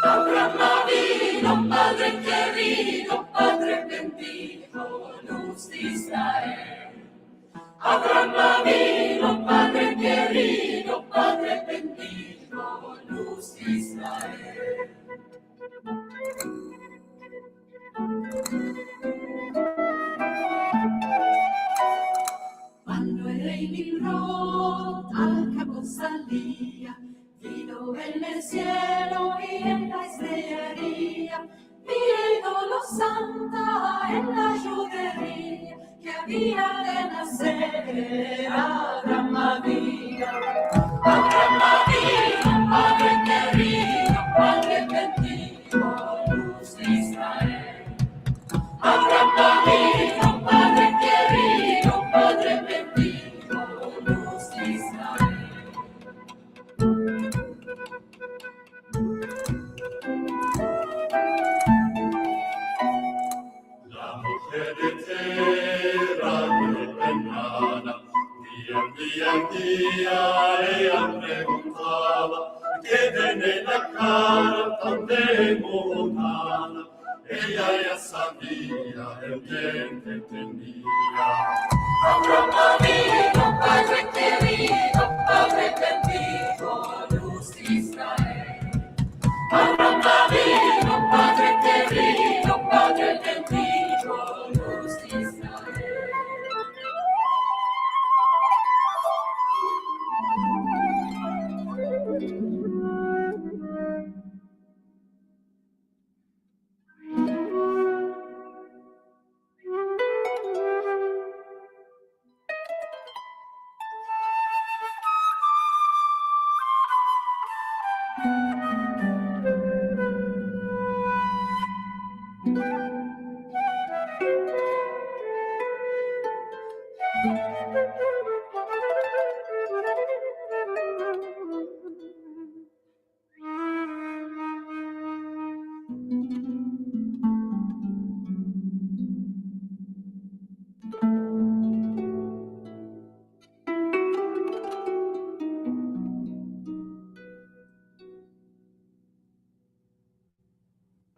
Abraham vino, Padre querido, Padre bendito, luz de Israel. Abraham vino, Padre querido, Padre bendito, luz de Israel. Cuando el rey Nimrod al campo salía, vino en el cielo y en la estrellería, vi ídolo santa en la judería, que había de nacer Abraham vino. Abraham vino, Padre querido, Padre bendito, luz de Israel. Abraham vino, Padre querido, Padre bendito, luz de Israel. La mujer entera no penada, día ella preguntaba, ¿qué tiene la cara tan demonada? Ella ya sabía, el bien que tenía. Abraham vino, Padre querido, Padre bendito, luz de Israel. Abraham vino, Padre querido, Padre bendito, luz de Israel.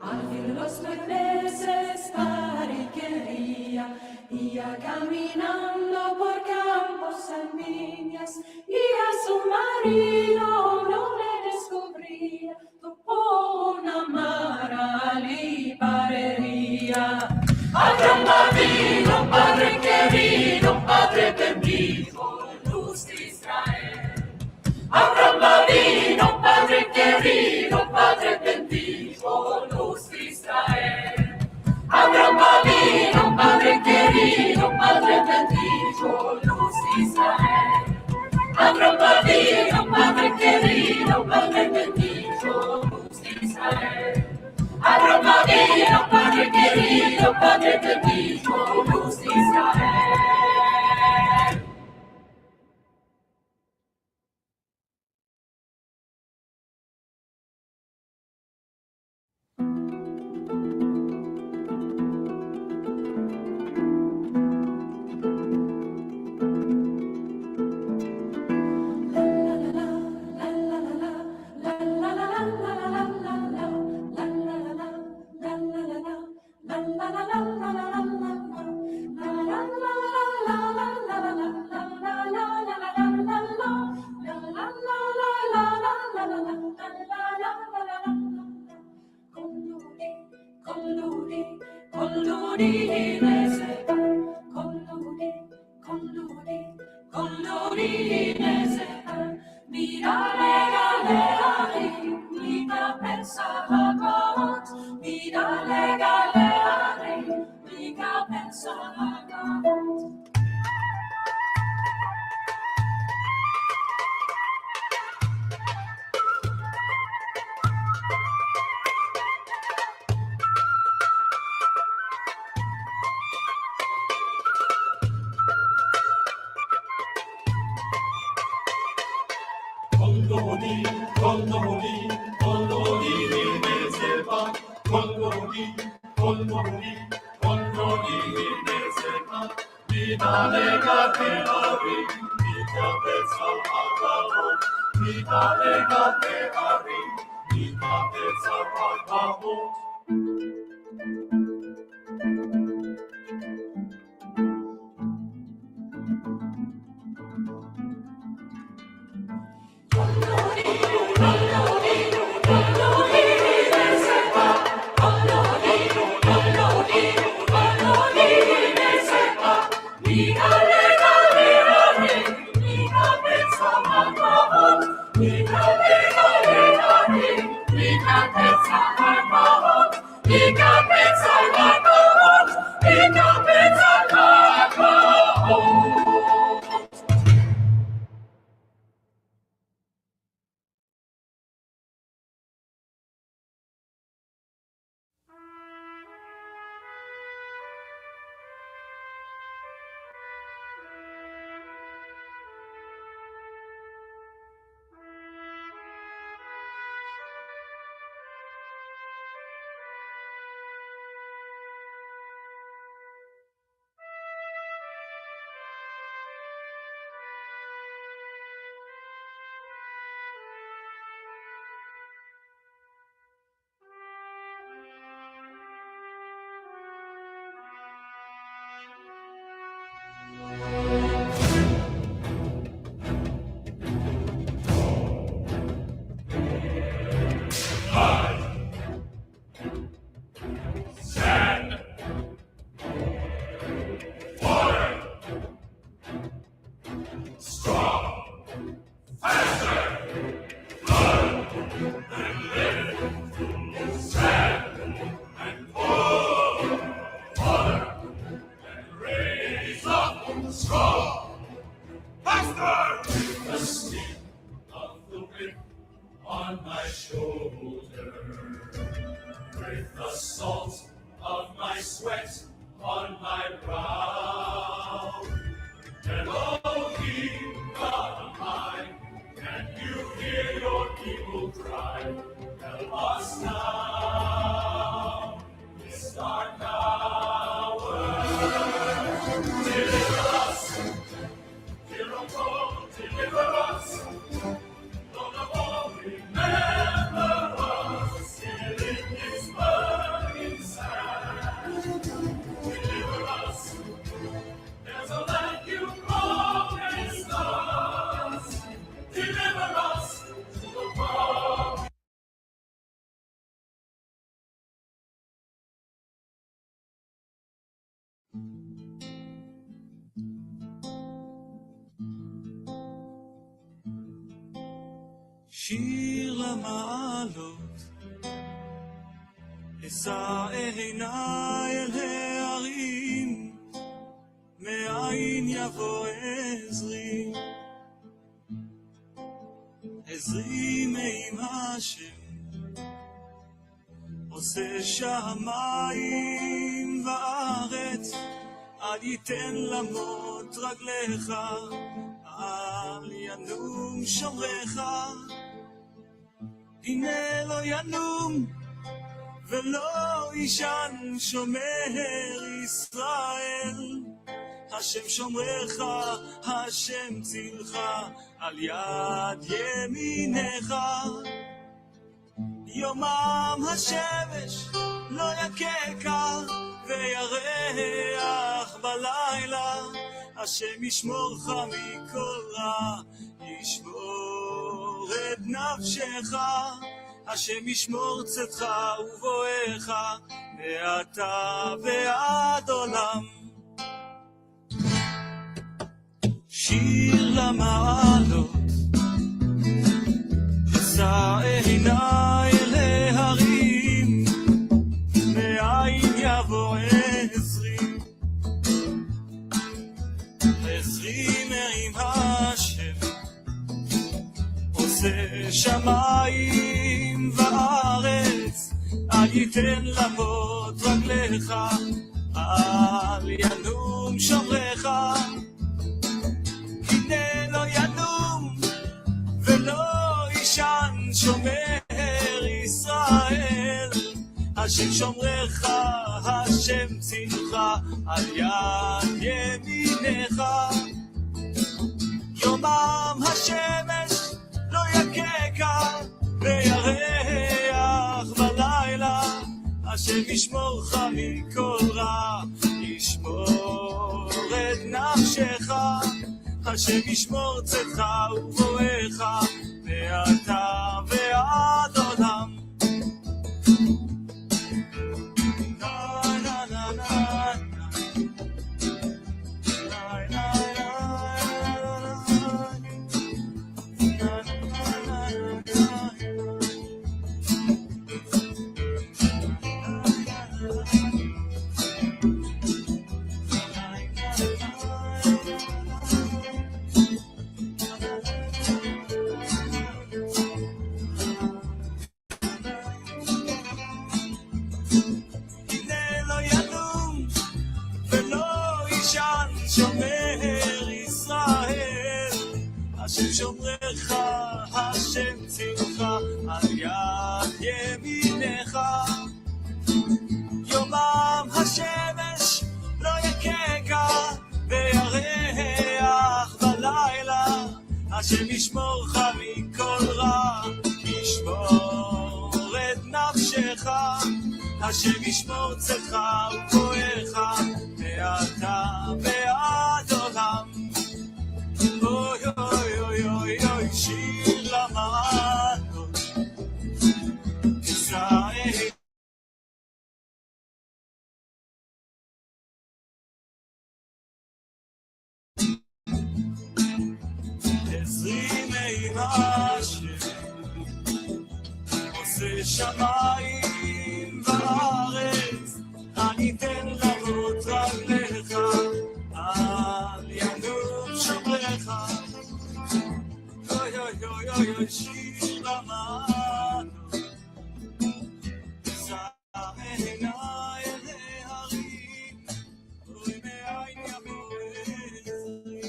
Al fin los 9 meses pariquería, iba caminando por campos en viñas, y a su marido no le descubría, topó una mara y parería. Abraham vino, Padre querido, Padre bendito, luz de Israel. Abraham vino, Padre querido, Padre bendito, luz de Israel. Abraham vino, Padre querido, Padre bendito, luz de Israel. Abraham vino, Padre querido, Padre bendito, luz de Israel. Abraham vino, Padre querido, Padre bendito, luz de Israel. שיר למעלות, אשא עיניי אל ההרים, מאין יבוא עזרי, עזרי מעם השם, עושה שמיים וארץ, אל ייתן למות רגליך, אל ינום שומרך. הנה לא ינום ולא ישן שומר ישראל, השם שומרך, השם צילך, על יד ימינך. יומם השמש לא יככה וירח בלילה, השם ישמורך מכל רע, ישמור את נפשך, השם ישמור צאתך ובואך, מעתה ועד עולם. שיר למעלות, אשא עיניי אל ההרים, מאין יבוא עזרי, עזרי מעם השם, עושה שמיים וארץ, אל ייתן למות רגליך, אל ינום שומרך. הנה לא ינום ולא ישן שומר ישראל, השם שומרך, השם צילך, על יד ימינך. יומם השמש לא יככה, וירח בלילה. השם ישמורך מכל רע, ישמור את נפשך. השם ישמור צאתך ובואך, מעתה ועד עולם. שומר ישראל, השם שומרך, השם צילך, על יד ימינך. יומם השמש לא יככה, וירח בלילה. השם ישמורך מכל רע, ישמור את נפשך. השם ישמור צאתך ובואך, מעתה ועד עולם. אוי אוי אוי אוי אוי, שיר למעלות ישראל. עזרי השם עושה שמיים וארץ, אני אתן לרות רגליך, על ינום שומרך. אוי אוי אוי אוי אוי, שיר למעלות שא עיניי אל ההרים, אוי מאין יבוא עזרי.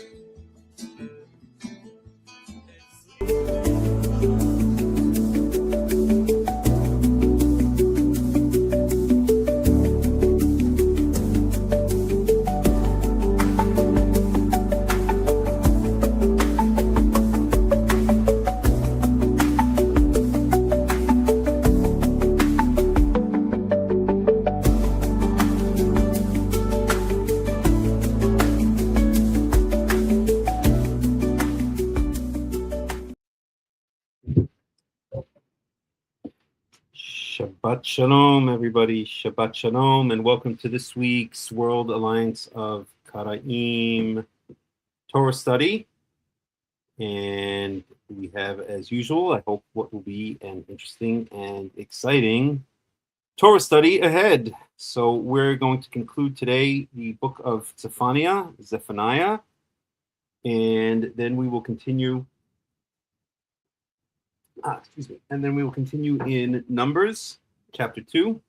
Shabbat Shalom, everybody. Shabbat Shalom, and welcome to this week's World Alliance of Qara'im Torah study. And we have, as usual, I hope what will be an interesting and exciting Torah study ahead. So we're going to conclude today the book of Zefaniah, and then we will continue. And then we will continue in Numbers, chapter 2,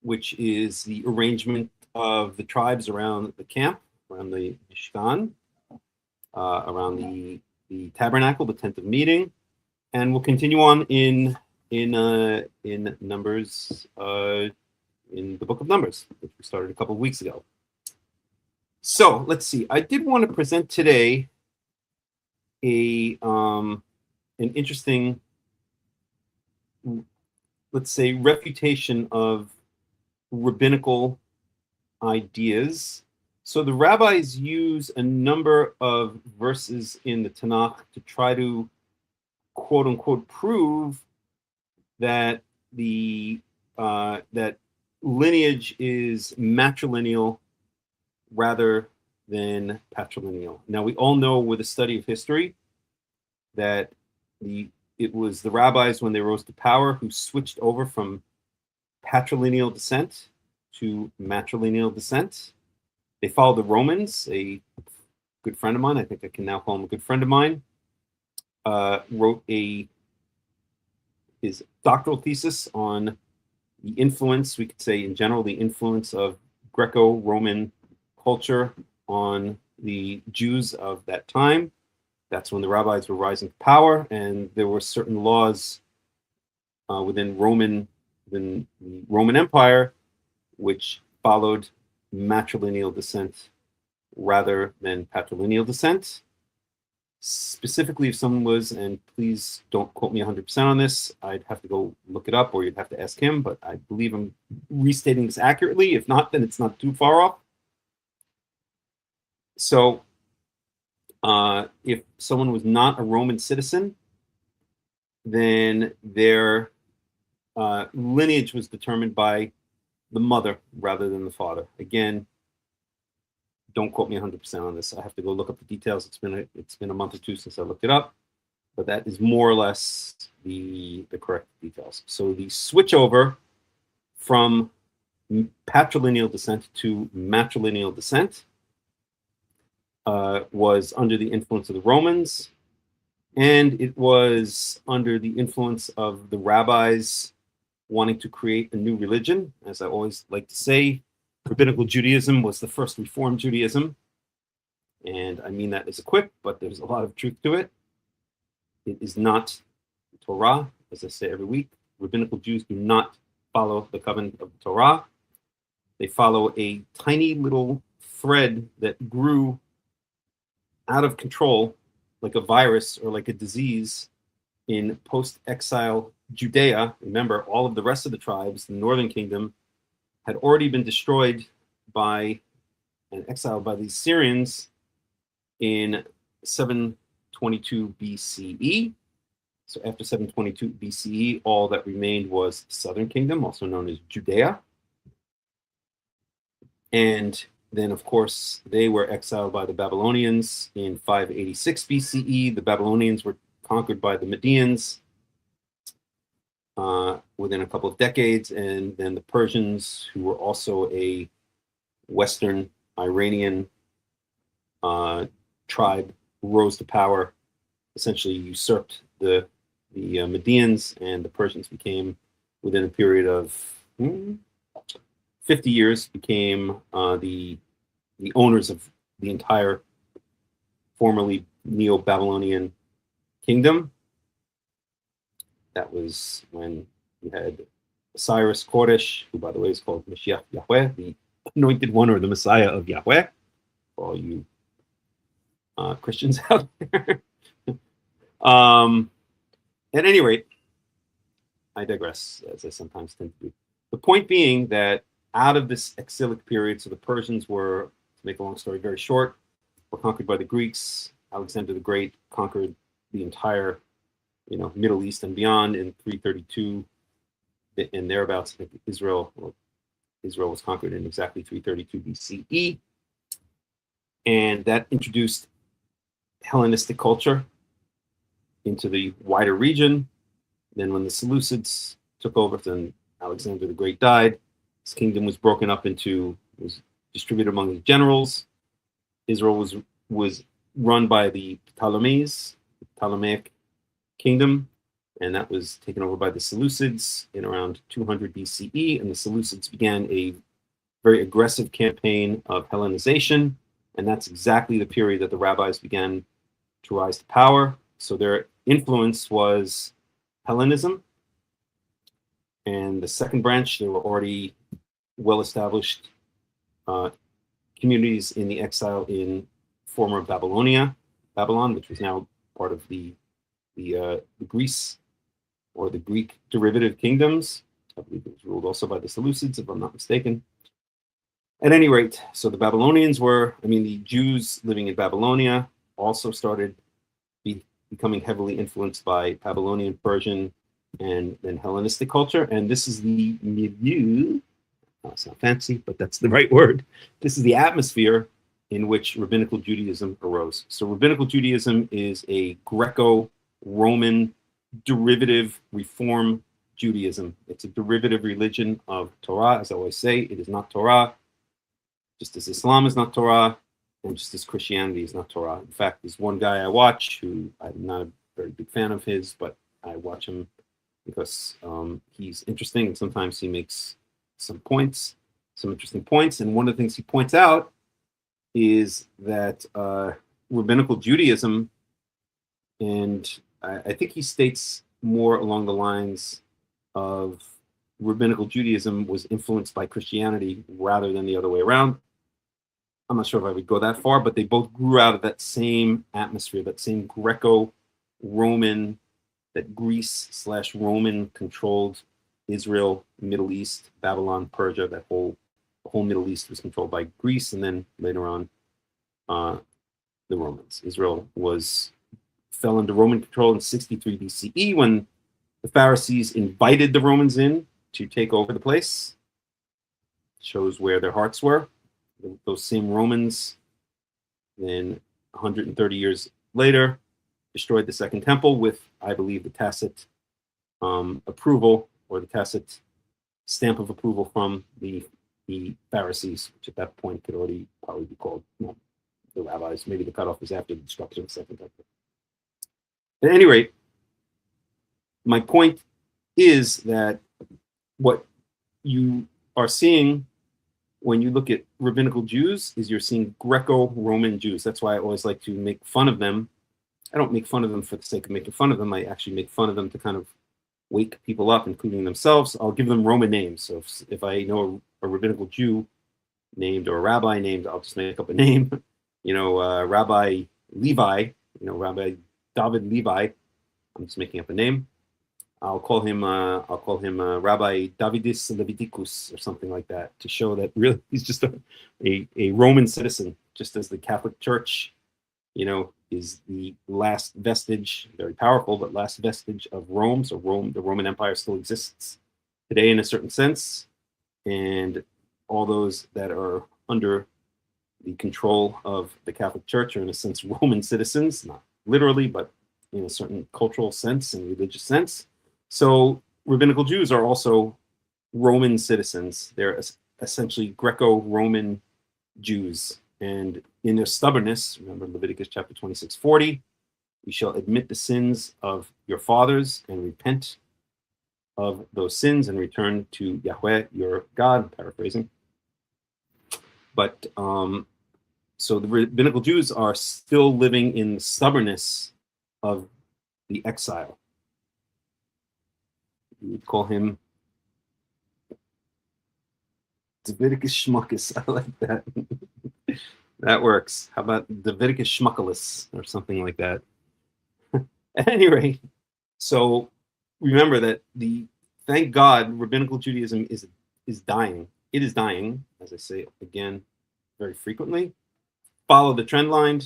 which is the arrangement of the tribes around the camp, around the Mishkan, around the tabernacle, the tent of meeting, and we'll continue on in Numbers, in the book of Numbers, which we started a couple of weeks ago. So let's see. I did want to present today an interesting, let's say, refutation of rabbinical ideas. So the rabbis use a number of verses in the Tanakh to try to, quote unquote, prove that that lineage is matrilineal rather than patrilineal. Now we all know with a study of history that it was the rabbis, when they rose to power, who switched over from patrilineal descent to matrilineal descent. They followed the Romans. A good friend of mine, I think I can now call him a good friend of mine, wrote his doctoral thesis on the influence, we could say in general, the influence of Greco-Roman culture on the Jews of that time. That's when the rabbis were rising to power, and there were certain laws within Roman within the Roman Empire, which followed matrilineal descent rather than patrilineal descent. Specifically, if someone was, and please don't quote me 100% on this, I'd have to go look it up, or you'd have to ask him, but I believe I'm restating this accurately. If not, then it's not too far off. So if someone was not a Roman citizen, then their lineage was determined by the mother rather than the father. Again, don't quote me 100% on this. I have to go look up the details. It's been a month or two since I looked it up, but that is more or less the correct details. So the switch over from patrilineal descent to matrilineal descent was under the influence of the Romans, and it was under the influence of the rabbis wanting to create a new religion. As I always like to say, Rabbinical Judaism was the first Reform Judaism, and I mean that as a quip, but there's a lot of truth to it. It is not Torah, as I say every week. Rabbinical Jews do not follow the covenant of the Torah. They follow a tiny little thread that grew out of control, like a virus or like a disease, in post-exile Judea. Remember, all of the rest of the tribes, the northern kingdom, had already been destroyed by and exiled by the Syrians in 722 BCE. So after 722 BCE, all that remained was the southern kingdom, also known as Judea. And then, of course, they were exiled by the Babylonians in 586 BCE. The Babylonians were conquered by the Medians within a couple of decades, and then the Persians, who were also a Western Iranian tribe, rose to power, essentially usurped the Medians, and the Persians became, within a period of 50 years, became the owners of the entire formerly Neo-Babylonian kingdom. That was when you had Cyrus Koresh, who, by the way, is called Mashiach Yahweh, the anointed one or the Messiah of Yahweh, for all you Christians out there. At any rate, I digress, as I sometimes tend to do. The point being that out of this exilic period, so the Persians were, to make a long story very short, were conquered by the Greeks. Alexander the Great conquered the entire, Middle East and beyond in 332 and thereabouts. I think Israel was conquered in exactly 332 BCE, and that introduced Hellenistic culture into the wider region. Then when the Seleucids took over, then Alexander the Great died. His kingdom was broken up was distributed among his generals. Israel was run by the Ptolemies, the Ptolemaic kingdom, and that was taken over by the Seleucids in around 200 BCE, and the Seleucids began a very aggressive campaign of Hellenization, and that's exactly the period that the rabbis began to rise to power. So their influence was Hellenism, and the second branch, there were already well-established communities in the exile in former Babylon, which was now part of the Greece or the Greek derivative kingdoms. I believe it was ruled also by the Seleucids, if I'm not mistaken. At any rate, so the Babylonians the Jews living in Babylonia also started becoming heavily influenced by Babylonian, Persian, and then Hellenistic culture. And this is the milieu, it's not fancy, but that's the right word. This is the atmosphere in which Rabbinical Judaism arose. So Rabbinical Judaism is a Greco-Roman derivative reform Judaism. It's a derivative religion of Torah. As I always say, it is not Torah, just as Islam is not Torah, and just as Christianity is not Torah. In fact, there's one guy I watch who I'm not a very big fan of his, but I watch him because he's interesting, and sometimes he makes some interesting points. And one of the things he points out is that Rabbinical Judaism, and I think he states more along the lines of rabbinical Judaism was influenced by Christianity rather than the other way around. I'm not sure if I would go that far, but they both grew out of that same atmosphere, that same Greco-Roman, that Greece/Roman controlled Israel, Middle East, Babylon, Persia, the whole Middle East was controlled by Greece, and then later on the Romans. Israel fell under Roman control in 63 BCE when the Pharisees invited the Romans in to take over the place. Shows where their hearts were. Those same Romans, then 130 years later, destroyed the Second Temple with, I believe, the tacit approval or the tacit stamp of approval from the Pharisees, which at that point could already probably be called the rabbis. Maybe the cutoff was after the destruction of the Second Temple. At any rate, my point is that what you are seeing when you look at rabbinical Jews is you're seeing Greco-Roman Jews. That's why I always like to make fun of them. I don't make fun of them for the sake of making fun of them. I actually make fun of them to kind of wake people up, including themselves. I'll give them Roman names. So if I know a rabbinical Jew named or a rabbi named, I'll just make up a name. Rabbi Levi, Rabbi David Levi. I'm just making up a name. I'll call him Rabbi Davidis Leviticus or something like that to show that really he's just a Roman citizen, just as the Catholic Church, is the last vestige, very powerful, but last vestige of Rome. So the Roman Empire still exists today in a certain sense, and all those that are under the control of the Catholic Church are in a sense Roman citizens, not literally, but in a certain cultural sense and religious sense. So rabbinical Jews are also Roman citizens. They're essentially Greco-Roman Jews. And in their stubbornness, remember Leviticus chapter 26:40, you shall admit the sins of your fathers and repent of those sins and return to Yahweh, your God, paraphrasing. But so the rabbinical Jews are still living in the stubbornness of the exile. You would call him Davidikus Schmuckus. I like that. That works. How about Davidikus Schmuckulus or something like that? At any rate, so remember that thank God, rabbinical Judaism is dying. It is dying, as I say again very frequently. Follow the trend line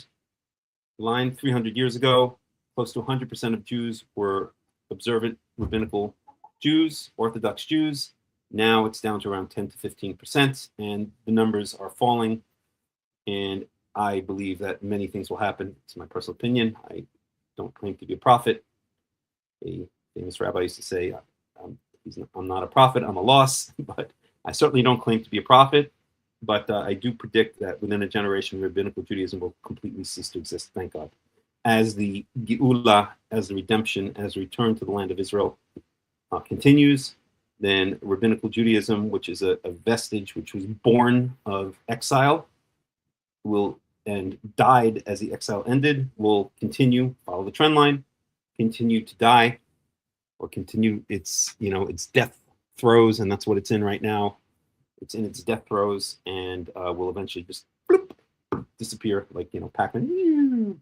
300 years ago, close to 100% of Jews were observant rabbinical Jews, Orthodox Jews. Now it's down to around 10 to 15%, and the numbers are falling. And I believe that many things will happen. It's my personal opinion. I don't claim to be a prophet. A famous rabbi used to say, I'm not a prophet, I'm a loss, but I certainly don't claim to be a prophet. But I do predict that within a generation, rabbinical Judaism will completely cease to exist, thank God. As the Geula, as the redemption, as the return to the land of Israel continues, then rabbinical Judaism, which is a vestige, which was born of exile, and died as the exile ended, will continue, follow the trend line, continue to die, or continue its death throes, and that's what it's in right now. It's in its death throes, and will eventually just bloop, disappear, like Pac-Man,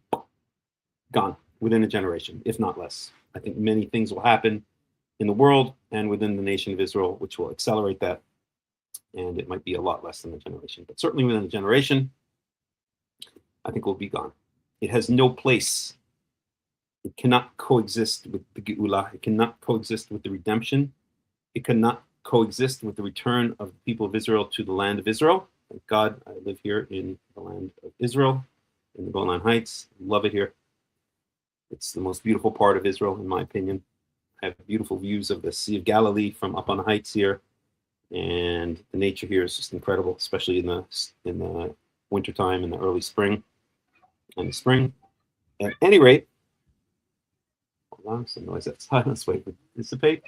gone within a generation, if not less. I think many things will happen in the world and within the nation of Israel, which will accelerate that, and it might be a lot less than a generation, but certainly within a generation, I think will be gone. It has no place. It cannot coexist with the Geula. It cannot coexist with the redemption. It cannot coexist with the return of the people of Israel to the land of Israel. Thank God I live here in the land of Israel, in the Golan Heights. Love it here. It's the most beautiful part of Israel, in my opinion. I have beautiful views of the Sea of Galilee from up on the heights here, and the nature here is just incredible, especially in the wintertime and the early spring and the spring. At any rate, hold on, some noise outside. Let's wait for it to dissipate.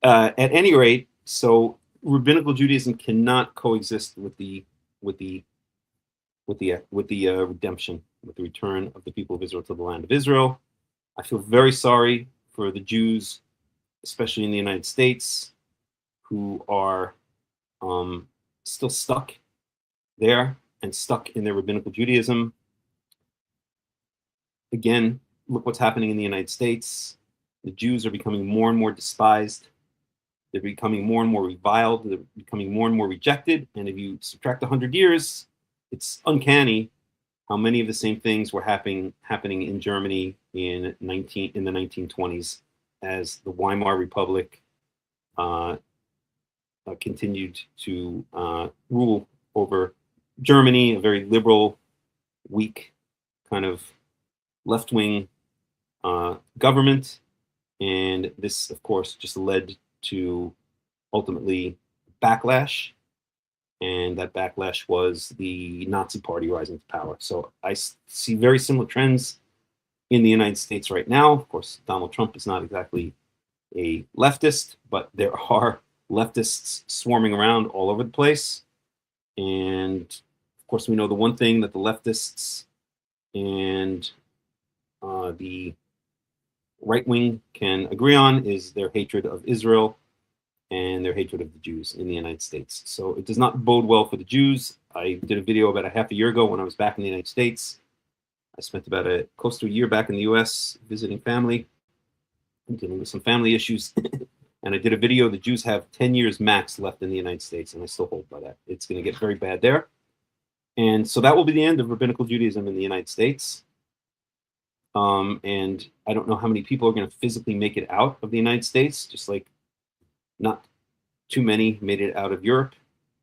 At any rate, so rabbinical Judaism cannot coexist with the redemption, with the return of the people of Israel to the land of Israel. I feel very sorry for the Jews especially in the United States, who are still stuck there and stuck in their rabbinical Judaism. Again, look what's happening in the United States. The Jews are becoming more and more despised. They're becoming more and more reviled. They're becoming more and more rejected. And if you subtract 100 years, it's uncanny how many of the same things were happening in Germany in the 1920s as the Weimar Republic continued to rule over Germany, a very liberal, weak, kind of left-wing government. And this, of course, just led to ultimately backlash. And that backlash was the Nazi Party rising to power. So I see very similar trends in the United States right now. Of course, Donald Trump is not exactly a leftist, but there are leftists swarming around all over the place. And of course, we know the one thing that the leftists and the right wing can agree on is their hatred of Israel and their hatred of the Jews in the United States. So it does not bode well for the Jews. I did a video about a half a year ago when I was back in the United States. I spent about close to a year back in the US visiting family and dealing with some family issues. And I did a video, the Jews have 10 years max left in the United States, and I still hold by that. It's going to get very bad there. And so that will be the end of rabbinical Judaism in the United States. And I don't know how many people are going to physically make it out of the United States, just like not too many made it out of Europe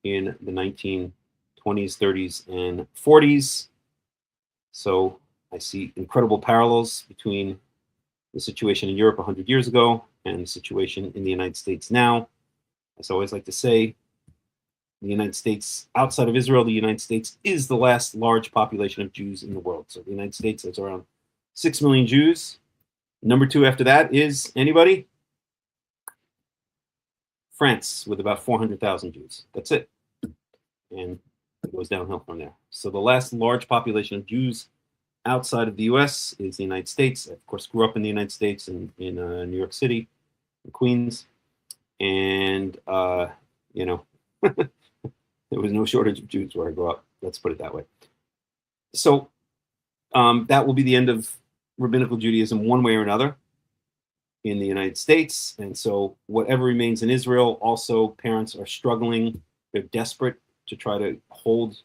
in the 1920s, 30s, and 40s. So I see incredible parallels between the situation in Europe 100 years ago and the situation in the United States now. As I always like to say, the United States, outside of Israel, the United States is the last large population of Jews in the world. So the United States has around 6 million Jews. Number 2 after that is anybody? France, with about 400,000 Jews. That's it. And it goes downhill from there. So the last large population of Jews outside of the US is the United States. I, of course, grew up in the United States in New York City, in Queens. And, you know, there was no shortage of Jews where I grew up. Let's put it that way. So that will be the end of rabbinical Judaism one way or another in the United States. And so whatever remains in Israel, also parents are struggling. They're desperate to try to hold,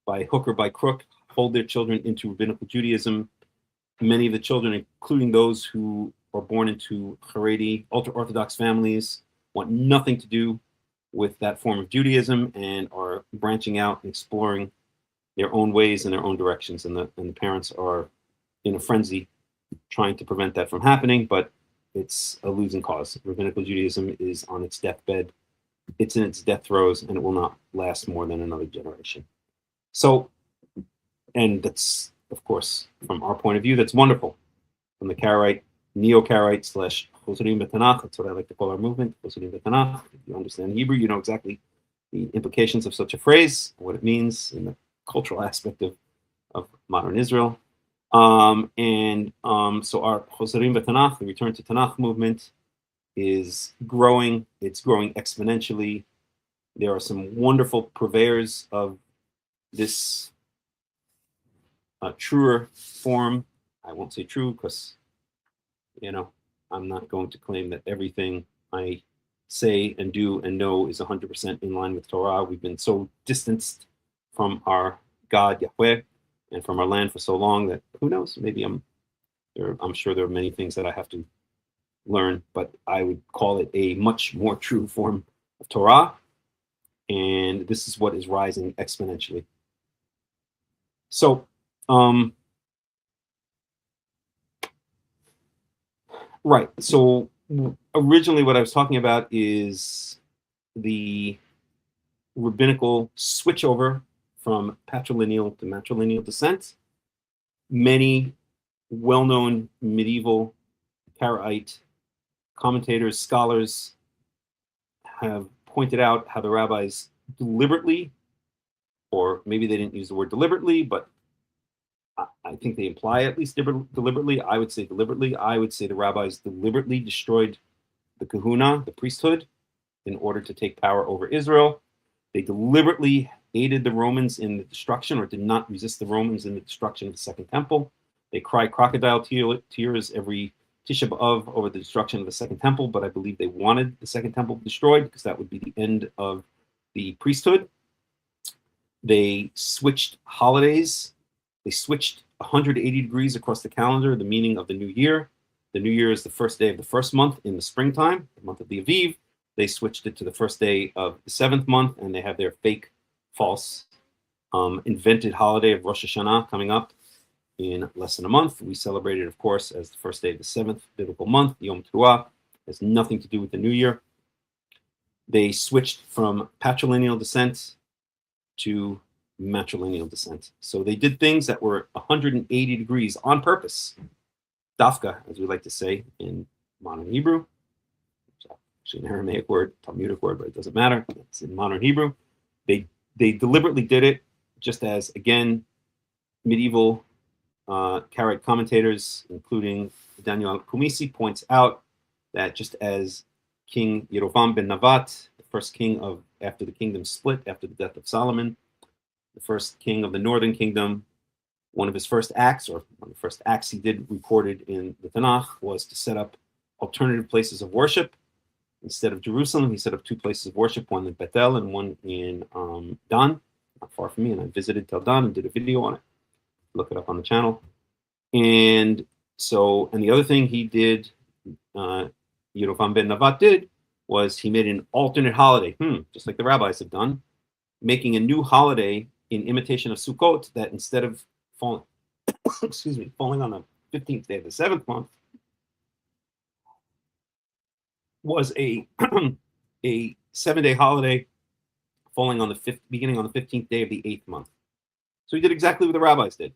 by hook or by crook, hold their children into rabbinical Judaism. Many of the children, including those who are born into Karaite, ultra-Orthodox families, want nothing to do with that form of Judaism and are branching out and exploring their own ways and their own directions. And the parents are in a frenzy trying to prevent that from happening, but it's a losing cause. Rabbinical Judaism is on its deathbed. It's in its death throes, and it will not last more than another generation. So, and that's, of course, from our point of view, that's wonderful. From the Karaite, Neo-Karaite / Choserim B'Tanach, that's what I like to call our movement, Choserim B'Tanach. If you understand Hebrew, you know exactly the implications of such a phrase, what it means in the cultural aspect of modern Israel. So our Choserim B'Tanach, the Return to Tanakh movement, is growing. It's growing exponentially. There are some wonderful purveyors of this truer form. I won't say true because, you know, I'm not going to claim that everything I say and do and know is 100% in line with Torah. We've been so distanced from our God, Yahweh, and from our land for so long that who knows, maybe I'm sure there are many things that I have to learn, but I would call it a much more true form of Torah. And this is what is rising exponentially. So, right. So originally what I was talking about is the rabbinical switchover from patrilineal to matrilineal descent. Many well-known medieval Karaite commentators, scholars have pointed out how the rabbis deliberately, or maybe they didn't use the word deliberately, but I think they imply at least deliberately. I would say deliberately. I would say the rabbis deliberately destroyed the kahuna, the priesthood, in order to take power over Israel. They deliberately aided the Romans in the destruction, or did not resist the Romans in the destruction of the Second Temple. They cry crocodile tears every Tisha B'Av over the destruction of the Second Temple, but I believe they wanted the Second Temple destroyed because that would be the end of the priesthood. They switched holidays. They switched 180 degrees across the calendar, the meaning of the new year. The new year is the first day of the first month in the springtime, the month of the Aviv. They switched it to the first day of the seventh month, and they have their fake, false, invented holiday of Rosh Hashanah coming up in less than a month. We celebrate it, of course, as the first day of the seventh biblical month, Yom Teruah. Has nothing to do with the new year. They switched from patrilineal descent to matrilineal descent. So they did things that were 180 degrees on purpose. Dafka, as we like to say in modern Hebrew. It's actually an Aramaic word, Talmudic word, but it doesn't matter. It's in modern Hebrew. They deliberately did it, just as, again, medieval Karaite commentators, including Daniel Kumisi, points out that just as King Yerovam ben Navat, the first king of, after the kingdom split, after the death of Solomon, the first king of the northern kingdom, one of his first acts, or one of the first acts he did recorded in the Tanakh, was to set up alternative places of worship. Instead of Jerusalem, he set up two places of worship, one in Bethel and one in Dan, not far from me, and I visited Tel Dan and did a video on it. Look it up on the channel. And so, and the other thing he did, Yerovam ben Navat did, was he made an alternate holiday, just like the rabbis have done, making a new holiday in imitation of Sukkot that instead of falling, falling on the 15th day of the seventh month, was a a 7-day holiday falling on the beginning on the 15th day of the 8th month. So he did exactly what the rabbis did.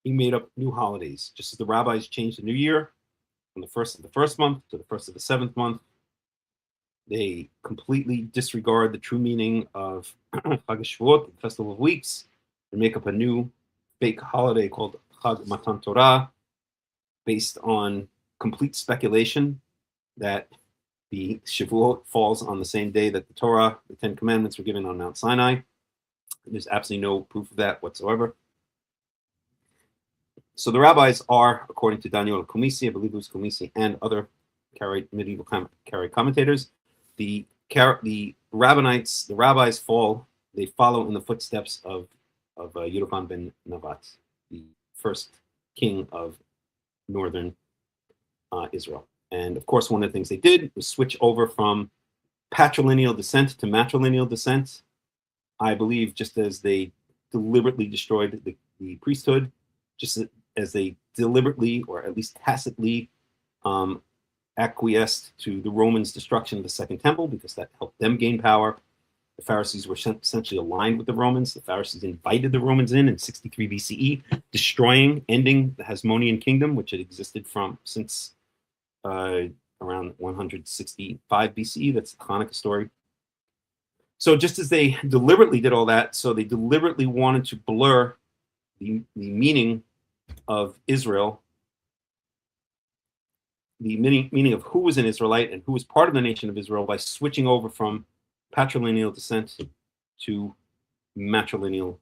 He made up new holidays, just as the rabbis changed the new year from the first of the first month to the first of the seventh month. They completely disregard the true meaning of Chag HaShavuot, the Festival of Weeks, and make up a new fake holiday called Chag Matan Torah, based on complete speculation that the Shavuot falls on the same day that the Torah, the Ten Commandments, were given on Mount Sinai. There's absolutely no proof of that whatsoever. So the rabbis are, according to Daniel Kumisi, I believe it was Kumisi, and other medieval Karaite commentators, the rabbinites, the rabbis fall, they follow in the footsteps of Yerovam ben Navat, the first king of northern Israel. And of course, one of the things they did was switch over from patrilineal descent to matrilineal descent. I believe just as they deliberately destroyed the priesthood, just as they deliberately, or at least tacitly, acquiesced to the Romans' destruction of the Second Temple, because that helped them gain power. The Pharisees were essentially aligned with the Romans. The Pharisees invited the Romans in 63 BCE, destroying, ending the Hasmonean kingdom, which had existed since around 165 BCE. That's the Hanukkah story. So just as they deliberately did all that, so they deliberately wanted to blur the meaning of Israel, the meaning of who was an Israelite and who was part of the nation of Israel, by switching over from patrilineal descent to matrilineal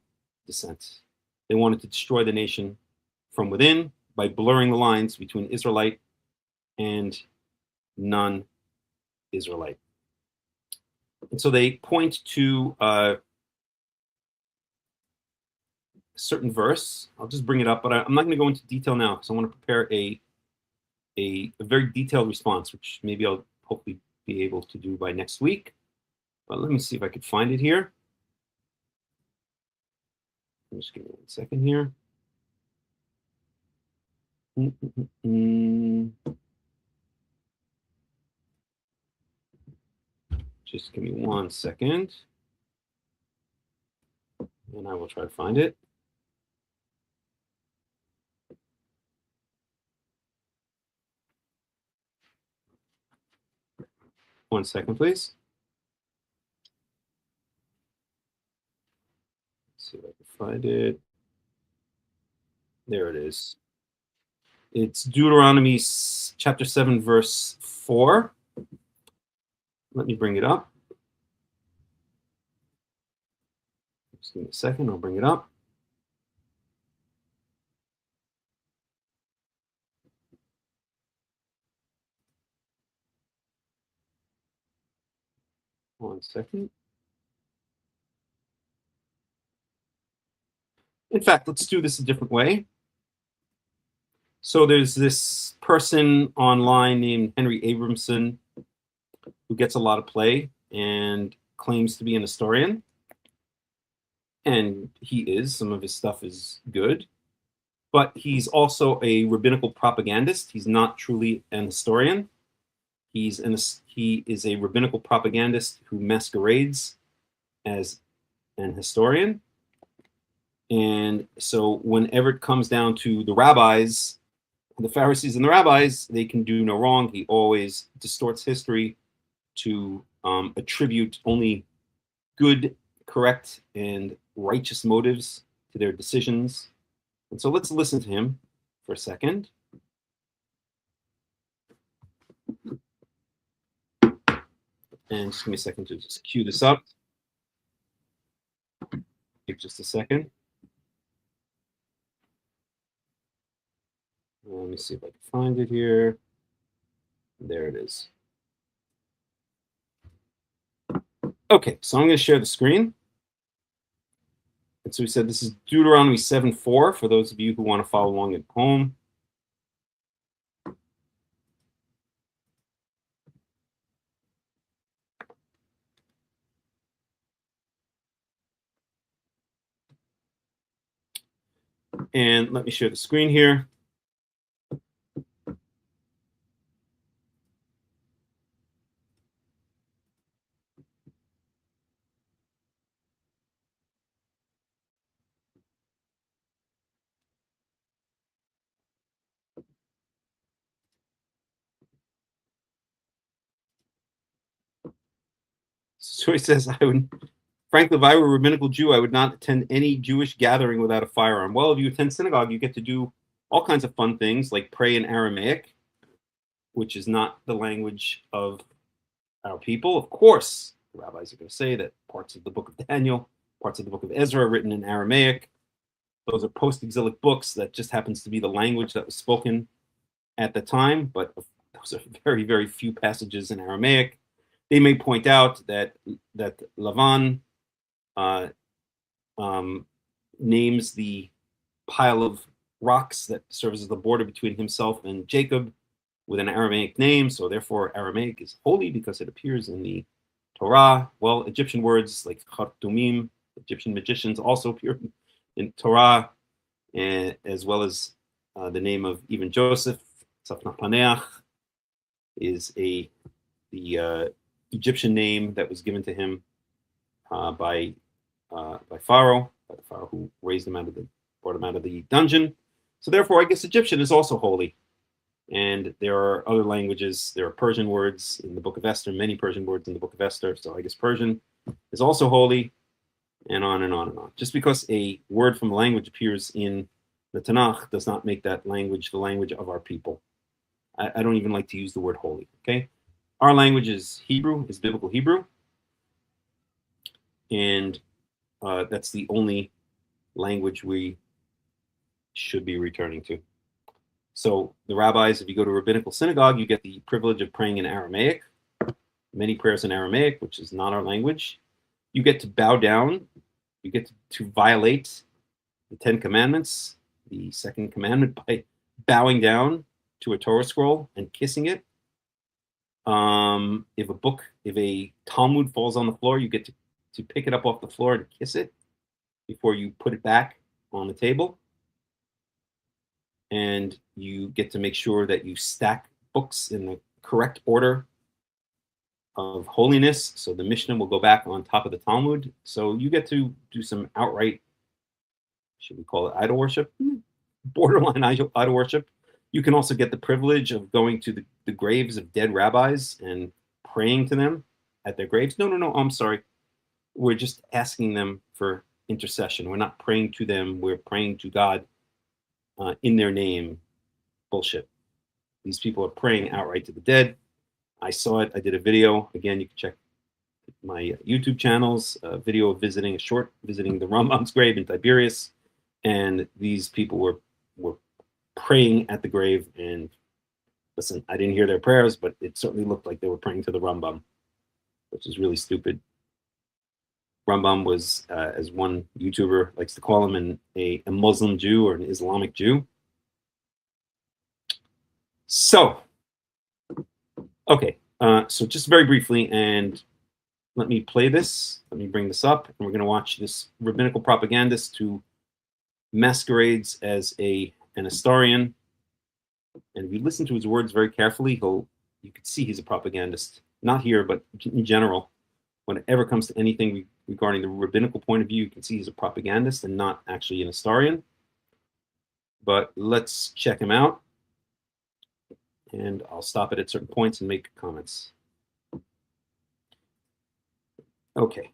descent. They wanted to destroy the nation from within by blurring the lines between Israelite and non-Israelite. And so they point to a certain verse. I'll just bring it up, but I'm not going to go into detail now because I want to prepare a very detailed response, which maybe I'll hopefully be able to do by next week. But let me see if I could find it here. Just give me 1 second here. Just give me 1 second, and I will try to find it. One second, please. Let's see if I can find it. There it is. It's Deuteronomy chapter 7, verse 4. Let me bring it up. Just give me a second. I'll bring it up. One second. In fact, let's do this a different way. So there's this person online named Henry Abramson who gets a lot of play and claims to be an historian. And he is. Some of his stuff is good. But he's also a rabbinical propagandist. He's not truly an historian. He is a rabbinical propagandist who masquerades as an historian. And so whenever it comes down to the rabbis, the Pharisees and the rabbis, they can do no wrong. He always distorts history to attribute only good, correct, and righteous motives to their decisions. And so let's listen to him for a second. And just give me a second to just cue this up. Give just a second. Let me see if I can find it here. There it is. Okay, so I'm going to share the screen. And so we said this is Deuteronomy 7:4 for those of you who want to follow along at home. And let me share the screen here. So he says, frankly, if I were a rabbinical Jew, I would not attend any Jewish gathering without a firearm. Well, if you attend synagogue, you get to do all kinds of fun things like pray in Aramaic, which is not the language of our people. Of course, the rabbis are going to say that parts of the book of Daniel, parts of the book of Ezra are written in Aramaic. Those are post-exilic books. That just happens to be the language that was spoken at the time, but those are very, very few passages in Aramaic. They may point out that Lavan names the pile of rocks that serves as the border between himself and Jacob with an Aramaic name, so therefore Aramaic is holy because it appears in the Torah. Well, Egyptian words like Khartoumim, Egyptian magicians, also appear in Torah, and as well as the name of even Joseph, Tzafnapaneach, is the Egyptian name that was given to him by Pharaoh, the Pharaoh who brought him out of the dungeon. So therefore, I guess Egyptian is also holy. And there are other languages. There are Persian words in the book of Esther, many Persian words in the book of Esther. So I guess Persian is also holy, and on and on and on. Just because a word from a language appears in the Tanakh does not make that language the language of our people. I don't even like to use the word holy, okay? Our language is Hebrew, is biblical Hebrew. And that's the only language we should be returning to. So the rabbis, if you go to a rabbinical synagogue, you get the privilege of praying in Aramaic, many prayers in Aramaic, which is not our language. You get to bow down. You get to violate the 10 Commandments, the second commandment, by bowing down to a Torah scroll and kissing it. If a Talmud falls on the floor, you get to pick it up off the floor and kiss it before you put it back on the table. And you get to make sure that you stack books in the correct order of holiness. So the Mishnah will go back on top of the Talmud. So you get to do some outright, should we call it idol worship? Borderline idol worship. You can also get the privilege of going to the graves of dead rabbis and praying to them at their graves. No, I'm sorry. We're just asking them for intercession. We're not praying to them. We're praying to God in their name. Bullshit. These people are praying outright to the dead. I saw it. I did a video. Again, you can check my YouTube channels, a video of visiting the Rambam's grave in Tiberias, and these people were praying at the grave. And listen, I didn't hear their prayers, but it certainly looked like they were praying to the Rambam, which is really stupid. Rambam was, as one YouTuber likes to call him, a Muslim Jew or an Islamic Jew. So, okay, so just very briefly, and let me play this. Let me bring this up, and we're going to watch this rabbinical propagandist who masquerades as an historian. And if you listen to his words very carefully, you can see he's a propagandist. Not here, but in general. When it ever comes to anything regarding the rabbinical point of view, you can see he's a propagandist and not actually an historian. But let's check him out. And I'll stop it at certain points and make comments. Okay.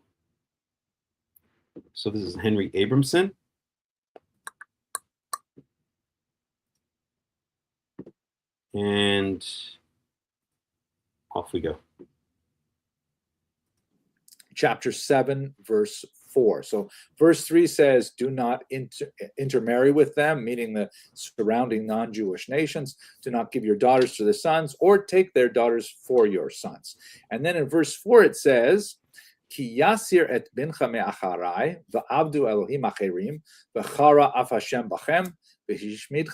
So this is Henry Abramson. And off we go. Chapter 7, verse 4. So verse 3 says, do not intermarry with them, meaning the surrounding non-Jewish nations. Do not give your daughters to the sons or take their daughters for your sons. And then in verse 4 it says, Ki yasir et bincha me'acharai va'avdu Elohim acherim v'chara af Hashem bachem v'hishmid.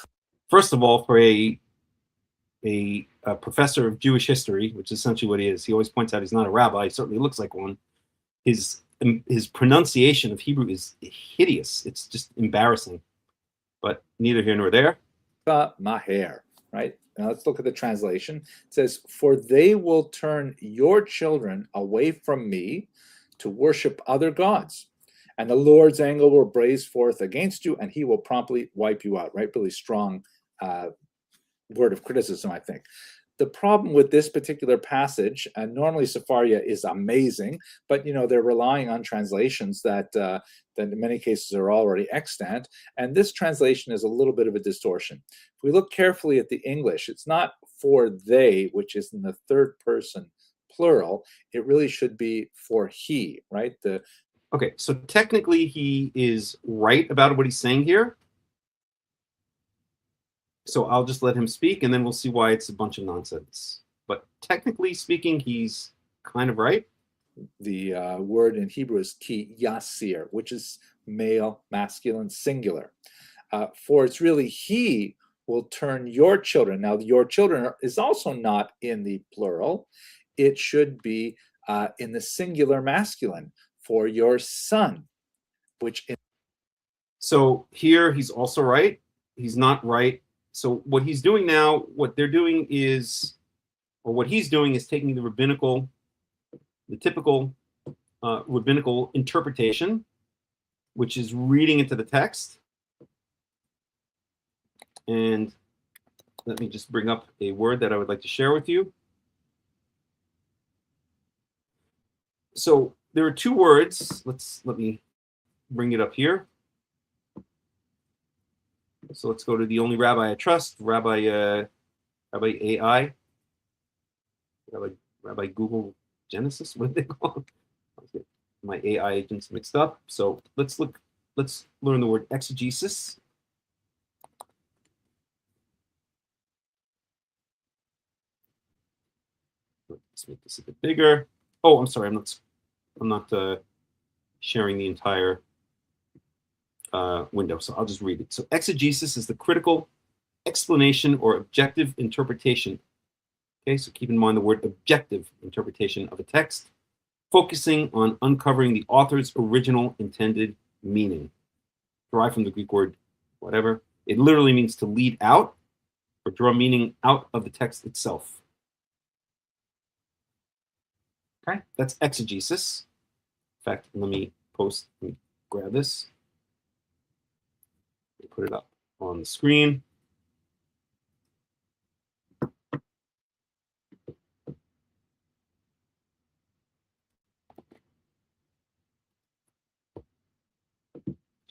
First of all, for a professor of Jewish history, which is essentially what he is, he always points out he's not a rabbi. He certainly looks like one. His pronunciation of Hebrew is hideous. It's just embarrassing. But neither here nor there. Maher, right? Now let's look at the translation. It says, for they will turn your children away from me to worship other gods. And the Lord's anger will blaze forth against you, and he will promptly wipe you out, right? Really strong word of criticism, I think. The problem with this particular passage, and normally Sefaria is amazing, but they're relying on translations that in many cases are already extant, and this translation is a little bit of a distortion. If we look carefully at the English, it's not for they, which is in the third person plural. It really should be for he, right? Okay, so technically he is right about what he's saying here. So I'll just let him speak, and then we'll see why it's a bunch of nonsense. But technically speaking, he's kind of right. The word in Hebrew is ki yasir, which is male, masculine, singular. For it's really he will turn your children. Now, your children is also not in the plural. It should be in the singular masculine, for your son, So here he's also right. He's not right. So what he's doing now, what he's doing is taking the typical rabbinical interpretation, which is reading into the text. And let me just bring up a word that I would like to share with you. So there are two words. Let me bring it up here. So let's go to the only rabbi I trust, Rabbi AI, Rabbi Google Genesis. What do they call it? My AI agents mixed up. So let's learn the word exegesis. Let's make this a bit bigger. Oh, I'm sorry. I'm not sharing the entire window, so I'll just read it. So exegesis is the critical explanation or objective interpretation. Okay, so keep in mind the word objective interpretation of a text, focusing on uncovering the author's original intended meaning. Derived from the Greek word whatever. It literally means to lead out or draw meaning out of the text itself. Okay, that's exegesis. In fact, let me grab this. Put it up on the screen.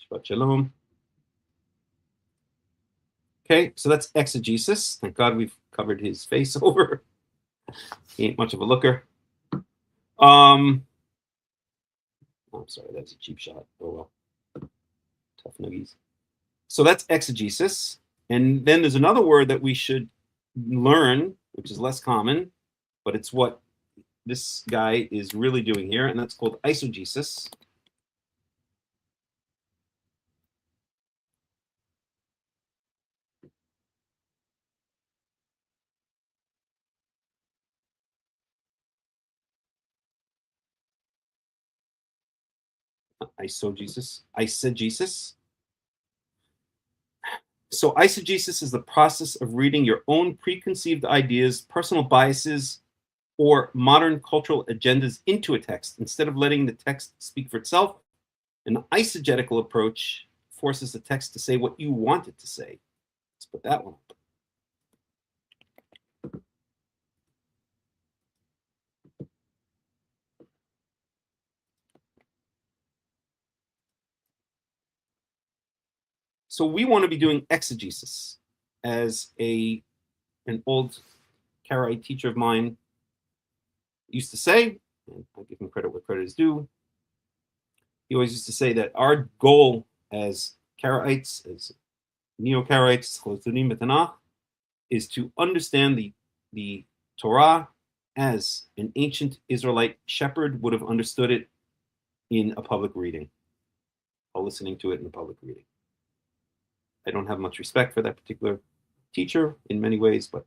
Shabbat Shalom. Okay, so that's exegesis. Thank God we've covered his face over. He ain't much of a looker. I'm sorry, that's a cheap shot. Oh well. Tough nuggies. So that's exegesis. And then there's another word that we should learn, which is less common, but it's what this guy is really doing here, and that's called eisegesis. Eisegesis. So eisegesis is the process of reading your own preconceived ideas, personal biases, or modern cultural agendas into a text instead of letting the text speak for itself. An eisegetical approach forces the text to say what you want it to say. Let's put that one up. So we want to be doing exegesis. As an old Karaite teacher of mine used to say, and I'll give him credit where credit is due, he always used to say that our goal as Karaites, as Neo-Karaites, Chosunim Tanach, is to understand the Torah as an ancient Israelite shepherd would have understood it in a public reading, or listening to it in a public reading. I don't have much respect for that particular teacher in many ways, but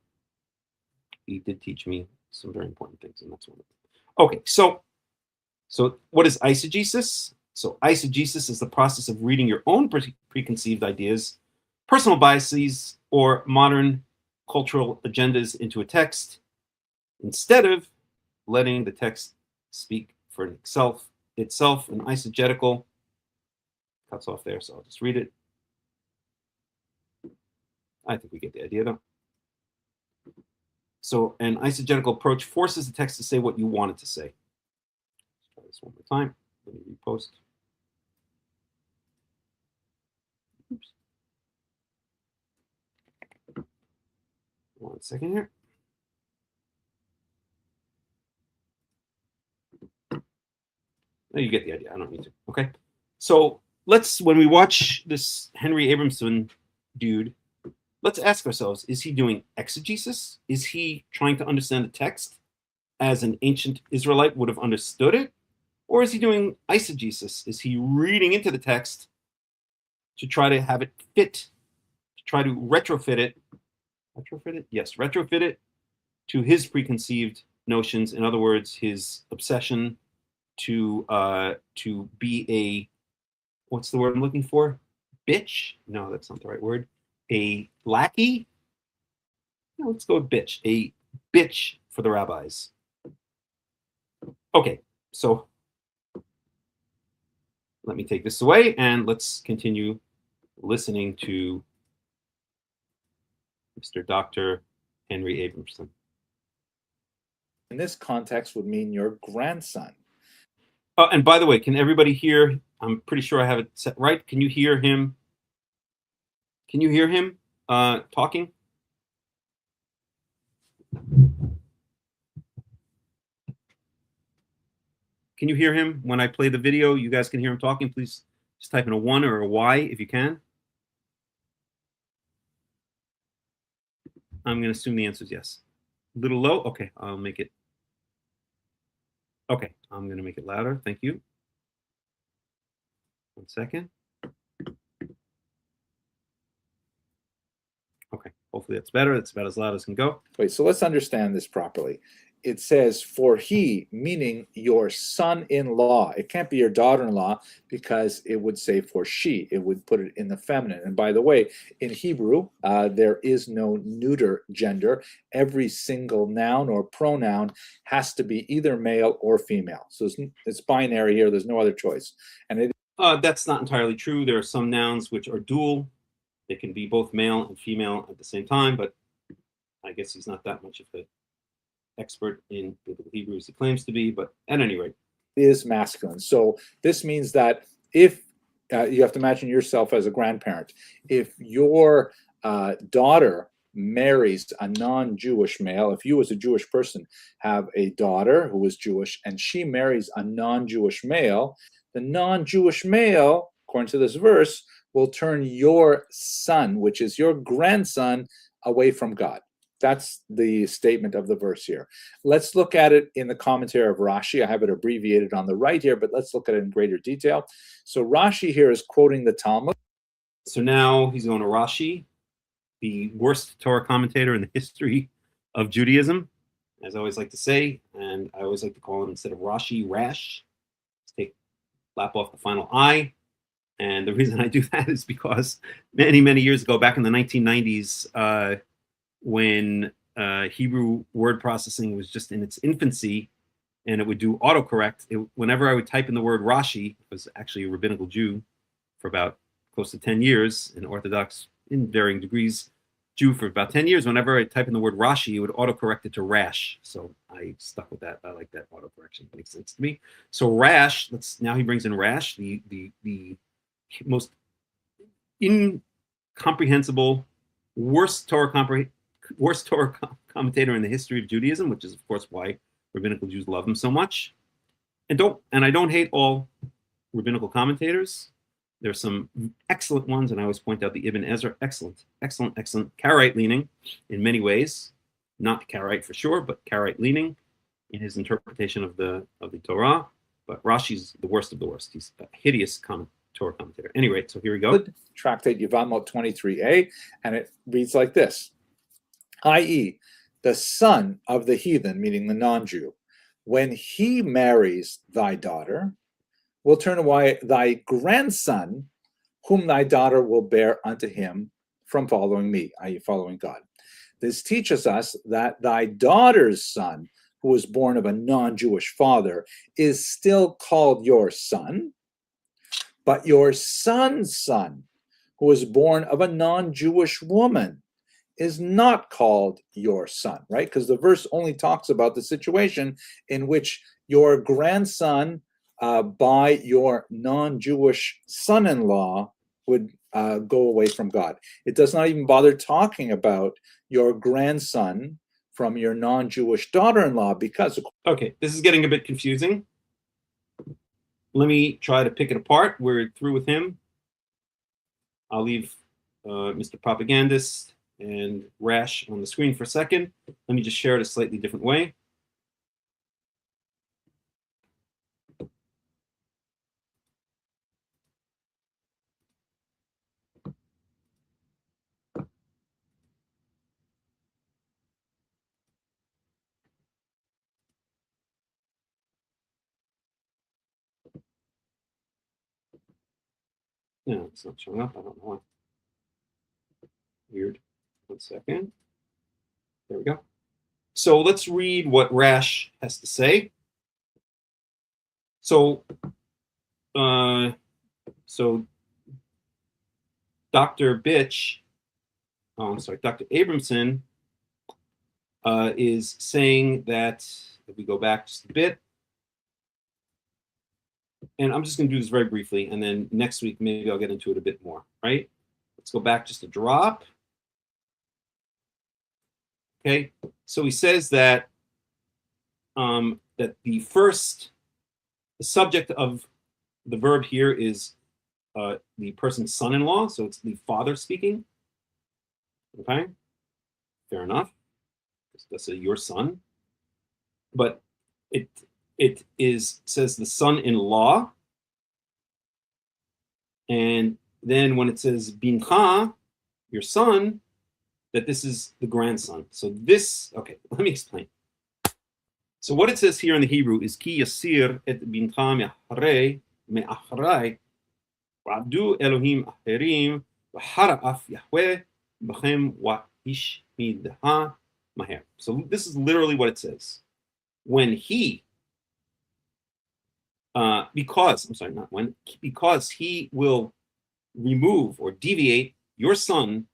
he did teach me some very important things, and that's one of them. Okay, so what is eisegesis? So eisegesis is the process of reading your own preconceived ideas, personal biases, or modern cultural agendas into a text instead of letting the text speak for itself. An eisegetical cuts off there, so I'll just read it. I think we get the idea, though. So an eisegetical approach forces the text to say what you want it to say. Let's try this one more time. Let me repost. Oops. 1 second here. No, you get the idea. I don't need to. Okay. So when we watch this Henry Abramson dude, let's ask ourselves, is he doing exegesis? Is he trying to understand the text as an ancient Israelite would have understood it? Or is he doing eisegesis? Is he reading into the text to try to have it fit, to try to retrofit it? Yes, retrofit it to his preconceived notions. In other words, his obsession to be a, what's the word I'm looking for? Bitch? No, that's not the right word. A lackey? No, let's go with bitch. A bitch for the rabbis. Okay, so let me take this away and let's continue listening to Mr. Dr. Henry Abramson. In this context would mean your grandson. Oh, and by the way, can everybody hear? I'm pretty sure I have it set right. Can you hear him? Can you hear him talking? Can you hear him when I play the video? You guys can hear him talking. Please just type in a 1 or a Y if you can. I'm going to assume the answer is yes. A little low? Okay, I'll make it. Okay, I'm going to make it louder. Thank you. 1 second. Okay, hopefully that's better. That's about as loud as it can go. Wait, so let's understand this properly. It says, for he, meaning your son-in-law. It can't be your daughter-in-law because it would say for she. It would put it in the feminine. And by the way, in Hebrew, there is no neuter gender. Every single noun or pronoun has to be either male or female. So it's binary here. There's no other choice. And that's not entirely true. There are some nouns which are dual. They can be both male and female at the same time, but I guess he's not that much of an expert in biblical Hebrew as he claims to be, but at any rate. Is masculine. So this means that if you have to imagine yourself as a grandparent, if your daughter marries a non-Jewish male, if you as a Jewish person have a daughter who is Jewish and she marries a non-Jewish male, the non-Jewish male, according to this verse, will turn your son, which is your grandson, away from God. That's the statement of the verse here. Let's look at it in the commentary of Rashi. I have it abbreviated on the right here, but let's look at it in greater detail. So Rashi here is quoting the Talmud. So now he's going to Rashi, the worst Torah commentator in the history of Judaism, as I always like to say, and I always like to call him, instead of Rashi, Rash. Let's lap off the final I. And the reason I do that is because many, many years ago, back in the 1990s, when Hebrew word processing was just in its infancy, and it would do autocorrect, whenever I would type in the word Rashi, I was actually a rabbinical Jew for about close to 10 years, and Orthodox in varying degrees Jew for about 10 years. Whenever I type in the word Rashi, it would autocorrect it to Rash. So I stuck with that. I like that autocorrection. It makes sense to me. So Rash, now he brings in Rash, the most incomprehensible, worst Torah commentator in the history of Judaism, which is of course why rabbinical Jews love him so much. And I don't hate all rabbinical commentators. There's some excellent ones, and I always point out the Ibn Ezra, excellent, Karaite leaning in many ways, not Karaite for sure, but Karaite leaning in his interpretation of the Torah. But Rashi's the worst of the worst. He's a hideous Torah commentator. Anyway, so here we go. Tractate Yevamot 23a, and it reads like this, i.e., the son of the heathen, meaning the non-Jew, when he marries thy daughter, will turn away thy grandson, whom thy daughter will bear unto him, from following me, i.e., following God. This teaches us that thy daughter's son, who was born of a non-Jewish father, is still called your son, but your son's son, who was born of a non-Jewish woman, is not called your son, right? Because the verse only talks about the situation in which your grandson by your non-Jewish son-in-law would go away from God. It does not even bother talking about your grandson from your non-Jewish daughter-in-law because... Okay, this is getting a bit confusing. Let me try to pick it apart. We're through with him. I'll leave Mr. Propagandist and Rash on the screen for a second. Let me just share it a slightly different way. No, it's not showing up. I don't know why. Weird. 1 second. There we go. So let's read what Rash has to say. So Dr. Dr. Abramson is saying that, if we go back just a bit, and I'm just going to do this very briefly, and then next week maybe I'll get into it a bit more, right? Let's go back just a drop. Okay, so he says that that the subject of the verb here is the person's son-in-law, so it's the father speaking. Okay, fair enough. That's your son, but it says the son-in-law, and then when it says bincha, your son, that this is the grandson. So this, okay, let me explain. So what it says here in the Hebrew is ki yasir et bincha me'achrai v'abdu Elohim acherim v'hara'af Yahweh b'chem wa'ishmidha maher. So this is literally what it says. When he, because he will remove or deviate your son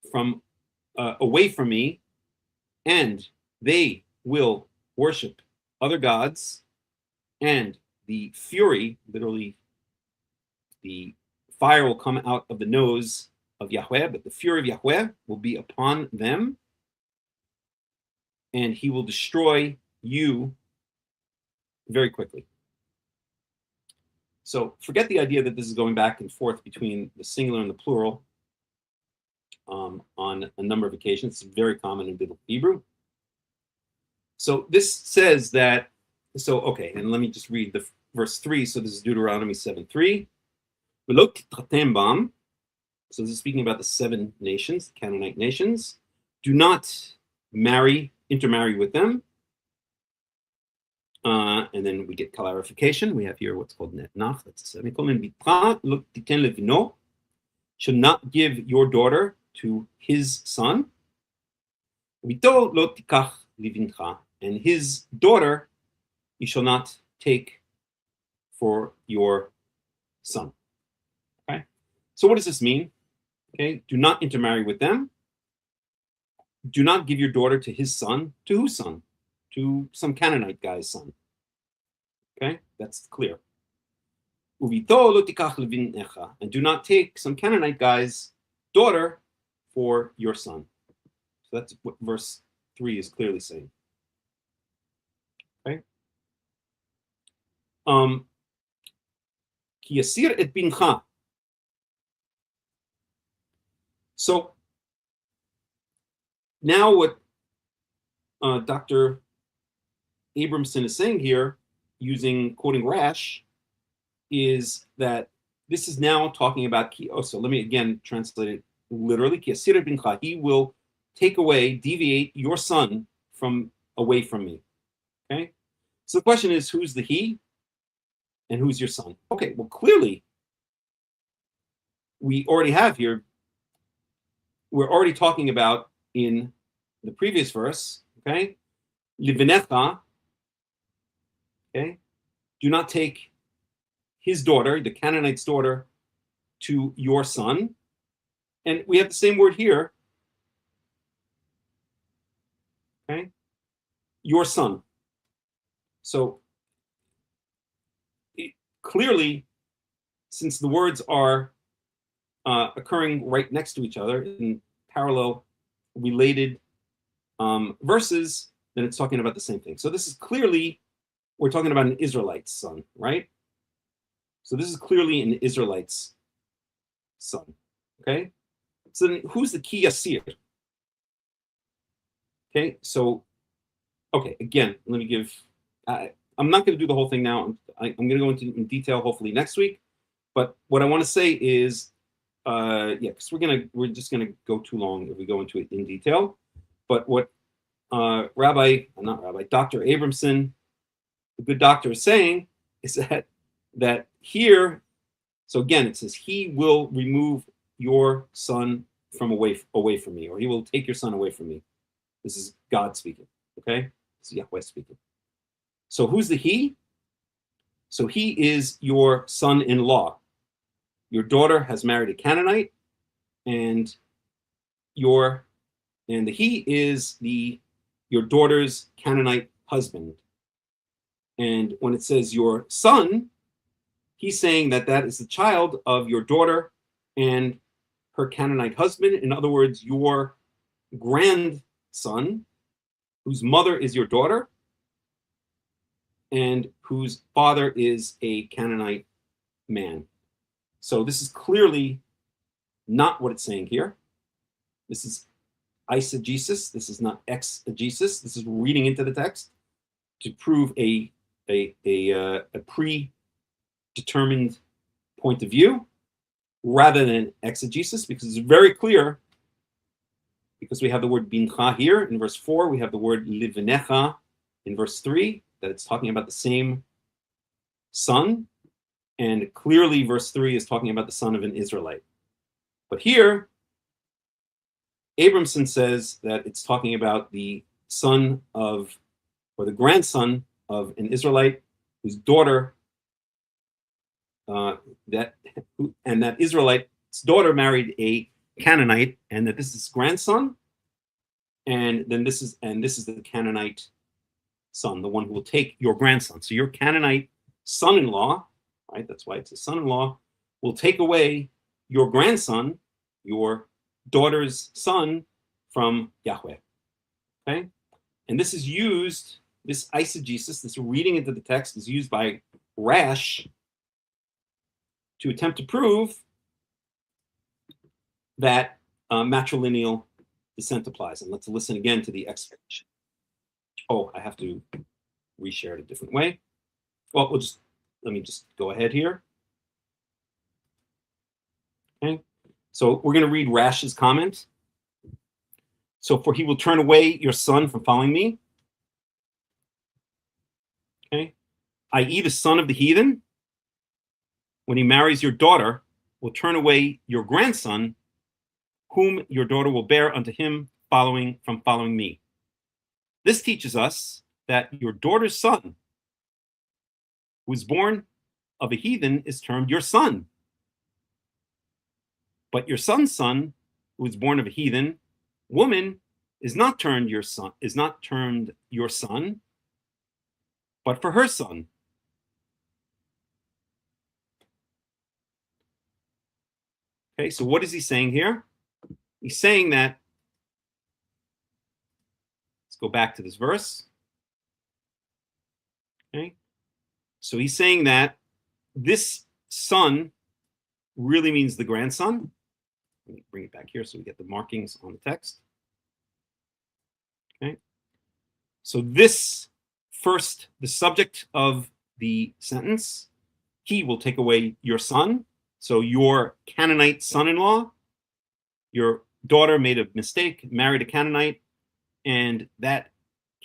from away from me, and they will worship other gods, and the fury, literally the fire, will come out of the nose of Yahweh, but the fury of Yahweh will be upon them, and he will destroy you very quickly. So forget the idea that this is going back and forth between the singular and the plural on a number of occasions. It's very common in Biblical Hebrew. So this says that, so okay, and let me just read the verse 3. So this is Deuteronomy 7:3. So this is speaking about the 7 nations, the Canaanite nations. Do not intermarry with them. And then we get clarification. We have here what's called netnach. That's a semicolon. Should not give your daughter to his son. And his daughter you shall not take for your son. Okay. So what does this mean? Okay. Do not intermarry with them. Do not give your daughter to his son. To whose son? To some Canaanite guy's son. Okay, that's clear. And do not take some Canaanite guy's daughter for your son. So that's what verse 3 is clearly saying. Okay. So now what Dr. Abramson is saying here, quoting Rash, is that this is now talking about so let me again translate it literally. He will deviate your son away from me. Okay, so the question is, who's the he and who's your son? Okay, well clearly we already have here, we're already talking about in the previous verse, okay, Livinecha. Okay, do not take his daughter, the Canaanite's daughter, to your son. And we have the same word here. Okay, your son. So clearly, since the words are occurring right next to each other in parallel, related verses, then it's talking about the same thing. So this is clearly, we're talking about an Israelite's son, right? So this is clearly an Israelite's son, okay? So then who's the Ki Yasir? Okay, so, okay, again, let me give, I'm not going to do the whole thing now. I'm going to go into in detail hopefully next week. But what I want to say is, because we're just going to go too long if we go into it in detail. But what Dr. Abramson, the good doctor, is saying is that here, so again, it says he will remove your son from away from me, or he will take your son away from me. This is God speaking, okay? This is Yahweh speaking. So who's the he? So he is your son-in-law. Your daughter has married a Canaanite, and the he is your daughter's Canaanite husband. And when it says your son, he's saying that is the child of your daughter and her Canaanite husband. In other words, your grandson, whose mother is your daughter, and whose father is a Canaanite man. So this is clearly not what it's saying here. This is eisegesis. This is not exegesis. This is reading into the text to prove a predetermined point of view rather than exegesis, because it's very clear, because we have the word bincha here in verse 4, we have the word livnecha in verse 3, that it's talking about the same son, and clearly verse 3 is talking about the son of an Israelite. But here, Abramson says that it's talking about the son of, or the grandson of an Israelite whose daughter, that Israelite's daughter married a Canaanite, and that this is his grandson, and then this is the Canaanite son, the one who will take your grandson. So your Canaanite son-in-law, right? That's why it's a son-in-law, will take away your grandson, your daughter's son from Yahweh. Okay? And this is used, this eisegesis, this reading into the text is used by Rash to attempt to prove that matrilineal descent applies. And let's listen again to the explanation. Oh, I have to reshare it a different way. Well, let me just go ahead here. Okay, so we're going to read Rash's comment. So, for he will turn away your son from following me. Okay, i.e., the son of the heathen, when he marries your daughter, will turn away your grandson, whom your daughter will bear unto him from following me. This teaches us that your daughter's son, who is born of a heathen, is termed your son. But your son's son, who is born of a heathen woman, is not termed your son, but for her son. Okay, so what is he saying here? He's saying that, let's go back to this verse. Okay, so he's saying that this son really means the grandson. Let me bring it back here so we get the markings on the text. Okay, so this first, the subject of the sentence, he will take away your son. So your Canaanite son-in-law, your daughter made a mistake, married a Canaanite, and that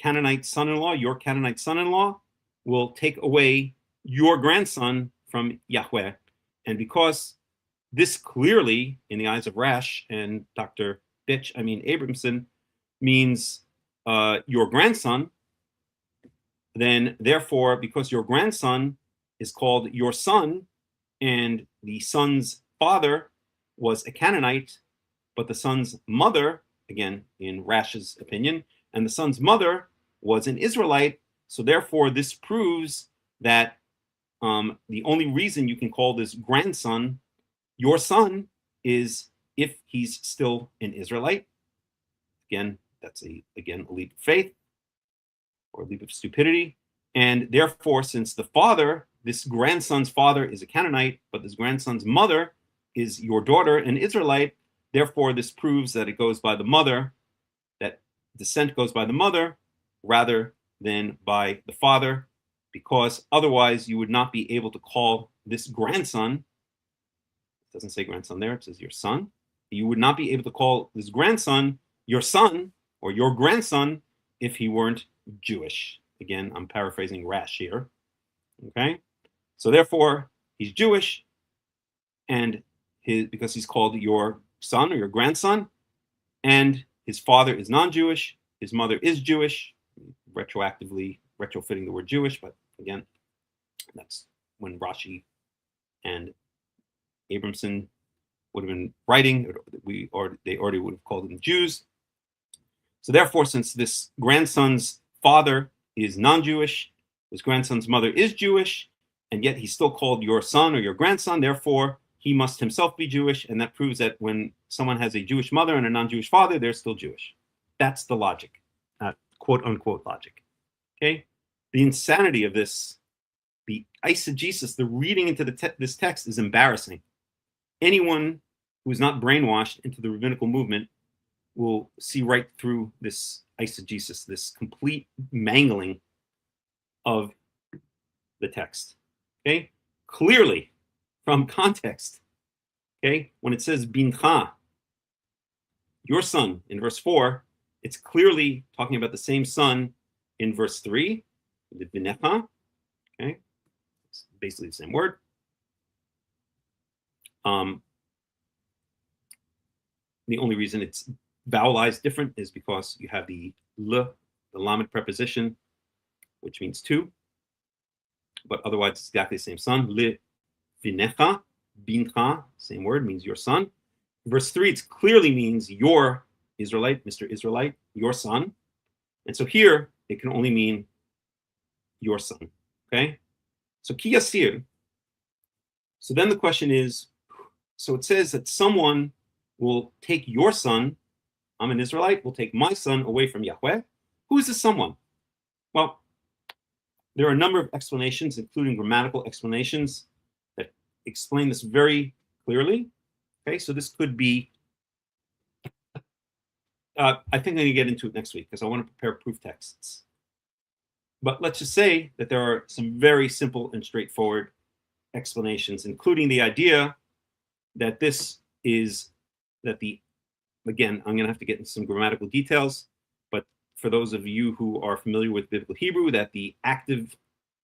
Canaanite son-in-law, your Canaanite son-in-law, will take away your grandson from Yahweh. And this clearly, in the eyes of Rash and Dr. Abramson, means your grandson, then therefore, because your grandson is called your son, and the son's father was a Canaanite, but the son's mother, again, in Rash's opinion, and the son's mother was an Israelite, so therefore this proves that the only reason you can call this grandson your son is if he's still an Israelite. Again, that's a leap of faith or a leap of stupidity. And therefore, since the father, this grandson's father is a Canaanite, but this grandson's mother is your daughter, an Israelite, therefore this proves that it goes by the mother, that descent goes by the mother rather than by the father, because otherwise you would not be able to call this grandson, it doesn't say grandson there, it says your son, you would not be able to call this grandson your son or your grandson if he weren't Jewish. Again, I'm paraphrasing Rash here. Okay, so therefore he's Jewish, and because he's called your son or your grandson, and his father is non-Jewish, his mother is Jewish, retrofitting the word Jewish, but again, that's when Rashi and Abramson would have been writing, they already would have called them Jews. So therefore, since this grandson's father is non-Jewish, his grandson's mother is Jewish, and yet he's still called your son or your grandson, therefore he must himself be Jewish, and that proves that when someone has a Jewish mother and a non-Jewish father, they're still Jewish. That's the logic, quote-unquote logic. Okay? The insanity of this, the eisegesis, the reading into this text is embarrassing. Anyone who is not brainwashed into the rabbinical movement will see right through this eisegesis, this complete mangling of the text. Okay? Clearly, from context, okay, when it says bincha, your son, in verse 4, it's clearly talking about the same son in verse 3, the binecha, okay? It's basically the same word. The only reason it's vowelized different is because you have the l, the lamed preposition, which means two, but otherwise it's exactly the same son. Le vinecha, bincha, same word, means your son. Verse 3, it clearly means your Israelite, Mr. Israelite, your son. And so here, it can only mean your son, okay? So ki yasir. So then the question is, so it says that someone will take your son, I'm an Israelite, will take my son away from Yahweh. Who is this someone? Well, there are a number of explanations, including grammatical explanations, that explain this very clearly. Okay, so this could be, I think I'm going to get into it next week because I want to prepare proof texts. But let's just say that there are some very simple and straightforward explanations, including the idea that this is, that the, again, I'm going to have to get into some grammatical details, but for those of you who are familiar with biblical Hebrew, that the active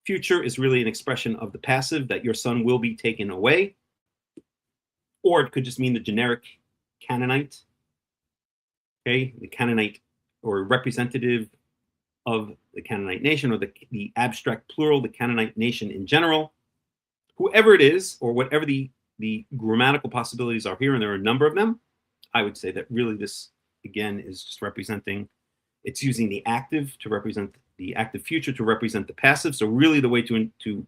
future is really an expression of the passive, that your son will be taken away. Or it could just mean the generic Canaanite, okay, the Canaanite or representative of the Canaanite nation, or the abstract plural, the Canaanite nation in general. Whoever it is, or whatever the grammatical possibilities are here, and there are a number of them, I would say that really this, again, is just representing, it's using the active to represent the active future to represent the passive. So really the way to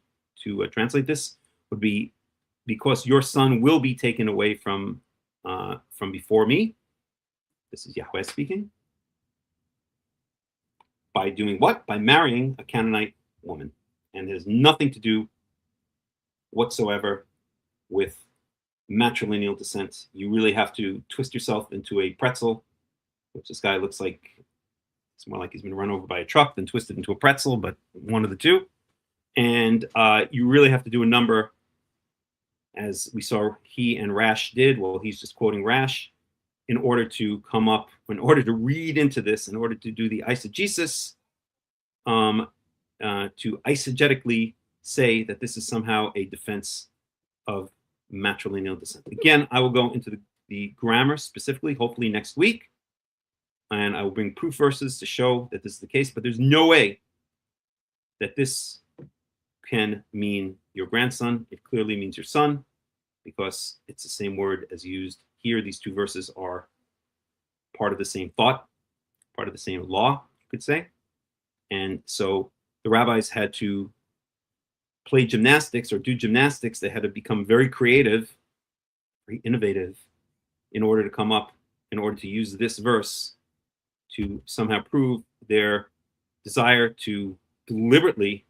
translate this would be, because your son will be taken away from before me. This is Yahweh speaking. By doing what? By marrying a Canaanite woman. And it has nothing to do whatsoever with matrilineal descent. You really have to twist yourself into a pretzel, which this guy looks like, it's more like he's been run over by a truck than twisted into a pretzel, but one of the two. And you really have to do a number, as we saw he and Rash did. Well, he's just quoting Rash, in order to come up, in order to read into this, in order to do the eisegesis, to eisegetically say that this is somehow a defense of matrilineal descent. Again, I will go into the grammar specifically, hopefully next week, and I will bring proof verses to show that this is the case, but there's no way that this can mean your grandson. It clearly means your son, because it's the same word as used here. These two verses are part of the same thought, part of the same law, you could say. And so the rabbis had to play gymnastics or do gymnastics. They had to become very creative, very innovative, in order to come up, in order to use this verse to somehow prove their desire to deliberately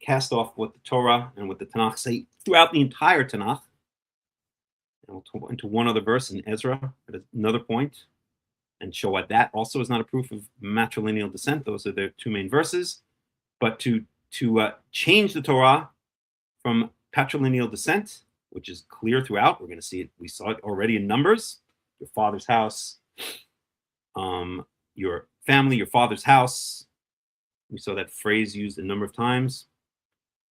cast off what the Torah and what the Tanakh say throughout the entire Tanakh. And we'll go into one other verse in Ezra at another point, and show why that also is not a proof of matrilineal descent. Those are their two main verses. But to change the Torah from patrilineal descent, which is clear throughout, we're going to see it. We saw it already in Numbers. Your father's house, your family, your father's house. We saw that phrase used a number of times.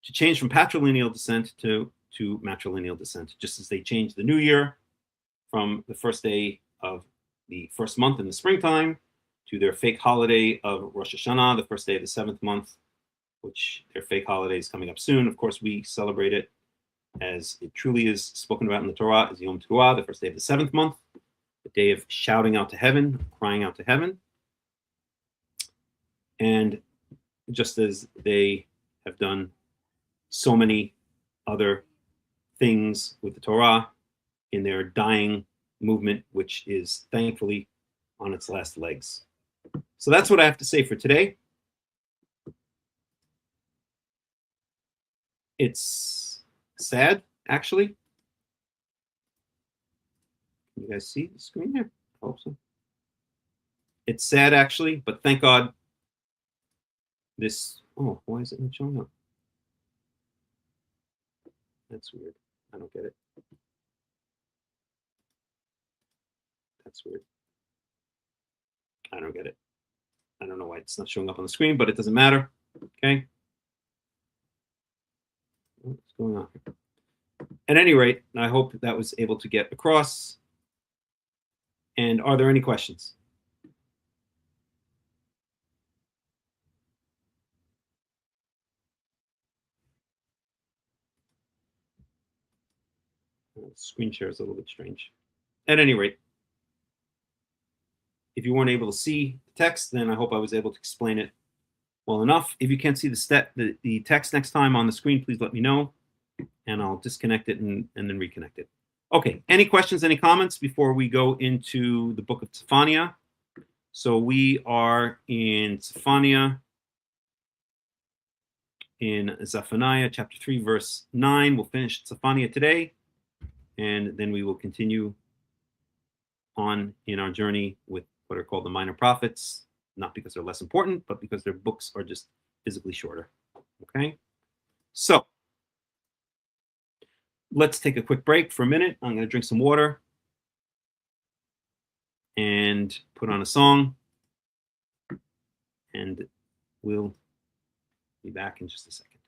To change from patrilineal descent to matrilineal descent, just as they changed the new year from the first day of the first month in the springtime to their fake holiday of Rosh Hashanah, the first day of the seventh month, which their fake holiday is coming up soon. Of course, we celebrate it as it truly is spoken about in the Torah as Yom Teruah, the first day of the seventh month, the day of shouting out to heaven, crying out to heaven. And just as they have done so many other things with the Torah in their dying movement, which is thankfully on its last legs. So that's what I have to say for today. It's sad, actually. Can you guys see the screen there? I hope so. It's sad, actually, but thank God this, oh, why is it not showing up? That's weird. I don't get it. That's weird. I don't get it. I don't know why it's not showing up on the screen, but it doesn't matter. Okay. What's going on here? At any rate, I hope that was able to get across. And are there any questions? Screen share is a little bit strange. At any rate, if you weren't able to see the text, then I hope I was able to explain it well enough. If you can't see the text next time on the screen, please let me know, and I'll disconnect it and then reconnect it. Okay, any questions, any comments before we go into the book of Zefaniah? So we are in Zefaniah, in Zefaniah chapter 3, verse 9. We'll finish Zefaniah today, and then we will continue on in our journey with what are called the minor prophets, not because they're less important, but because their books are just physically shorter. Okay? So let's take a quick break for a minute. I'm going to drink some water and put on a song, and we'll be back in just a second.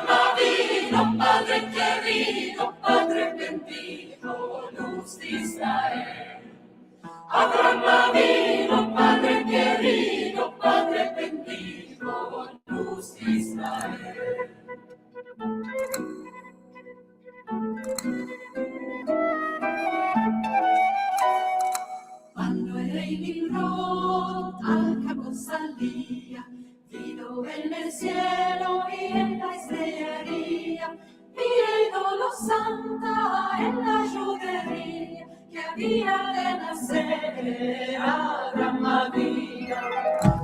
Avino, Padre querido, Padre bendito, luz de Israel. Avino, Padre querido, Padre bendito, luz de Israel. Cuando el rey Nimrod al campo salía, vino en el cielo y en la estrellería, y el dolo santa en la judería, que había de nacer Abraham Avino.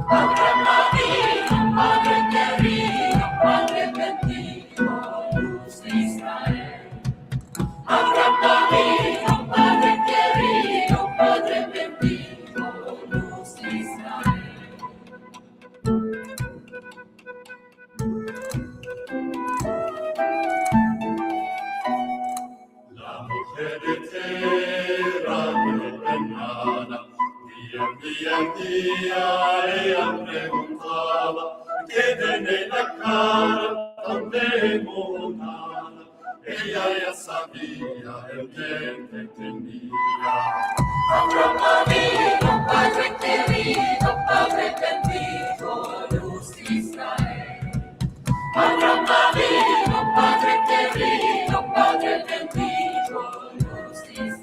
Abraham Avino, Padre querido, Padre bendito, luz de Israel. Abraham Avino, Padre querido, Padre bendito, luz de Israel. La mujer entera no nada, día en día ella preguntaba, ¿qué tiene la cara tan demonada? Ella ya sabía el bien que tenía. Abraham Avino, Padre querido, Padre bendito, luz de Israel. Abraham Avino, Padre querido, Padre bendito, luz de Israel.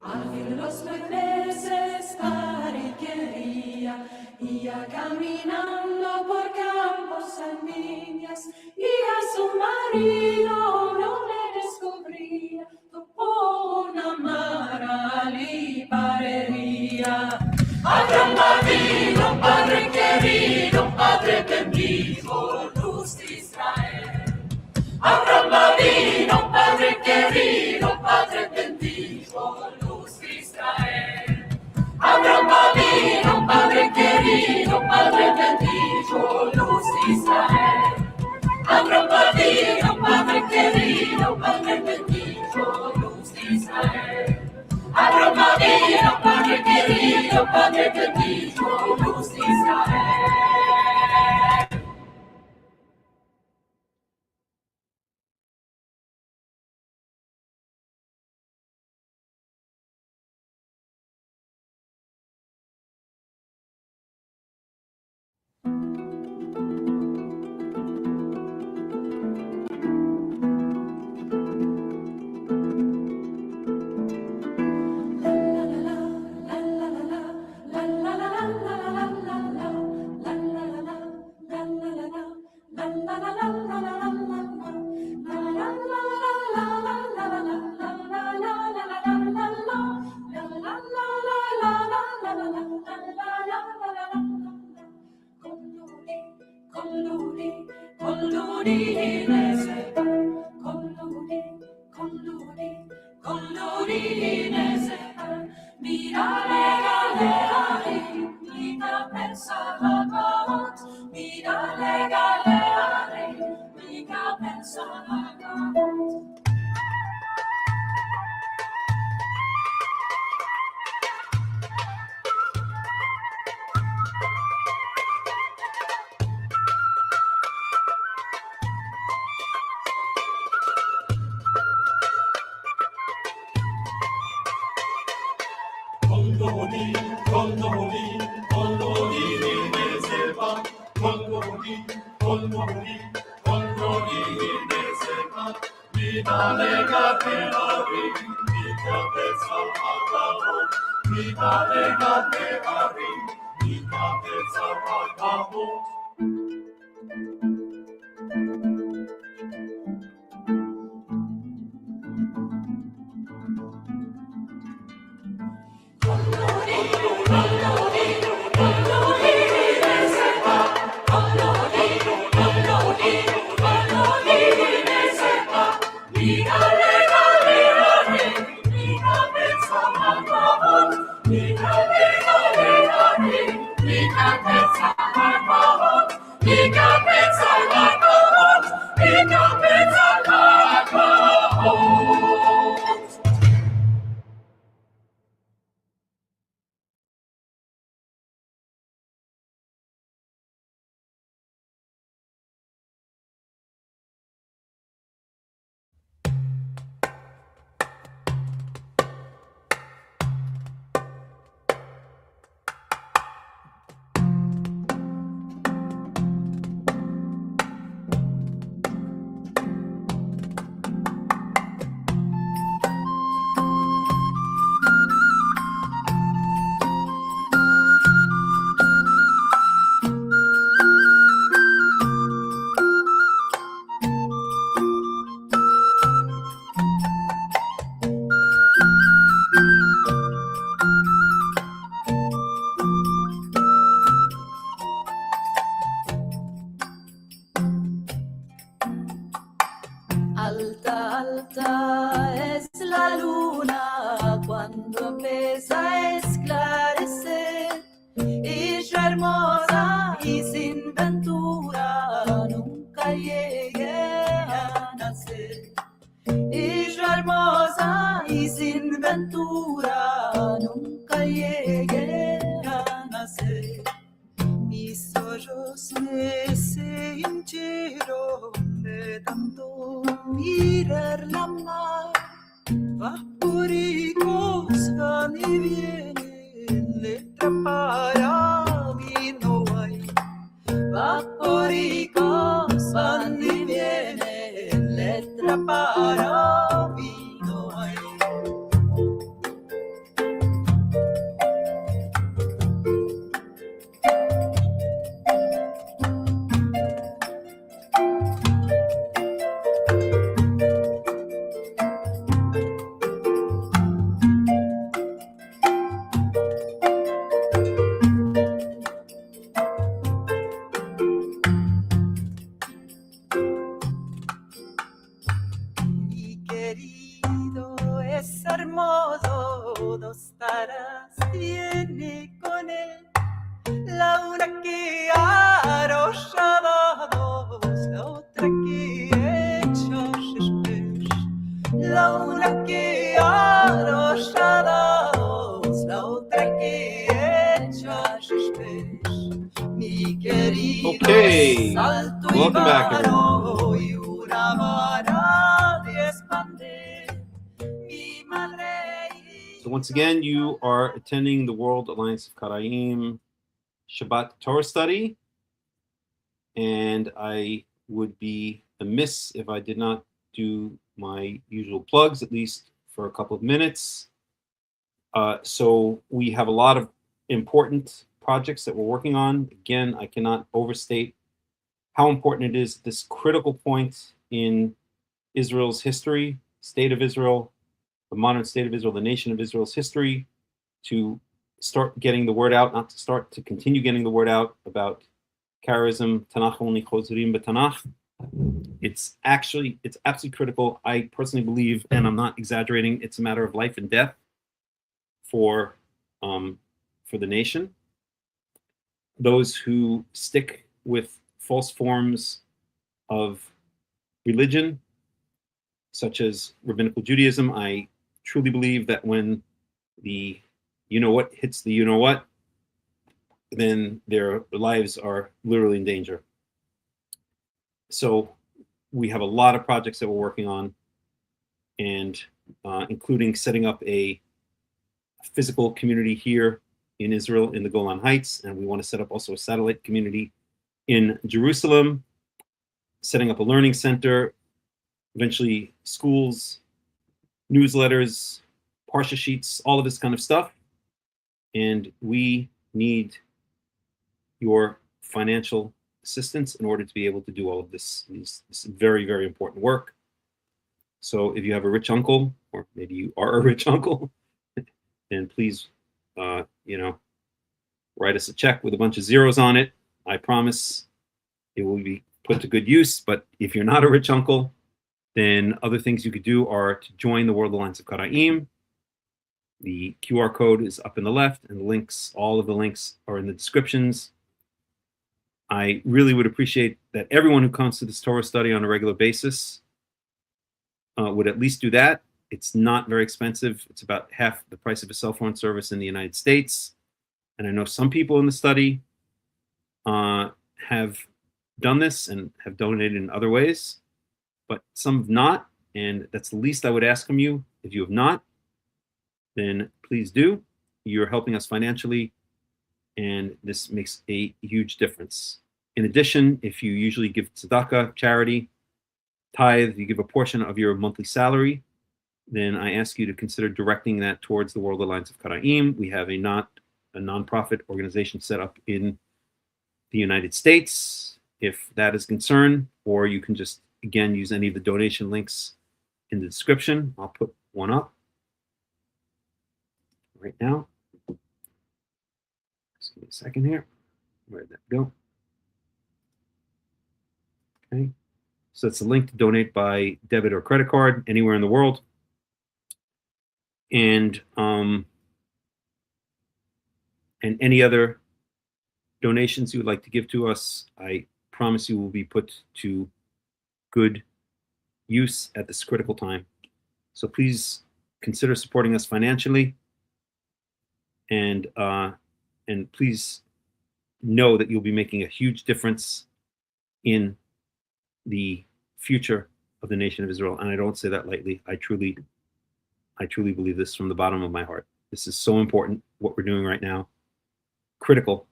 Al fin los 9 meses pariquería, iba caminando por campos en viñas, y a su marido no le descubría, topó una mara y parería. Abraham Avino, Padre querido, Padre bendito, luz de Israel. Abraham Avino, Padre querido, Padre bendito, luz de Israel. Abraham Avino, Padre querido, Padre bendito, luz de Israel. Abraham Avino, Padre querido, Padre bendito, luz de Israel. Abraham Avino, Padre querido, Padre bendito, luz de Israel. Okay, welcome back, everyone. So once again, you are attending the World Alliance of Qara'im Shabbat Torah study, and I would be amiss if I did not do my usual plugs, at least for a couple of minutes. So we have a lot of important projects that we're working on. Again, I cannot overstate how important it is at this critical point in Israel's history, state of Israel, the modern state of Israel, the nation of Israel's history, to start getting the word out, to continue getting the word out about Karaism, Tanach-only, Chozrim b'Tanach, It's absolutely critical. I personally believe, and I'm not exaggerating, it's a matter of life and death for the nation. Those who stick with false forms of religion, such as rabbinical Judaism, I truly believe that when the you-know-what hits the you-know-what, then their lives are literally in danger. So we have a lot of projects that we're working on, and including setting up a physical community here in Israel in the Golan Heights, and we want to set up also a satellite community in Jerusalem, setting up a learning center, eventually schools, newsletters, parsha sheets, all of this kind of stuff. And we need your financial assistance in order to be able to do all of this very, very important work. So if you have a rich uncle, or maybe you are a rich uncle, then please, write us a check with a bunch of zeros on it. I promise it will be put to good use. But if you're not a rich uncle, then other things you could do are to join the World Alliance of Qara'im. The QR code is up in the left, and the links, all of the links are in the descriptions. I really would appreciate that everyone who comes to this Torah study on a regular basis would at least do that. It's not very expensive. It's about half the price of a cell phone service in the United States. And I know some people in the study have done this and have donated in other ways, but some have not. And that's the least I would ask from you. If you have not, then please do. You're helping us financially, and this makes a huge difference. In addition, if you usually give tzedakah, charity, tithe, you give a portion of your monthly salary, then I ask you to consider directing that towards the World Alliance of Qara'im. We have a nonprofit organization set up in the United States, if that is concerned, or you can just, again, use any of the donation links in the description. I'll put one up right now. Just give me a second here. Where did that go? Okay. So it's a link to donate by debit or credit card anywhere in the world. And any other donations you would like to give to us, I promise you will be put to good use at this critical time. So please consider supporting us financially, and please know that you'll be making a huge difference in the future of the nation of Israel. And I don't say that lightly. I truly believe this from the bottom of my heart. This is so important, what we're doing right now, critical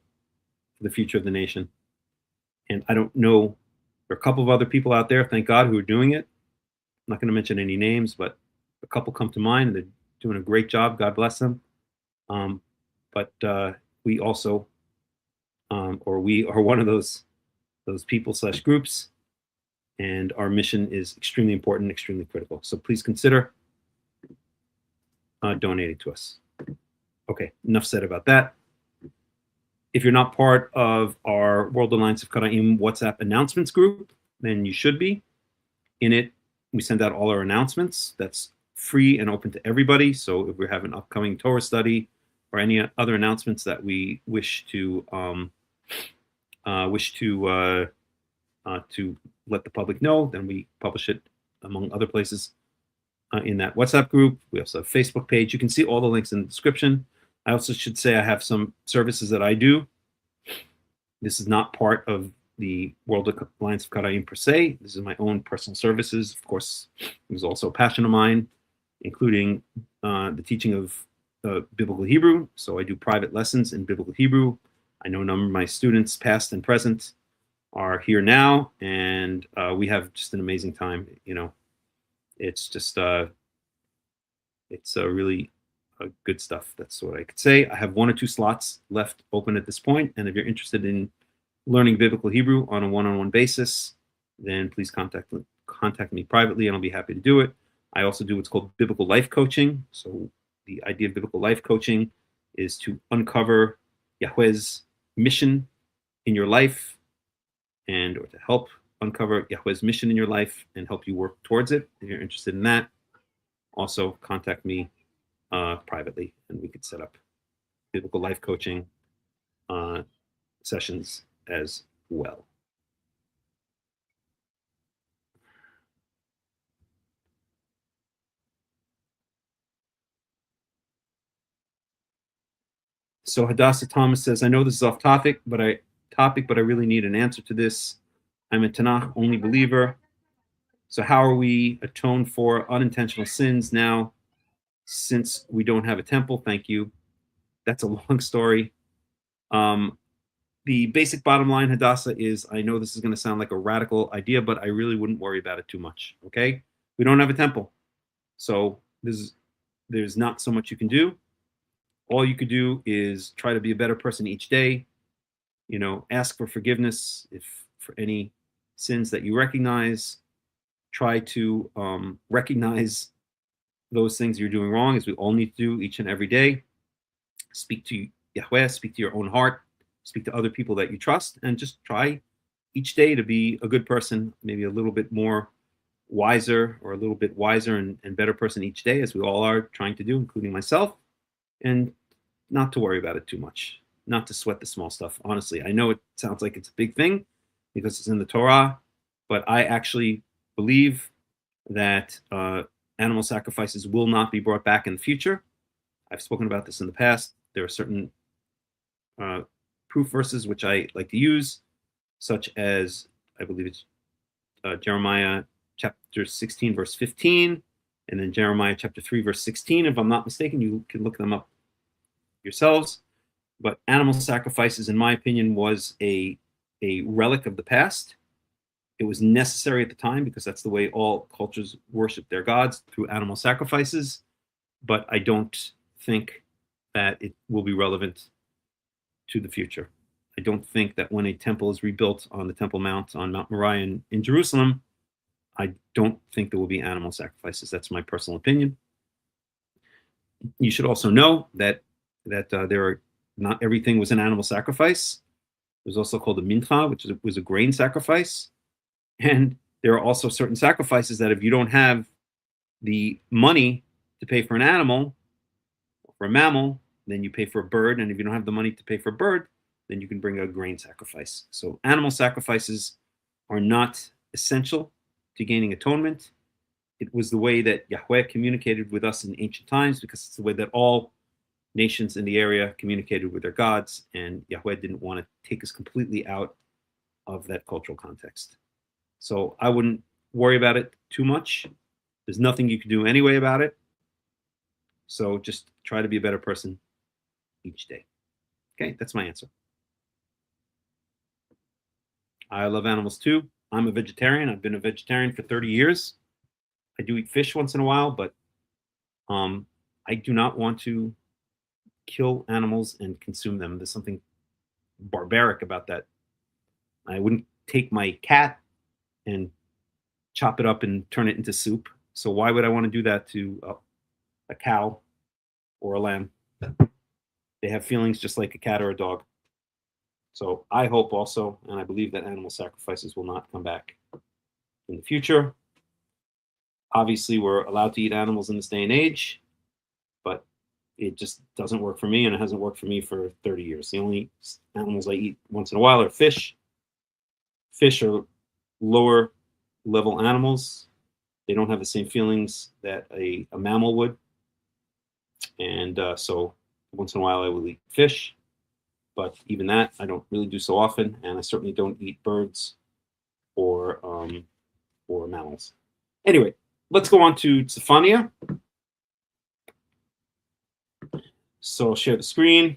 for the future of the nation. And I don't know, there are a couple of other people out there, thank God, who are doing it. I'm not going to mention any names, but a couple come to mind. They're doing a great job. God bless them. But we also, or we are one of those people / groups, and our mission is extremely important, extremely critical. So please consider donating to us. Okay, enough said about that. If you're not part of our World Alliance of Qara'im WhatsApp announcements group, then you should be. In it, we send out all our announcements. That's free and open to everybody. So if we have an upcoming Torah study or any other announcements that we wish to let the public know, then we publish it among other places in that WhatsApp group. We also have a Facebook page. You can see all the links in the description. I also should say I have some services that I do. This is not part of the World Alliance of Qara'im per se. This is my own personal services. Of course, it was also a passion of mine, including the teaching of Biblical Hebrew. So I do private lessons in Biblical Hebrew. I know a number of my students, past and present, are here now, and we have just an amazing time. It's just it's really good stuff. That's what I could say. I have 1 or 2 slots left open at this point, and if you're interested in learning Biblical Hebrew on a one-on-one basis, then please contact me privately, and I'll be happy to do it. I also do what's called biblical life coaching. So the idea of biblical life coaching is to uncover Yahweh's mission in your life, or to help uncover Yahweh's mission in your life and help you work towards it. If you're interested in that, also contact me privately, and we could set up biblical life coaching sessions as well. So Hadassah Thomas says, I know this is off topic, but I really need an answer to this. I'm a Tanach-only believer. So how are we atoned for unintentional sins now since we don't have a temple? Thank you. That's a long story. The basic bottom line, Hadassah, is I know this is going to sound like a radical idea, but I really wouldn't worry about it too much, okay? We don't have a temple. So there's not so much you can do. All you could do is try to be a better person each day. You know, ask for forgiveness for any sins that you recognize. Try to recognize those things you're doing wrong, as we all need to do each and every day. Speak to Yahweh, speak to your own heart, speak to other people that you trust, and just try each day to be a good person, maybe a little bit more wiser or a little bit wiser and better person each day, as we all are trying to do, including myself, and not to worry about it too much, not to sweat the small stuff. Honestly, I know it sounds like it's a big thing because it's in the Torah, but I actually believe that animal sacrifices will not be brought back in the future. I've spoken about this in the past. There are certain proof verses which I like to use, such as, I believe it's Jeremiah chapter 16, verse 15, and then Jeremiah chapter 3, verse 16. If I'm not mistaken, you can look them up yourselves. But animal sacrifices, in my opinion, was a relic of the past. It was necessary at the time because that's the way all cultures worship their gods, through animal sacrifices. But I don't think that it will be relevant to the future. I don't think that when a temple is rebuilt on the Temple Mount on Mount Moriah in Jerusalem, I don't think there will be animal sacrifices. That's my personal opinion. You should also know that there are not everything was an animal sacrifice. It was also called a mincha, which was a grain sacrifice. And there are also certain sacrifices that if you don't have the money to pay for an animal, or for a mammal, then you pay for a bird. And if you don't have the money to pay for a bird, then you can bring a grain sacrifice. So animal sacrifices are not essential to gaining atonement. It was the way that Yahweh communicated with us in ancient times, because it's the way that all nations in the area communicated with their gods, and Yahweh didn't want to take us completely out of that cultural context. So I wouldn't worry about it too much. There's nothing you can do anyway about it. So just try to be a better person each day. Okay, that's my answer. I love animals too. I'm a vegetarian. I've been a vegetarian for 30 years. I do eat fish once in a while, but I do not want to kill animals and consume them. There's something barbaric about that. I wouldn't take my cat and chop it up and turn it into soup. So why would I want to do that to a cow or a lamb? They have feelings just like a cat or a dog. So I hope also, and I believe, that animal sacrifices will not come back in the future. Obviously, we're allowed to eat animals in this day and age, but it just doesn't work for me, and it hasn't worked for me for 30 years. The only animals I eat once in a while are fish. Fish are lower level animals. They don't have the same feelings that a mammal would. And so once in a while I will eat fish, but even that I don't really do so often, and I certainly don't eat birds or mammals. Anyway, let's go on to Zefaniah. So I'll share the screen.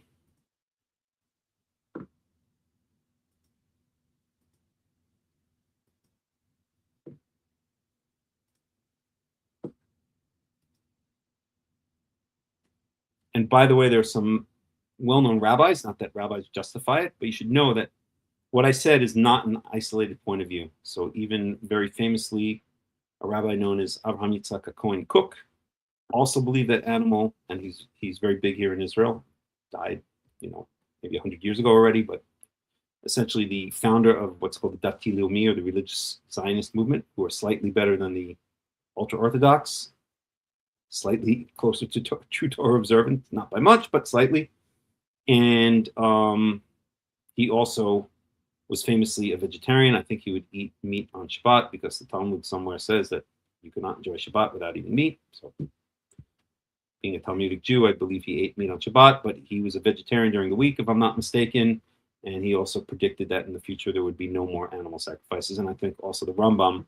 And by the way, there are some well-known rabbis, not that rabbis justify it, but you should know that what I said is not an isolated point of view. So even very famously, a rabbi known as Avraham Yitzhak Cohen Cook also believed that animal, and he's very big here in Israel, died, maybe 100 years ago already, but essentially the founder of what's called the Dati Leumi, or the religious Zionist movement, who are slightly better than the ultra-Orthodox, slightly closer to true Torah observant, not by much, but slightly. And he also was famously a vegetarian. I think he would eat meat on Shabbat, because the Talmud somewhere says that you cannot enjoy Shabbat without eating meat. So being a Talmudic Jew, I believe he ate meat on Shabbat, but he was a vegetarian during the week, if I'm not mistaken. And he also predicted that in the future there would be no more animal sacrifices. And I think also the Rambam,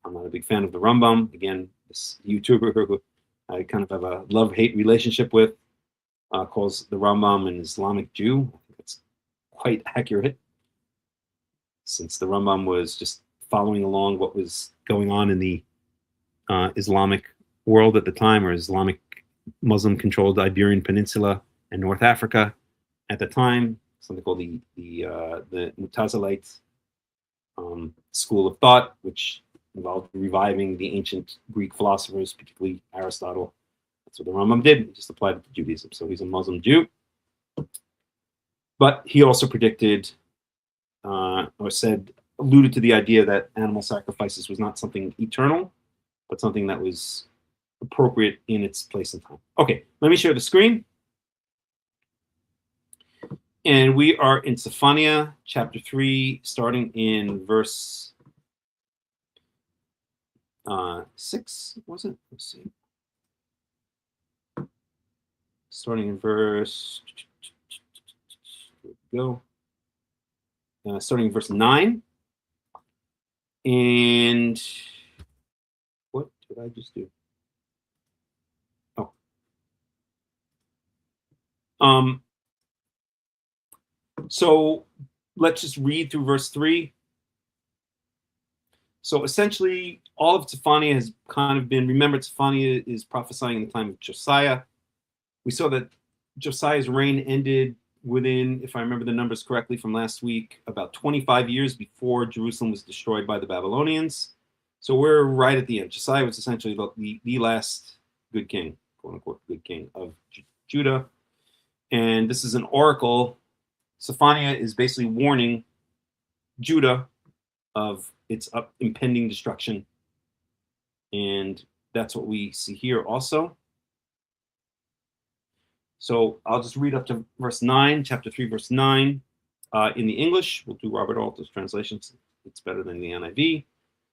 I'm not a big fan of the Rambam. Again, this YouTuber who I kind of have a love-hate relationship with calls the Rambam an Islamic Jew. I think that's quite accurate, since the Rambam was just following along what was going on in the Islamic world at the time, or Islamic Muslim-controlled Iberian Peninsula and North Africa at the time. Something called the Mutazilite school of thought, which involved reviving the ancient Greek philosophers, particularly Aristotle. That's what the Rambam did. He just applied it to Judaism. So he's a Muslim Jew. But he also predicted, or alluded to the idea that animal sacrifices was not something eternal, but something that was appropriate in its place and time. Okay, let me share the screen. And we are in Zefaniah chapter 3, starting in verse 6, was it? Let's see. Starting in verse, here we go. Starting in verse 9. And what did I just do? Oh. So let's just read through verse 3. So essentially, all of Zefaniah has kind of been, remember, Zefaniah is prophesying in the time of Josiah. We saw that Josiah's reign ended within, if I remember the numbers correctly from last week, about 25 years before Jerusalem was destroyed by the Babylonians. So we're right at the end. Josiah was essentially the last good king, quote unquote, good king of Judah. And this is an oracle. Zefaniah is basically warning Judah of its impending destruction. And that's what we see here also. So I'll just read up to verse 9, chapter 3, verse 9. In the English, we'll do Robert Alter's translations. It's better than the NIV.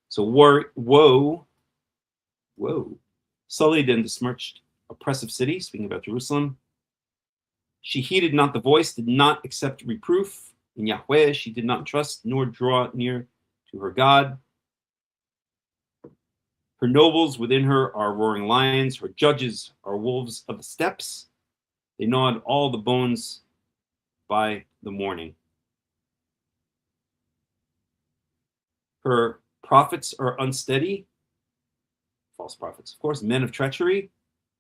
So woe, sullied and besmirched, oppressive city, speaking about Jerusalem. She heeded not the voice, did not accept reproof. In Yahweh she did not trust, nor draw near to her God. Her nobles within her are roaring lions. Her judges are wolves of the steppes. They gnawed all the bones by the morning. Her prophets are unsteady. False prophets, of course, men of treachery.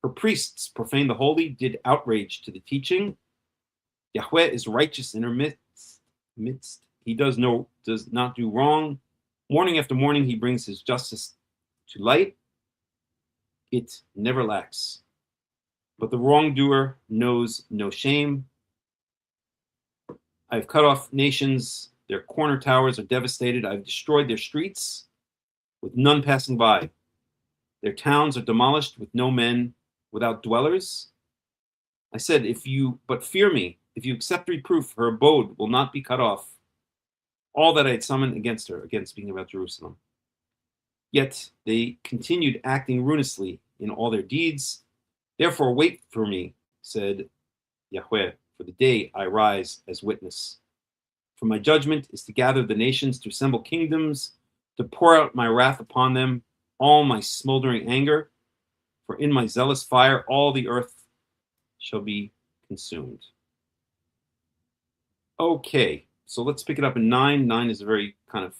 Her priests profane the holy, did outrage to the teaching. Yahweh is righteous in her midst. He does not do wrong. Morning after morning, he brings his justice to light. It never lacks. But the wrongdoer knows no shame. I've cut off nations. Their corner towers are devastated. I've destroyed their streets with none passing by. Their towns are demolished with no men, without dwellers. I said, but fear me, if you accept reproof, her abode will not be cut off. All that I had summoned against her, again speaking about Jerusalem. Yet they continued acting ruinously in all their deeds. Therefore wait for me, said Yahweh, for the day I rise as witness. For my judgment is to gather the nations, to assemble kingdoms, to pour out my wrath upon them, all my smoldering anger. For in my zealous fire all the earth shall be consumed. Okay, so let's pick it up in 9. 9 is a very kind of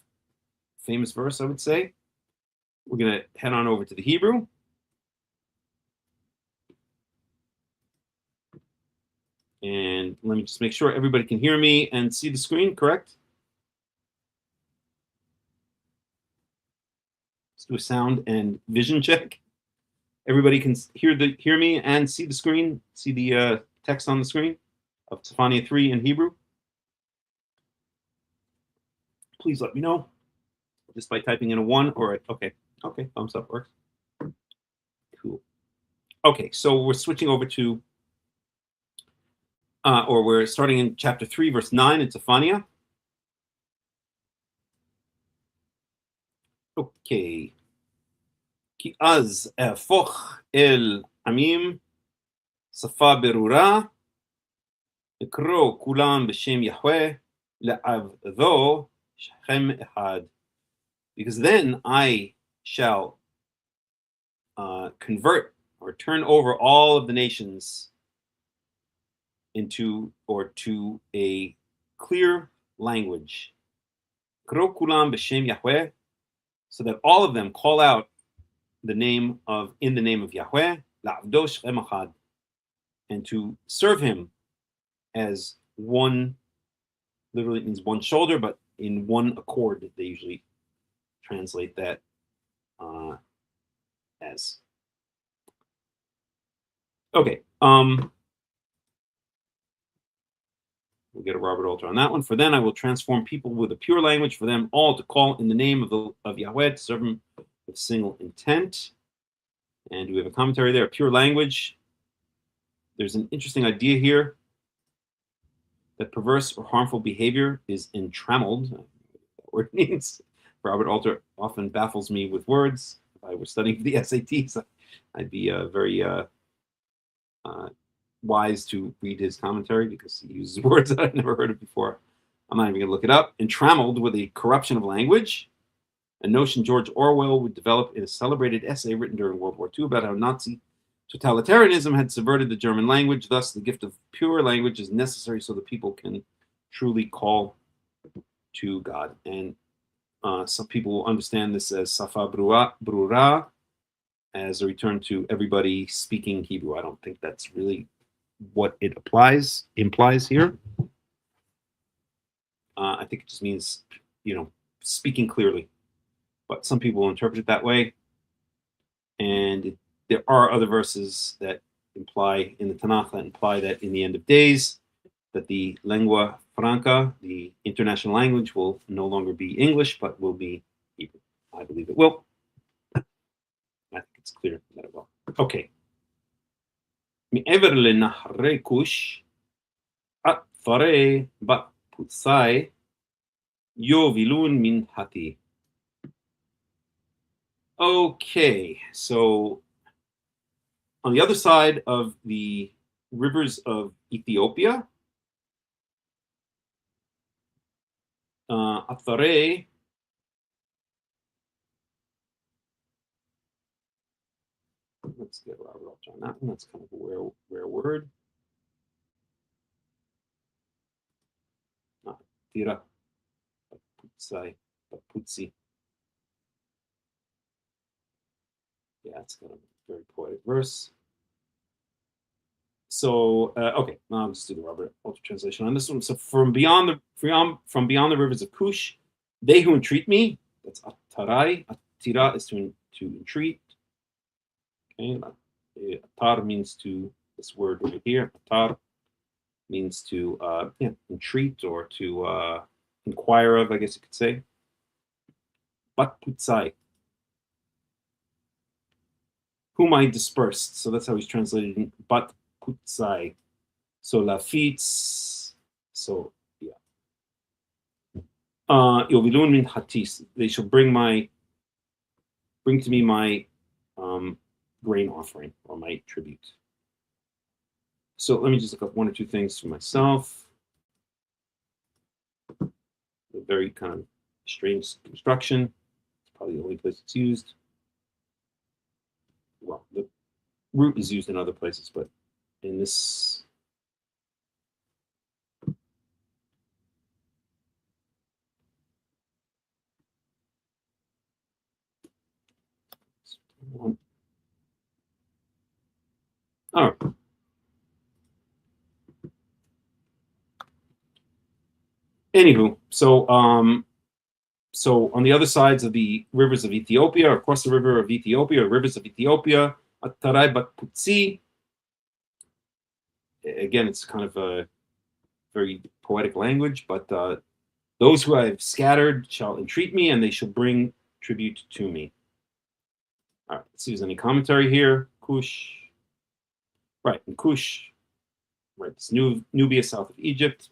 famous verse, I would say. We're going to head on over to the Hebrew. And let me just make sure everybody can hear me and see the screen, correct? Let's do a sound and vision check. Everybody can hear me and see the screen, see the text on the screen of Zefaniah 3 in Hebrew. please let me know just by typing in a 1 or a, okay, thumbs up works. Cool. Okay, so we're switching over to, or we're starting in chapter 3, verse 9 in Zefaniah. Okay. Ki az efoch el amim safa berura ikro kulam b'shem Yahweh le'avdo shem echad. Because then I shall convert or turn over all of the nations into or to a clear language. Kro kulam b'shem Yahweh, so that all of them call out in the name of Yahweh, la'avdo shem echad, and to serve him as one. Literally means one shoulder, but in one accord. They usually translate that as. Okay. We'll get a Robert Alter on that one. For then I will transform people with a pure language, for them all to call in the name of Yahweh, to serve him with single intent. And we have a commentary there, pure language. There's an interesting idea here that perverse or harmful behavior is entrammeled. What that word means. Robert Alter often baffles me with words. If I were studying for the SATs, I'd be very wise to read his commentary because he uses words that I've never heard of before. I'm not even going to look it up. Entrammeled with a corruption of language, a notion George Orwell would develop in a celebrated essay written during World War II about how Nazi totalitarianism had subverted the German language. Thus, the gift of pure language is necessary so that people can truly call to God. And some people will understand this as safa brura, as a return to everybody speaking Hebrew. I don't think that's really what it implies here. I think it just means, speaking clearly. But some people interpret it that way. And there are other verses that imply in the Tanakh that imply that in the end of days, that the lingua franca, the international language, will no longer be English, but will be Hebrew. I believe it will. I think it's clear that it will. Okay. מעבר לנהרי כוש, עטפרי בת פוצי, יובילון מן התי. Okay, so on the other side of the rivers of Ethiopia, Athare, let's get Robert up on that one. That's kind of a rare word. Tira, Putsai, Putsi. Yeah, it's kind of a very poetic verse. So, okay, now I'll just do the Robert Alter translation on this one. So, from beyond the rivers of Cush, they who entreat me, that's Atarai. Atira is to entreat. Okay, Atar means to, this word right here, Atar means to entreat or to inquire of, I guess you could say. Bat Putzai, whom I dispersed. So that's how he's translated in Bat Putzai. So Lafitz, so yeah. Yovilun min Hatis, they shall bring to me my grain offering or my tribute. So let me just look up one or two things for myself. A very kind of strange construction. It's probably the only place it's used. Well, the root is used in other places, but in this one. All right. Anywho, so on the other sides of the rivers of Ethiopia, or across the river of Ethiopia, or rivers of Ethiopia, Atarai Bat Putsi. Again, it's kind of a very poetic language, but Those who I have scattered shall entreat me, and they shall bring tribute to me. All right, let's see if there's any commentary here. Cush. Right, in Cush. Right, it's Nubia, south of Egypt.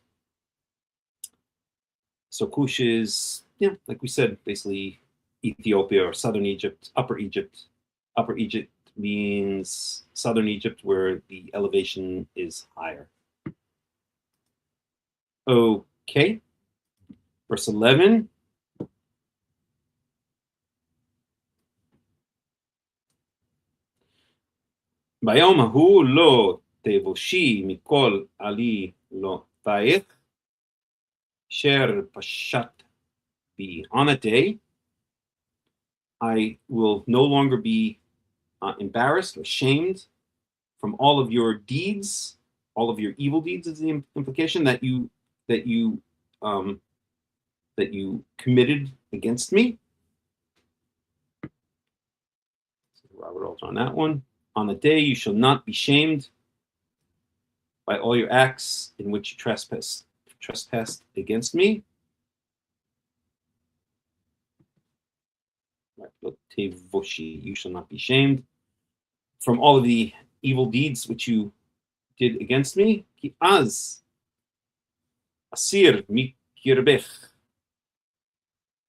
So Cush is, like we said, basically Ethiopia or southern Egypt, Upper Egypt. Upper Egypt means southern Egypt where the elevation is higher. Okay. Verse 11. ביום ההוא לא תבושי מכל עלילותייך, אשר פשט בי. On a day, I will no longer be embarrassed or shamed from all of your deeds, all of your evil deeds is the implication that you committed against me. So Robert Alter on that one. On the day you shall not be shamed by all your acts in which you trespassed against me. You shall not be shamed from all of the evil deeds which you did against me. Ki az asir mikirbech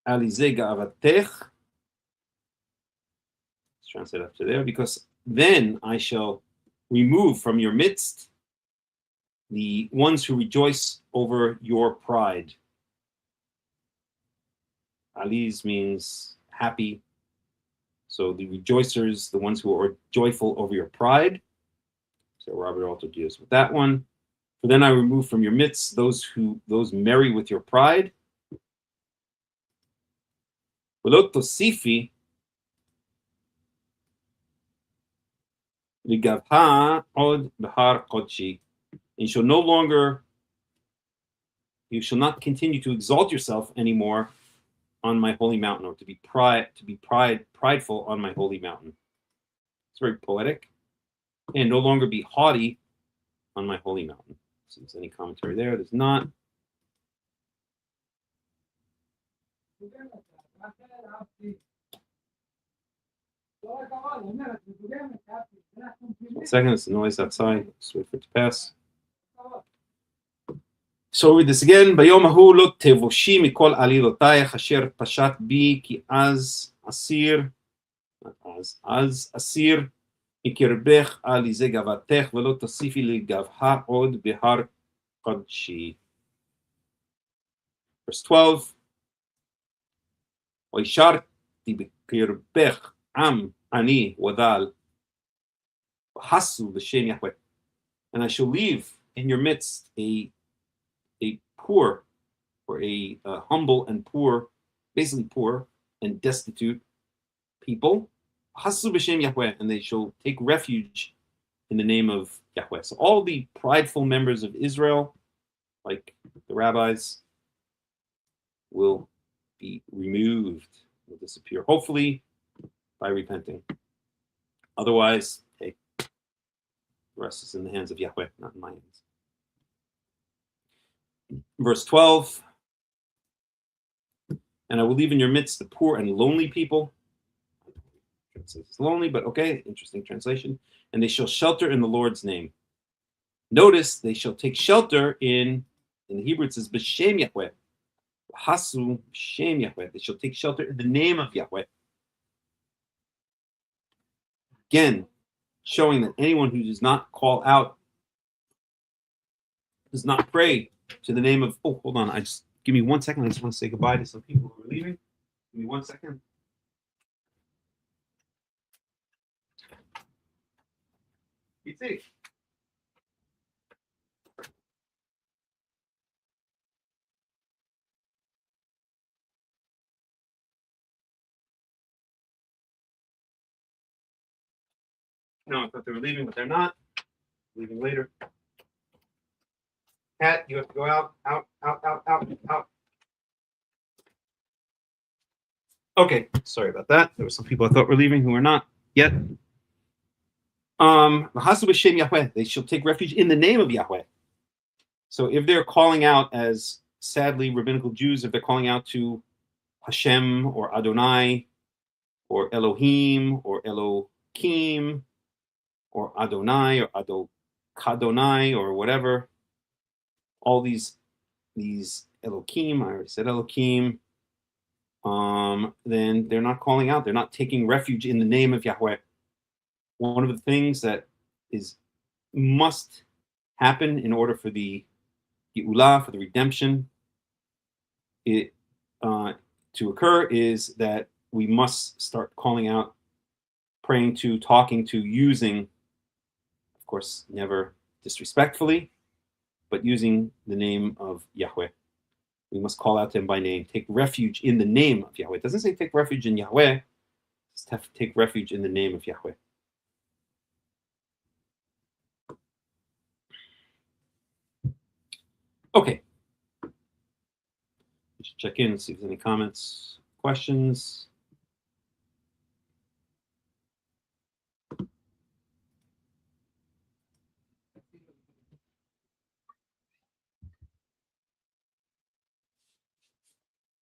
alize ga'avatech. Let's translate up to there. Because then I shall remove from your midst the ones who rejoice over your pride. Aliz means happy. So the rejoicers, the ones who are joyful over your pride. So Robert Alter deals with that one. For then I remove from your midst those merry with your pride. Velot tosifi ligavha od behar kodshi. You shall not continue to exalt yourself anymore on my holy mountain, or to be prideful on my holy mountain. It's very poetic. And no longer be haughty on my holy mountain. So there's any commentary there? There's not. One second, it's the noise outside. Just wait for it to pass. So I'll read this again. ביום ההוא לא תבושי מכל עלילותייך אשר פשט בי, כי אז אסיר מקרבך עליזה גאוותך, ולא תוסיפי לגבהה עוד בהר קודשי. Verse 12. והשארתי בקרבך עם עני ודל, וחסו בשם יהוה. And I shall leave in your midst a poor, or a humble and poor, basically poor and destitute people. Hasu b'shem Yahweh, and they shall take refuge in the name of Yahweh. So all the prideful members of Israel, like the rabbis, will be removed, will disappear, hopefully by repenting. Otherwise, hey, the rest is in the hands of Yahweh, not in my hands. Verse 12, and I will leave in your midst the poor and lonely people. It's lonely, but okay, interesting translation. And they shall shelter in the Lord's name. Notice they shall take shelter in the Hebrew it says b'shem Yahweh. Hasu b'shem Yahweh. They shall take shelter in the name of Yahweh. Again, showing that anyone who does not call out, does not pray to the name of, oh, hold on. Give me 1 second. I just want to say goodbye to some people who are leaving. Give me 1 second. Yitzhak. No, I thought they were leaving, but they're not. Leaving later. Cat, you have to go out. Okay, sorry about that. There were some people I thought were leaving who are not yet. They shall take refuge in the name of Yahweh. So if they're calling out as sadly, rabbinical Jews, if they're calling out to Hashem or Adonai or Elohim or Elohim or Adonai or Adokadonai or whatever, all these Elohim, I already said Elohim, then they're not calling out. They're not taking refuge in the name of Yahweh. One of the things that must happen in order for the Geulah, for the redemption, to occur is that we must start calling out, praying to, talking to, using, of course, never disrespectfully, but using the name of Yahweh. We must call out to him by name. Take refuge in the name of Yahweh. It doesn't say take refuge in Yahweh. Just have to take refuge in the name of Yahweh. Okay. Just check in and see if there's any comments, questions.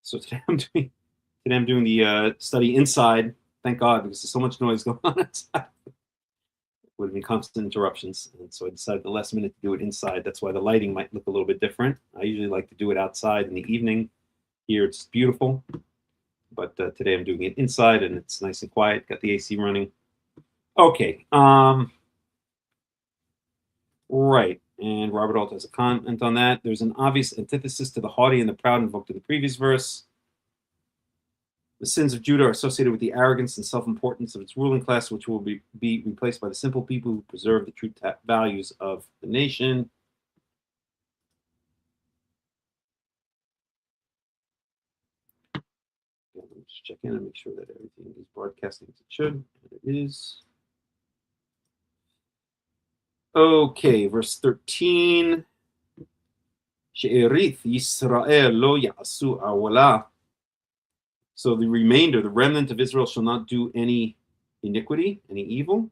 So today I'm doing the study inside. Thank God, because there's so much noise going on outside. Would have been constant interruptions, and so I decided at the last minute to do it inside. That's why the lighting might look a little bit different. I usually like to do it outside in the evening. Here it's beautiful, but today I'm doing it inside, and it's nice and quiet. Got the AC running. Okay. Right. And Robert Alt has a comment on that. There's an obvious antithesis to the haughty and the proud invoked in the previous verse. The sins of Judah are associated with the arrogance and self-importance of its ruling class, which will be replaced by the simple people who preserve the true values of the nation. Let me just check in and make sure that everything is broadcasting as it should. And it is. Okay, verse 13. She'erith Yisrael lo ya'asu awala. So the remainder, the remnant of Israel, shall not do any iniquity, any evil.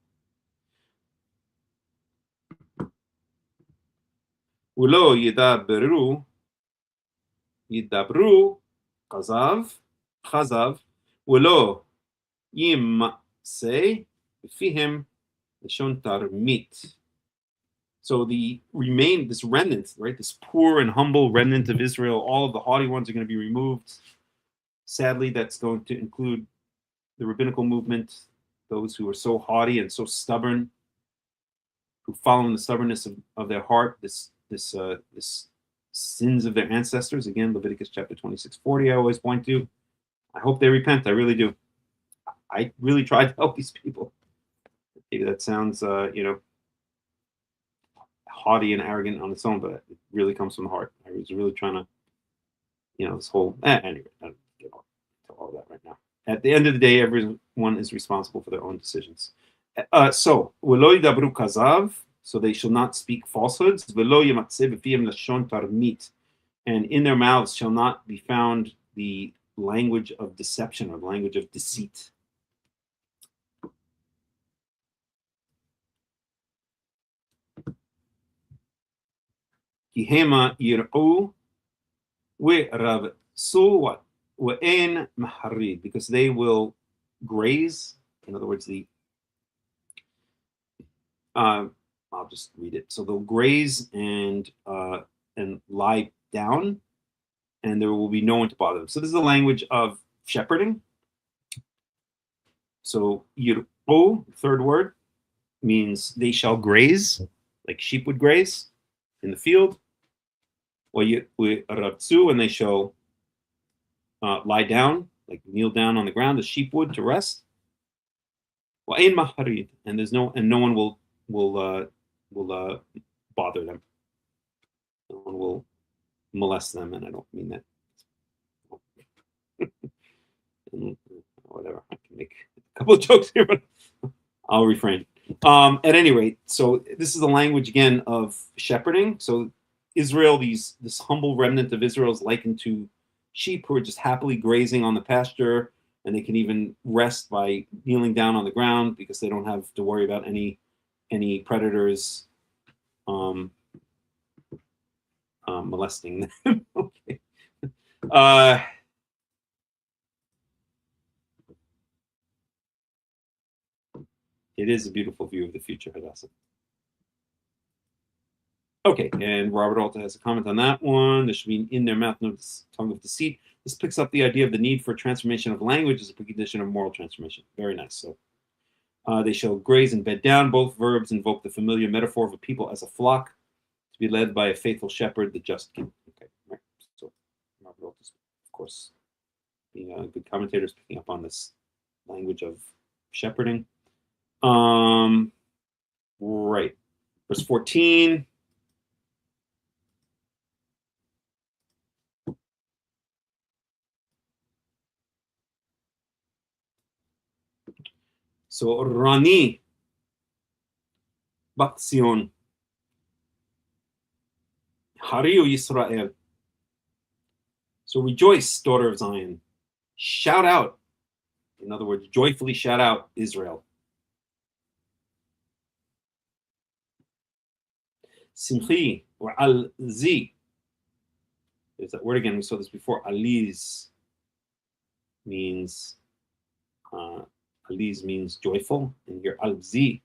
Ulo yidabru chazav, ulo yimase b'fihim leshon tarmit. So this remnant, right, this poor and humble remnant of Israel, all of the haughty ones are going to be removed. Sadly, that's going to include the rabbinical movement, those who are so haughty and so stubborn, who follow in the stubbornness of their heart, this sins of their ancestors. Again, Leviticus chapter 26:40, I always point to. I hope they repent. I really do. I really try to help these people. Maybe that sounds, haughty and arrogant on its own, but it really comes from the heart. I was really trying to, this whole, anyway, I don't get into all that right now. At the end of the day, everyone is responsible for their own decisions. So they shall not speak falsehoods, and in their mouths shall not be found the language of deception or the language of deceit. Because they will graze. In other words, I'll just read it. So they'll graze and lie down, and there will be no one to bother them. So this is the language of shepherding. So yir'u, third word, means they shall graze, like sheep would graze in the field. And they shall lie down, like kneel down on the ground as sheep would to rest. And no one will bother them. No one will molest them, and I don't mean that. Whatever, I can make a couple of jokes here, but I'll refrain. At any rate, so this is the language again of shepherding. So Israel, this humble remnant of Israel, is likened to sheep who are just happily grazing on the pasture, and they can even rest by kneeling down on the ground because they don't have to worry about any predators molesting them. Okay. It is a beautiful view of the future, Hadassah. Okay, and Robert Alta has a comment on that one. There should be in their mouth no tongue of deceit. This picks up the idea of the need for transformation of language as a precondition of moral transformation. Very nice. So they shall graze and bed down. Both verbs invoke the familiar metaphor of a people as a flock to be led by a faithful shepherd, the just king. Okay, right. So Robert Alta, of course, being a good commentator, is picking up on this language of shepherding. Right. Verse 14. So Rani Bat Sion Hariu Yisrael. So rejoice, daughter of Zion. Shout out. In other words, joyfully shout out, Israel. Simchi or al-zi. There's that word again. We saw this before. Aliz means joyful, and here al-zi.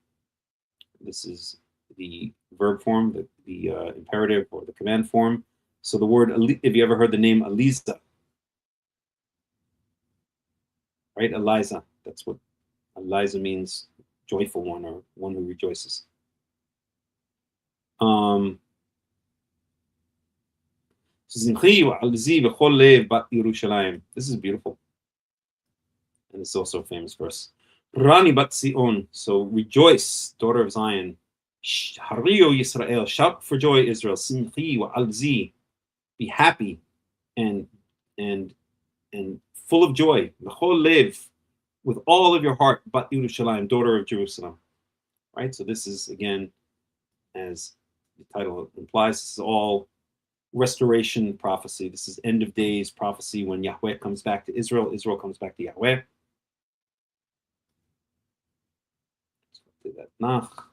This is the verb form, the imperative or the command form. So the word, if you ever heard the name Eliza, right? Eliza. That's what Eliza means, joyful one or one who rejoices. This is beautiful. And it's also a famous verse. Rani bat Sion. So rejoice, daughter of Zion. Hariyo Yisrael. Shout for joy, Israel. Simchi wa al-zi. Be happy and full of joy. L'chol lev, with all of your heart. Bat Yerushalayim, daughter of Jerusalem. Right. So this is, again, as the title implies, this is all restoration prophecy. This is end of days prophecy when Yahweh comes back to Israel. Israel comes back to Yahweh. That nach.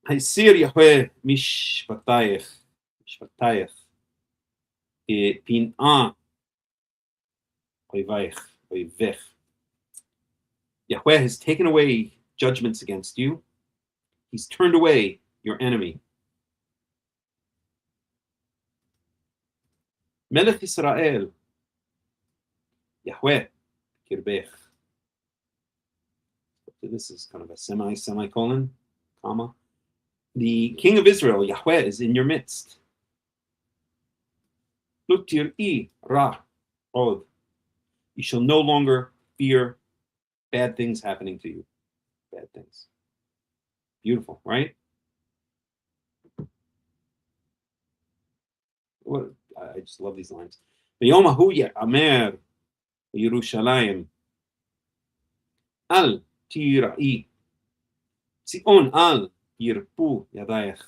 Haysir Yahweh mishpatayich pin'ah oyvech. Yahweh has taken away judgments against you. He's turned away your enemy. Melech Israel, Yahweh, kirbech. This is kind of a semicolon, comma. The King of Israel, Yahweh, is in your midst. Lutir'i ra od. You shall no longer fear bad things happening to you. Bad things. Beautiful, right? What, I just love these lines. V'yom hahu ye'amer Yerushalayim al tira'i Sion al yirpu yadayach.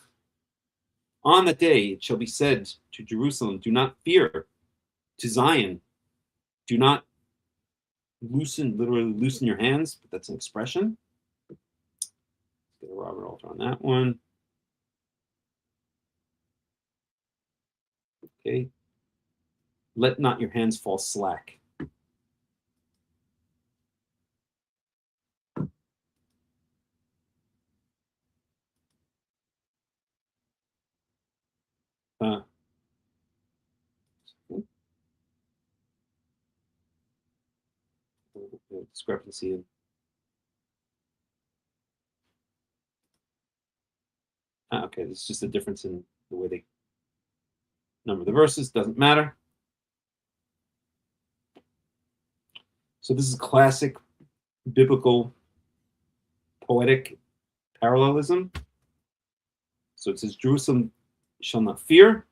On that day it shall be said to Jerusalem, do not fear. To Zion, do not literally loosen your hands, but that's an expression. Let's get a Robert Alter on that one. Okay. Let not your hands fall slack. Discrepancy in. Okay, this is just a difference in the way they number the verses. Doesn't matter. So this is classic biblical poetic parallelism. So it says Jerusalem shall not fear.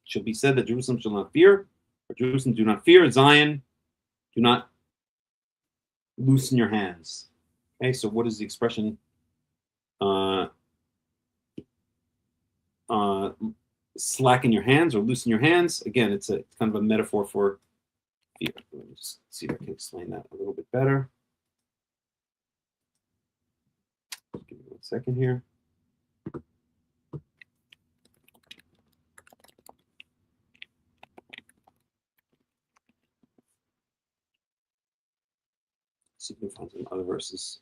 It shall be said that Jerusalem shall not fear, or Jerusalem do not fear. Zion, do not loosen your hands. Okay, so what is the expression? Slacken your hands or loosen your hands. Again, it's kind of a metaphor for fear. Let me just see if I can explain that a little bit better. Give me 1 second here. See if we can find some other verses.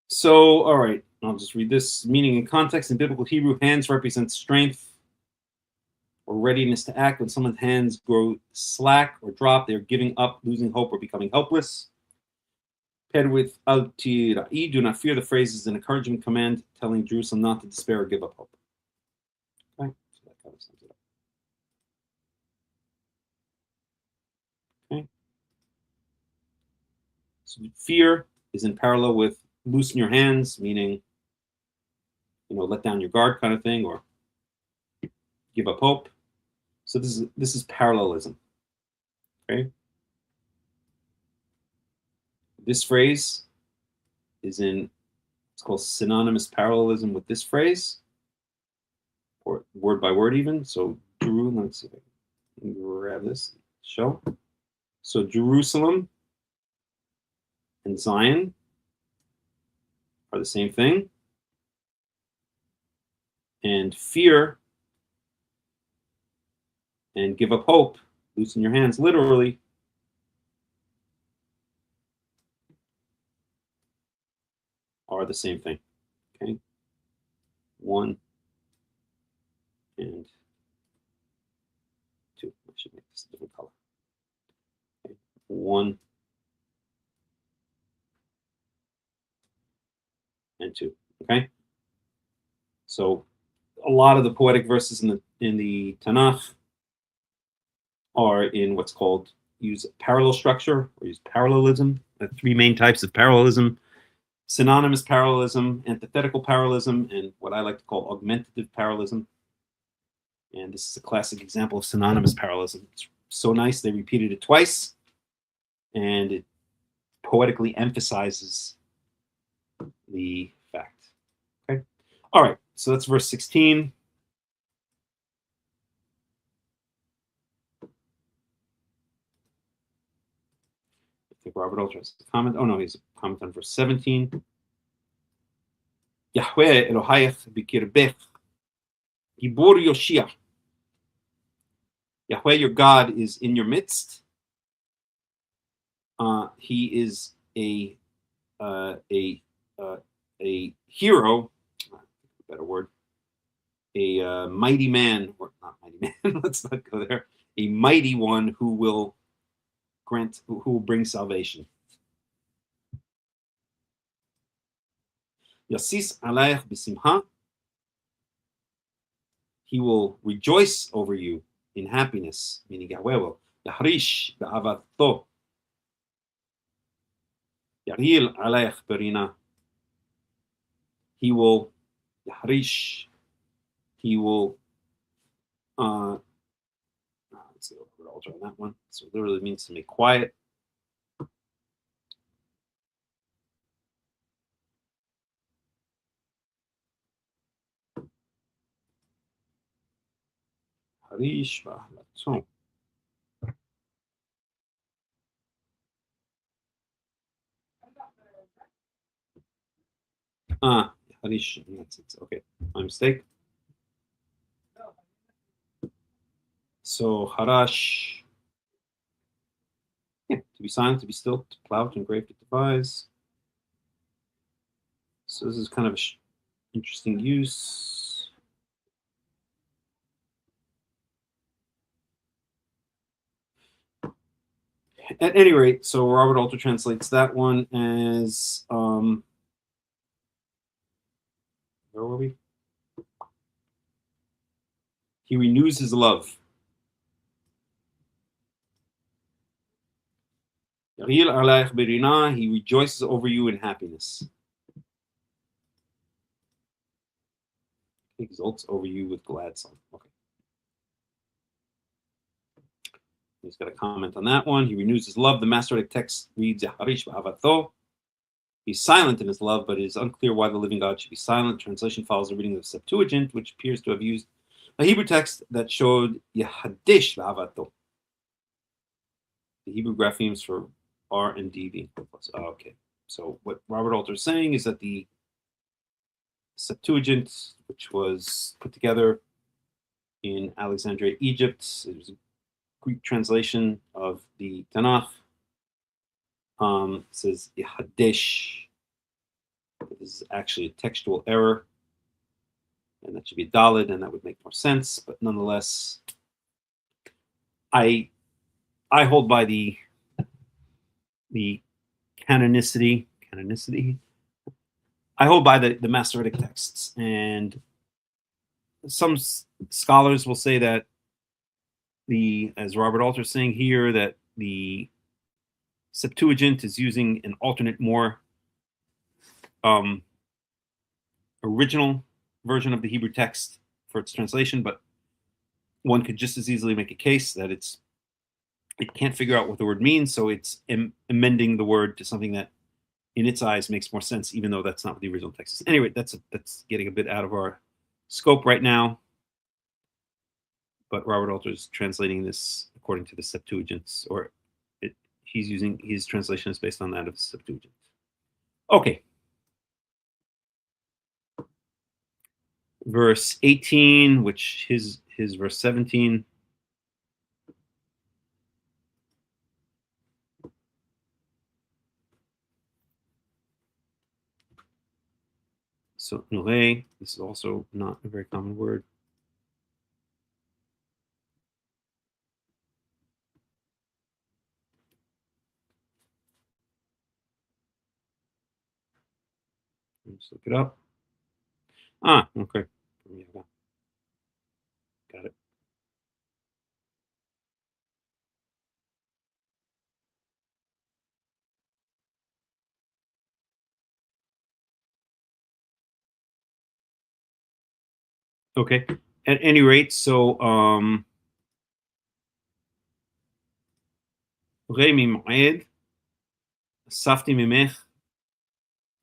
So, all right, I'll just read this. Meaning in context, in biblical Hebrew, hands represent strength or readiness to act. When someone's hands grow slack or drop, they're giving up, losing hope, or becoming helpless. Paired with al tira'i, do not fear. The phrase is an encouragement command telling Jerusalem not to despair or give up hope. Okay, so that kind of sums it up. Okay, so fear is in parallel with loosen your hands, meaning, let down your guard kind of thing, or give up hope. So this is parallelism. Okay, this phrase is in, it's called synonymous parallelism with this phrase, or word by word even. So let's see if I can grab this, show. So Jerusalem and Zion are the same thing. And fear and give up hope, loosen your hands, literally, are the same thing. Okay, 1 and 2. I should make this a different color. Okay. 1 and 2. Okay, so a lot of the poetic verses in the Tanakh are in what's called use parallel structure or use parallelism. The 3 main types of parallelism: synonymous parallelism, antithetical parallelism, and what I like to call augmentative parallelism. And this is a classic example of synonymous parallelism. It's so nice they repeated it twice, and it poetically emphasizes the fact. Okay, all right. So that's verse 16. I think Robert Alter has a comment. Oh no, he's a comment on verse 17. Yahweh Elohayach b'kirbech, Gibor Yoshia. Yahweh, your God, is in your midst. He is a hero. Better word. A mighty man, or not mighty man. Let's not go there. A mighty one who will who will bring salvation. Yasis alayach b'simha. He will rejoice over you in happiness, meaning Yahweh will. Yahrish ba'avato. Yaril alayach berina. He will Yahrish. He will let's see what I'll try on that one. So it literally means to make quiet. Harish ba'alatzon. Harish, that's it. Okay, my mistake. So harash, to be silent, to be still, to plow, to engrave, to devise. So this is kind of an interesting use. At any rate, so Robert Alter translates that one as where were we? He renews his love. He rejoices over you in happiness. He exults over you with glad song. Okay. He's got a comment on that one. He renews his love. The Masoretic text reads Yaharish ba'avato. He's silent in his love, but it is unclear why the living God should be silent. Translation follows the reading of the Septuagint, which appears to have used a Hebrew text that showed Yahadish ba'avato. The Hebrew graphemes for R and D being plus. Oh, okay. So what Robert Alter is saying is that the Septuagint, which was put together in Alexandria, Egypt, it was a Greek translation of the Tanakh. Says Hadesh. This is actually a textual error, and that should be Dalet, and that would make more sense. But nonetheless, I hold by the canonicity. I hold by the Masoretic texts, and some scholars will say that as Robert Alter is saying here, that the Septuagint is using an alternate, more original version of the Hebrew text for its translation, but one could just as easily make a case that it can't figure out what the word means, so it's amending the word to something that in its eyes makes more sense, even though that's not what the original text is. Anyway, that's getting a bit out of our scope right now, but Robert Alter is translating this according to the Septuagint, or he's using his translation is based on that of the Septuagint. Okay. Verse 18, which his verse 17. So nure, this is also not a very common word. Let's look it up. Okay. Got it. Okay. At any rate, so Remi Ma'ed, Safti Mimech.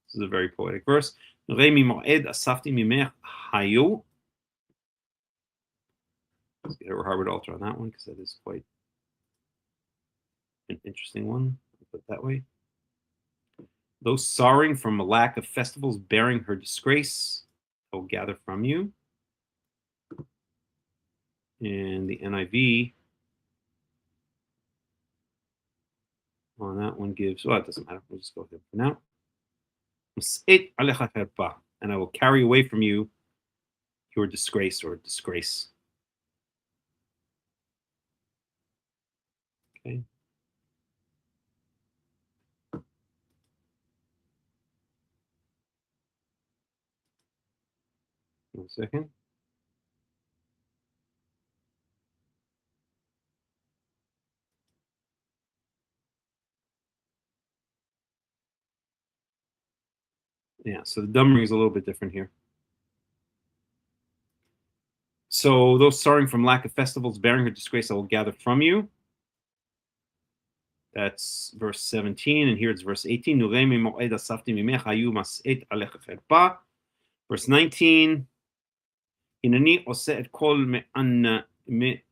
This is a very poetic verse. Remi Ma'ed, Safti Mimech Hayu. Let's get a Robert Alter on that one, because that is quite an interesting one. I'll put it that way. Though sorrowing from a lack of festivals, bearing her disgrace, I will gather from you. And the NIV on that one gives, well, it doesn't matter. We'll just go with it for now. And I will carry away from you your disgrace or disgrace. Okay. One second. Yeah, so the dumbering is a little bit different here. So those sorrowing from lack of festivals, bearing her disgrace, I will gather from you. That's verse 17, and here it's verse 18. Verse 19. Hinani oseh et kol me'anayech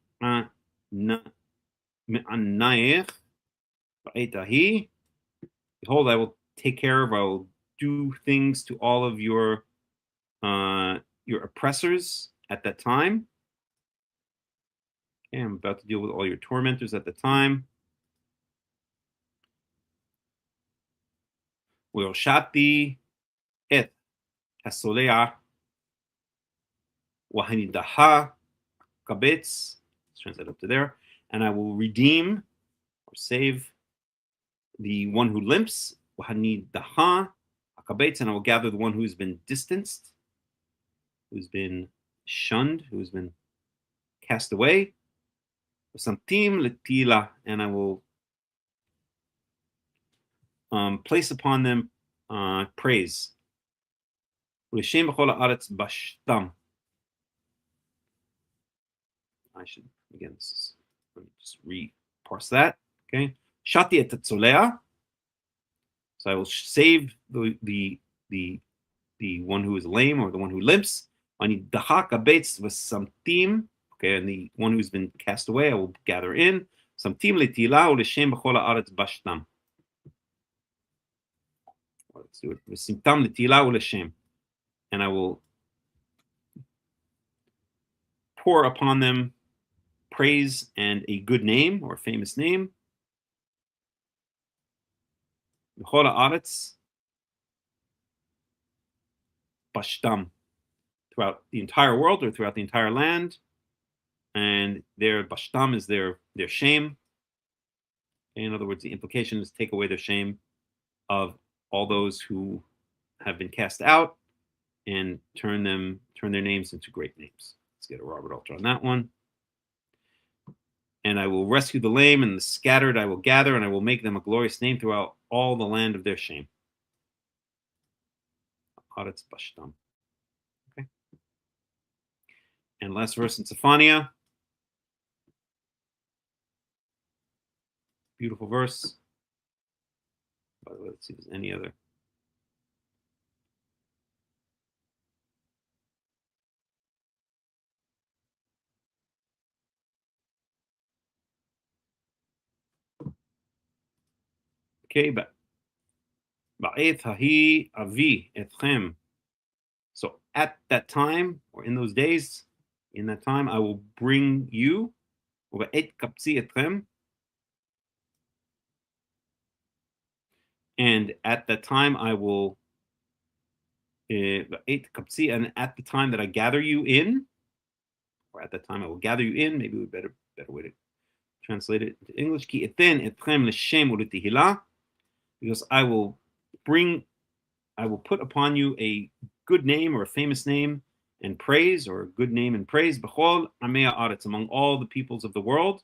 ba'etahi. Behold, I will take care of, I will do things to all of your oppressors at that time. Okay, I'm about to deal with all your tormentors at the time. Shati et hasolea wahanidaha kabetz. Let's translate up to there. And I will redeem or save the one who limps. Wahanidaha kabetz, and I will gather the one who's been distanced, who's been shunned, who's been cast away. Samtim letila, and I will place upon them praise. L'shem b'chol haaretz bashtam. I should, again, let me just re-parse that. Okay. Shati et tzolea. So I will save the one who is lame or the one who limps. Ani dahak abetz v'samtim. Okay, and the one who's been cast away, I will gather in. Samtim letila u'l'shem b'chol haaretz bashtam. let's do it. V'simtam l'tila u'l'shem. And I will pour upon them praise and a good name or a famous name. B'chol ha'aretz bashtam. Throughout the entire world or throughout the entire land. And their bashtam is their shame. In other words, the implication is take away their shame of all those who have been cast out and turn their names into great names. Let's get a Robert Alter on that one. And I will rescue the lame and the scattered I will gather, and I will make them a glorious name throughout all the land of their shame. Haaretz bashtam. Okay. And last verse in Zefaniah. Beautiful verse. By the way, let's see if there's any other. Okay, but ba'et hahi avi etchem. So at that time, or in those days, in that time, I will bring you. Ba'et kapsi etchem. And at that time, I will, and at the time that I gather you in, or at that time I will gather you in, maybe we better way to translate it into English. Because I will put upon you a good name or a famous name and praise, or a good name and praise, b'chol amei haaretz, among all the peoples of the world,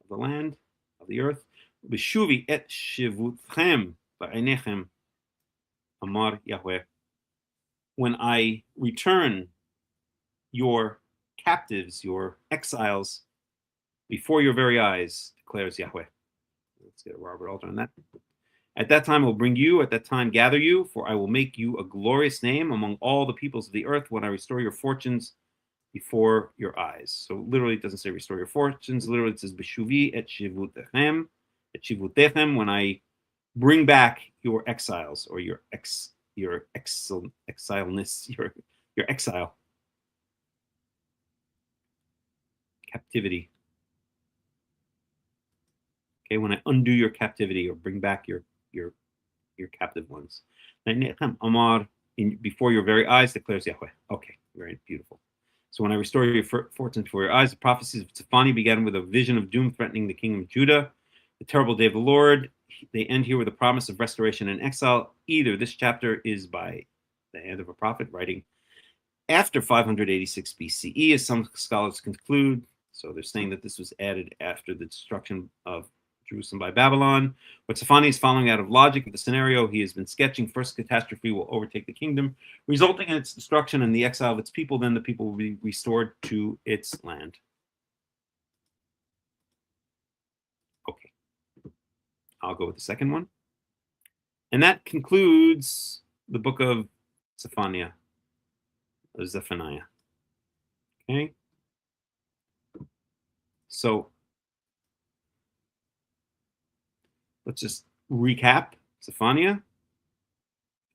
of the land, of the earth. B'shuvi et shivutchem ba'einechem, amar Yahweh. When I return your captives, your exiles, before your very eyes, declares Yahweh. Let's get a Robert Alter on that. At that time I will bring you, at that time gather you, for I will make you a glorious name among all the peoples of the earth when I restore your fortunes before your eyes. So literally it doesn't say restore your fortunes, literally it says Beshuvi et shivutechem, when I bring back your exiles, or your exileness, your exile, captivity. Okay, when I undo your captivity or bring back your captive ones. Amar, before your very eyes, declares Yahweh. Okay, very beautiful. So when I restore your fortunes before your eyes, the prophecies of Zefaniah began with a vision of doom threatening the kingdom of Judah, the terrible day of the Lord. They end here with a promise of restoration and exile. Either this chapter is by the hand of a prophet writing after 586 BCE, as some scholars conclude. So they're saying that this was added after the destruction of Jerusalem by Babylon. But Zefaniah is following out of logic of the scenario he has been sketching. First catastrophe will overtake the kingdom, resulting in its destruction and the exile of its people. Then the people will be restored to its land. Okay. I'll go with the second one. And that concludes the book of Zefaniah. Okay. So let's just recap Zefaniah.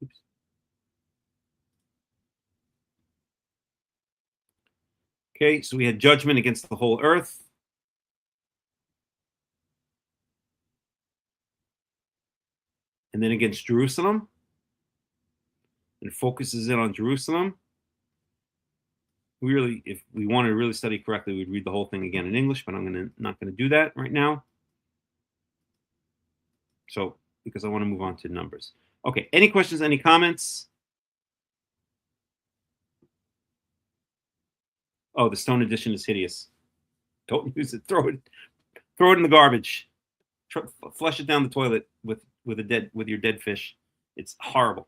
Oops. Okay, so we had judgment against the whole earth. And then against Jerusalem. And it focuses in on Jerusalem. If we want to really study correctly, we'd read the whole thing again in English, but I'm not going to do that right now. So, because I want to move on to Numbers. Okay, any questions, any comments? Oh, the stone edition is hideous. Don't use it. Throw it in the garbage. Flush it down the toilet with your dead fish. It's horrible.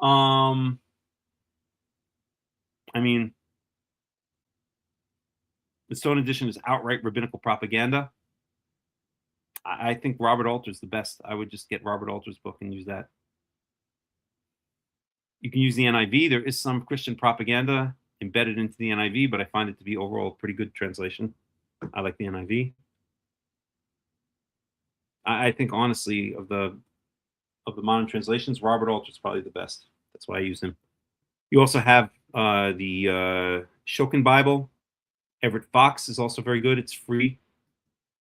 I mean, the stone edition is outright rabbinical propaganda. I think Robert Alter's the best. I would just get Robert Alter's book and use that. You can use the NIV. There is some Christian propaganda embedded into the NIV, but I find it to be overall a pretty good translation. I like the NIV. I think, honestly, of the of the modern translations. Robert Alter is probably the best. That's why I use him. You also have the Shokin Bible. Everett Fox is also very good. It's free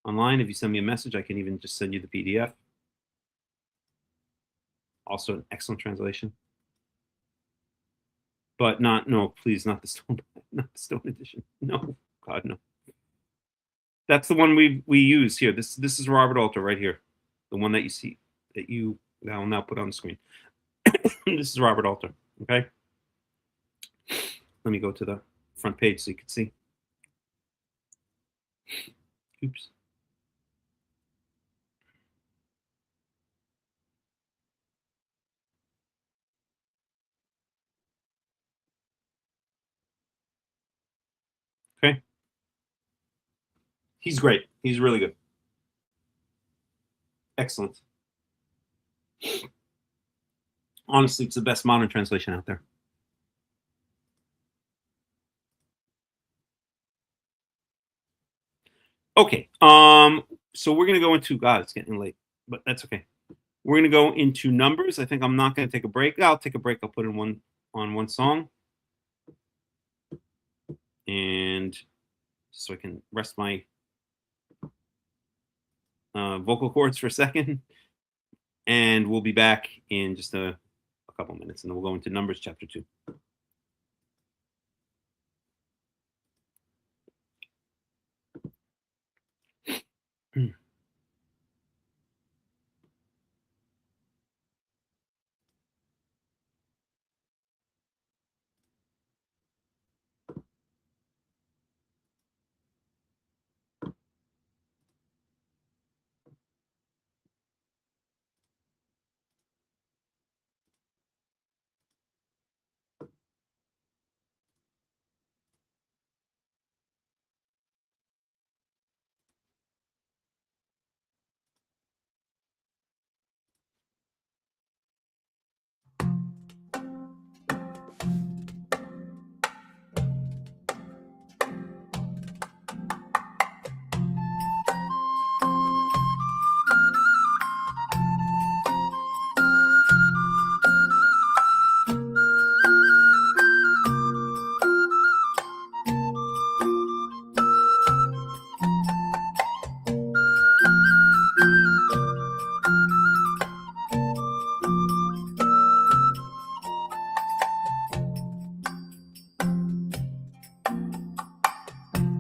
online. If you send me a message, I can even just send you the PDF. Also an excellent translation. But please, not the Stone edition. No, God, no. That's the one we use here. This is Robert Alter right here, the one that you see that I'll now put on the screen. This is Robert Alter. Okay. Let me go to the front page so you can see. Oops. Okay. He's great. He's really good. Excellent. Honestly, it's the best modern translation out there. Okay. So we're gonna go into it's getting late, but that's okay. We're gonna go into Numbers. I think I'm not gonna take a break. I'll take a break. I'll put in one song, and so I can rest my vocal cords for a second, and we'll be back in just a couple minutes, and then we'll go into Numbers chapter 2.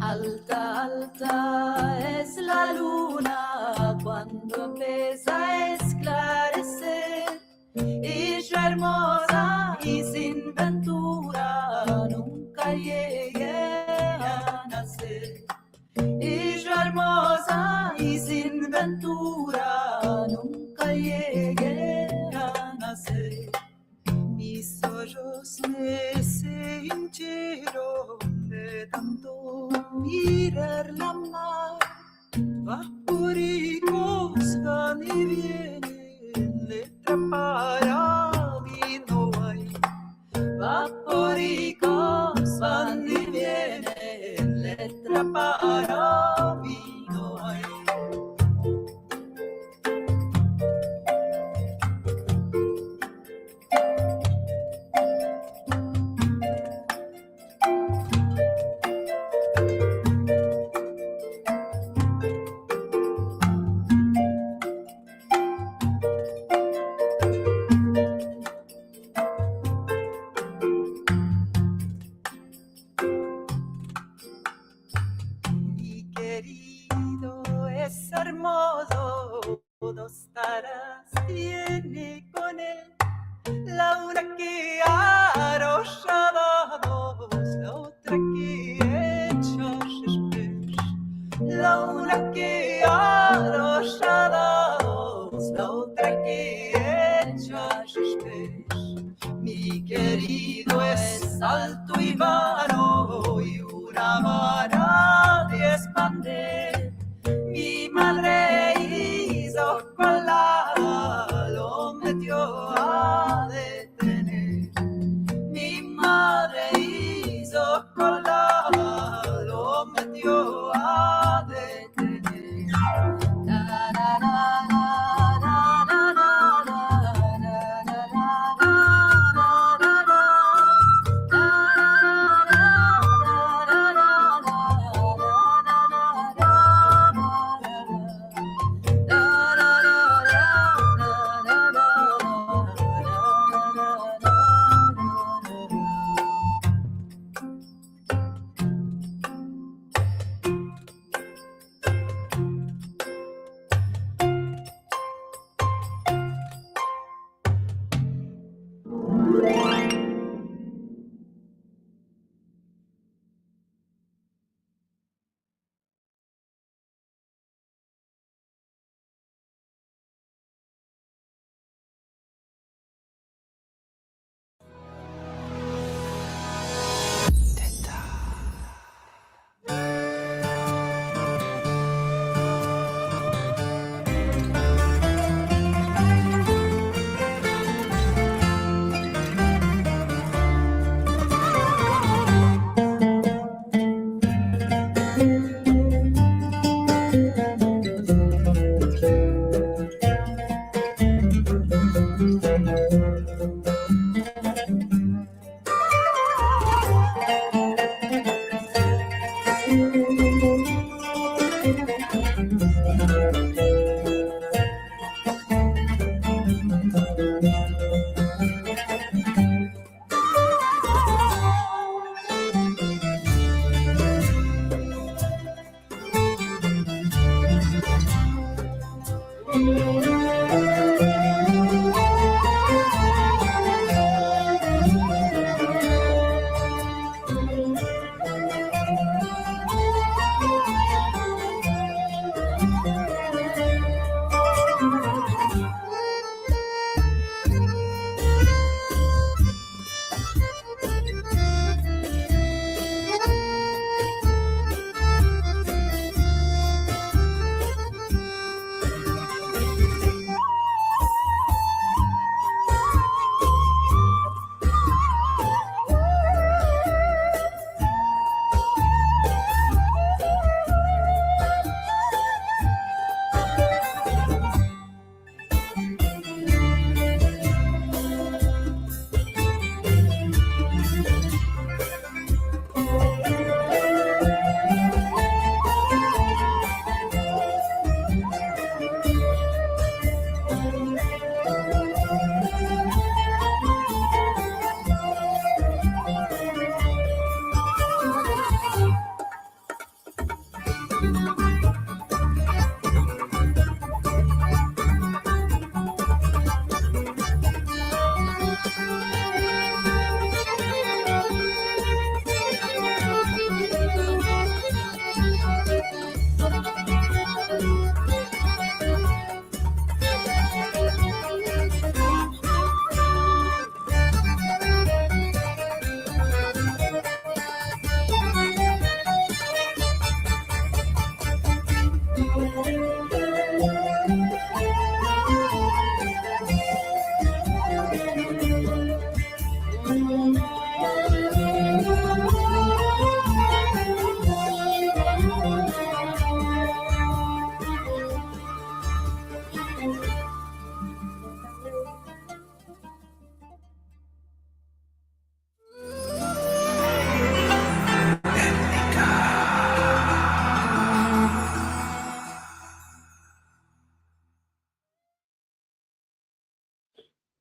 Alta, alta es la luna cuando empieza a esclarecer, y yo hermosa y sin ventura nunca llegué a nacer. Y yo hermosa y sin ventura nunca llegué a nacer. Mis ojos me se hincharon de tanto mirar la mar. Vapóricos van y vienen, letra para mí no hay. Vapóricos van y vienen, letra para mí no hay. Dos caras tiene con él, la una que arrollada dos, la otra que echa sheshbesh. La una que arrollada dos, la otra que echa sheshbesh. Mi querido es alto y vano y una vara de expander. Mi madre hizo colada, lo metió a detener. Mi madre hizo colada, lo metió a detener.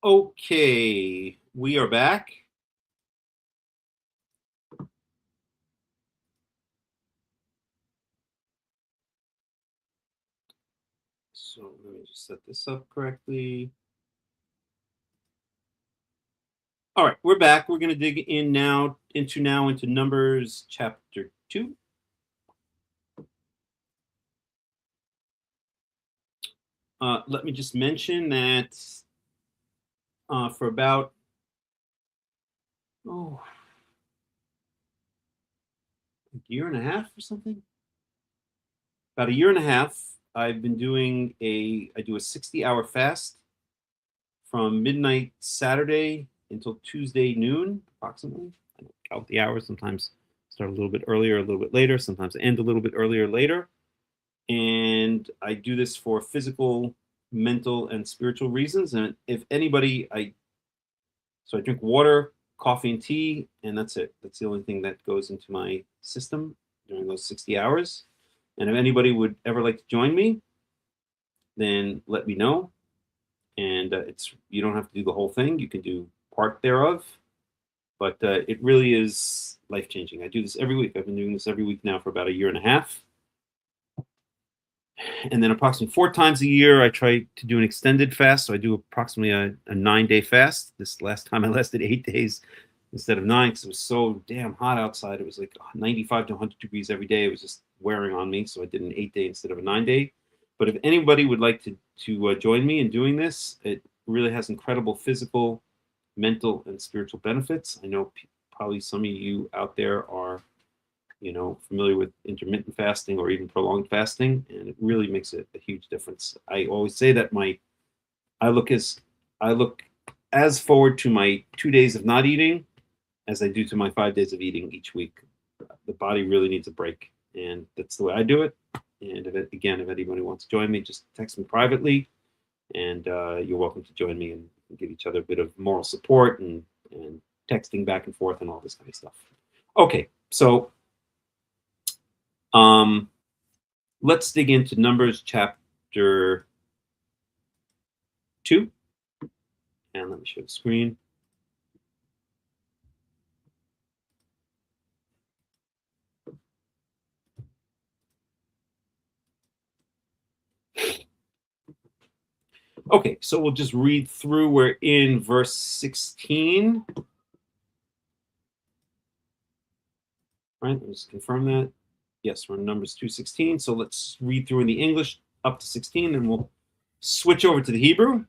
Okay, we are back. So let me just set this up correctly. All right, we're back. We're going to dig in now into Numbers chapter 2. Let me just mention that for about a year and a half or something, about a year and a half, I've been doing I do a 60-hour fast from midnight Saturday until Tuesday noon, approximately. I don't count the hours. Sometimes start a little bit earlier, a little bit later. Sometimes end a little bit earlier, later. And I do this for physical, mental, and spiritual reasons. And if anybody, I drink water, coffee, and tea, and that's it. That's the only thing that goes into my system during those 60 hours. And if anybody would ever like to join me, then let me know. And you don't have to do the whole thing. You can do part thereof. But it really is life-changing. I do this every week. I've been doing this every week now for about a year and a half. And then approximately 4 times a year, I try to do an extended fast. So I do approximately a 9-day fast. This last time I lasted 8 days instead of 9 because it was so damn hot outside. It was like 95 to 100 degrees every day. It was just wearing on me. So I did an 8-day instead of a 9-day. But if anybody would like to join me in doing this, it really has incredible physical, mental, and spiritual benefits. I know probably some of you out there are familiar with intermittent fasting or even prolonged fasting, and it really makes a huge difference. I always say that I look as forward to my 2 days of not eating as I do to my 5 days of eating each week. The body really needs a break, and that's the way I do it. And if anybody wants to join me, just text me privately, and you're welcome to join me and give each other a bit of moral support and texting back and forth and all this kind of stuff. Okay, so let's dig into Numbers chapter 2. And let me show the screen. Okay, so we'll just read through. We're in verse 16. Right, let's confirm that. Yes, we're in Numbers 2:16. So let's read through in the English up to 16, and we'll switch over to the Hebrew.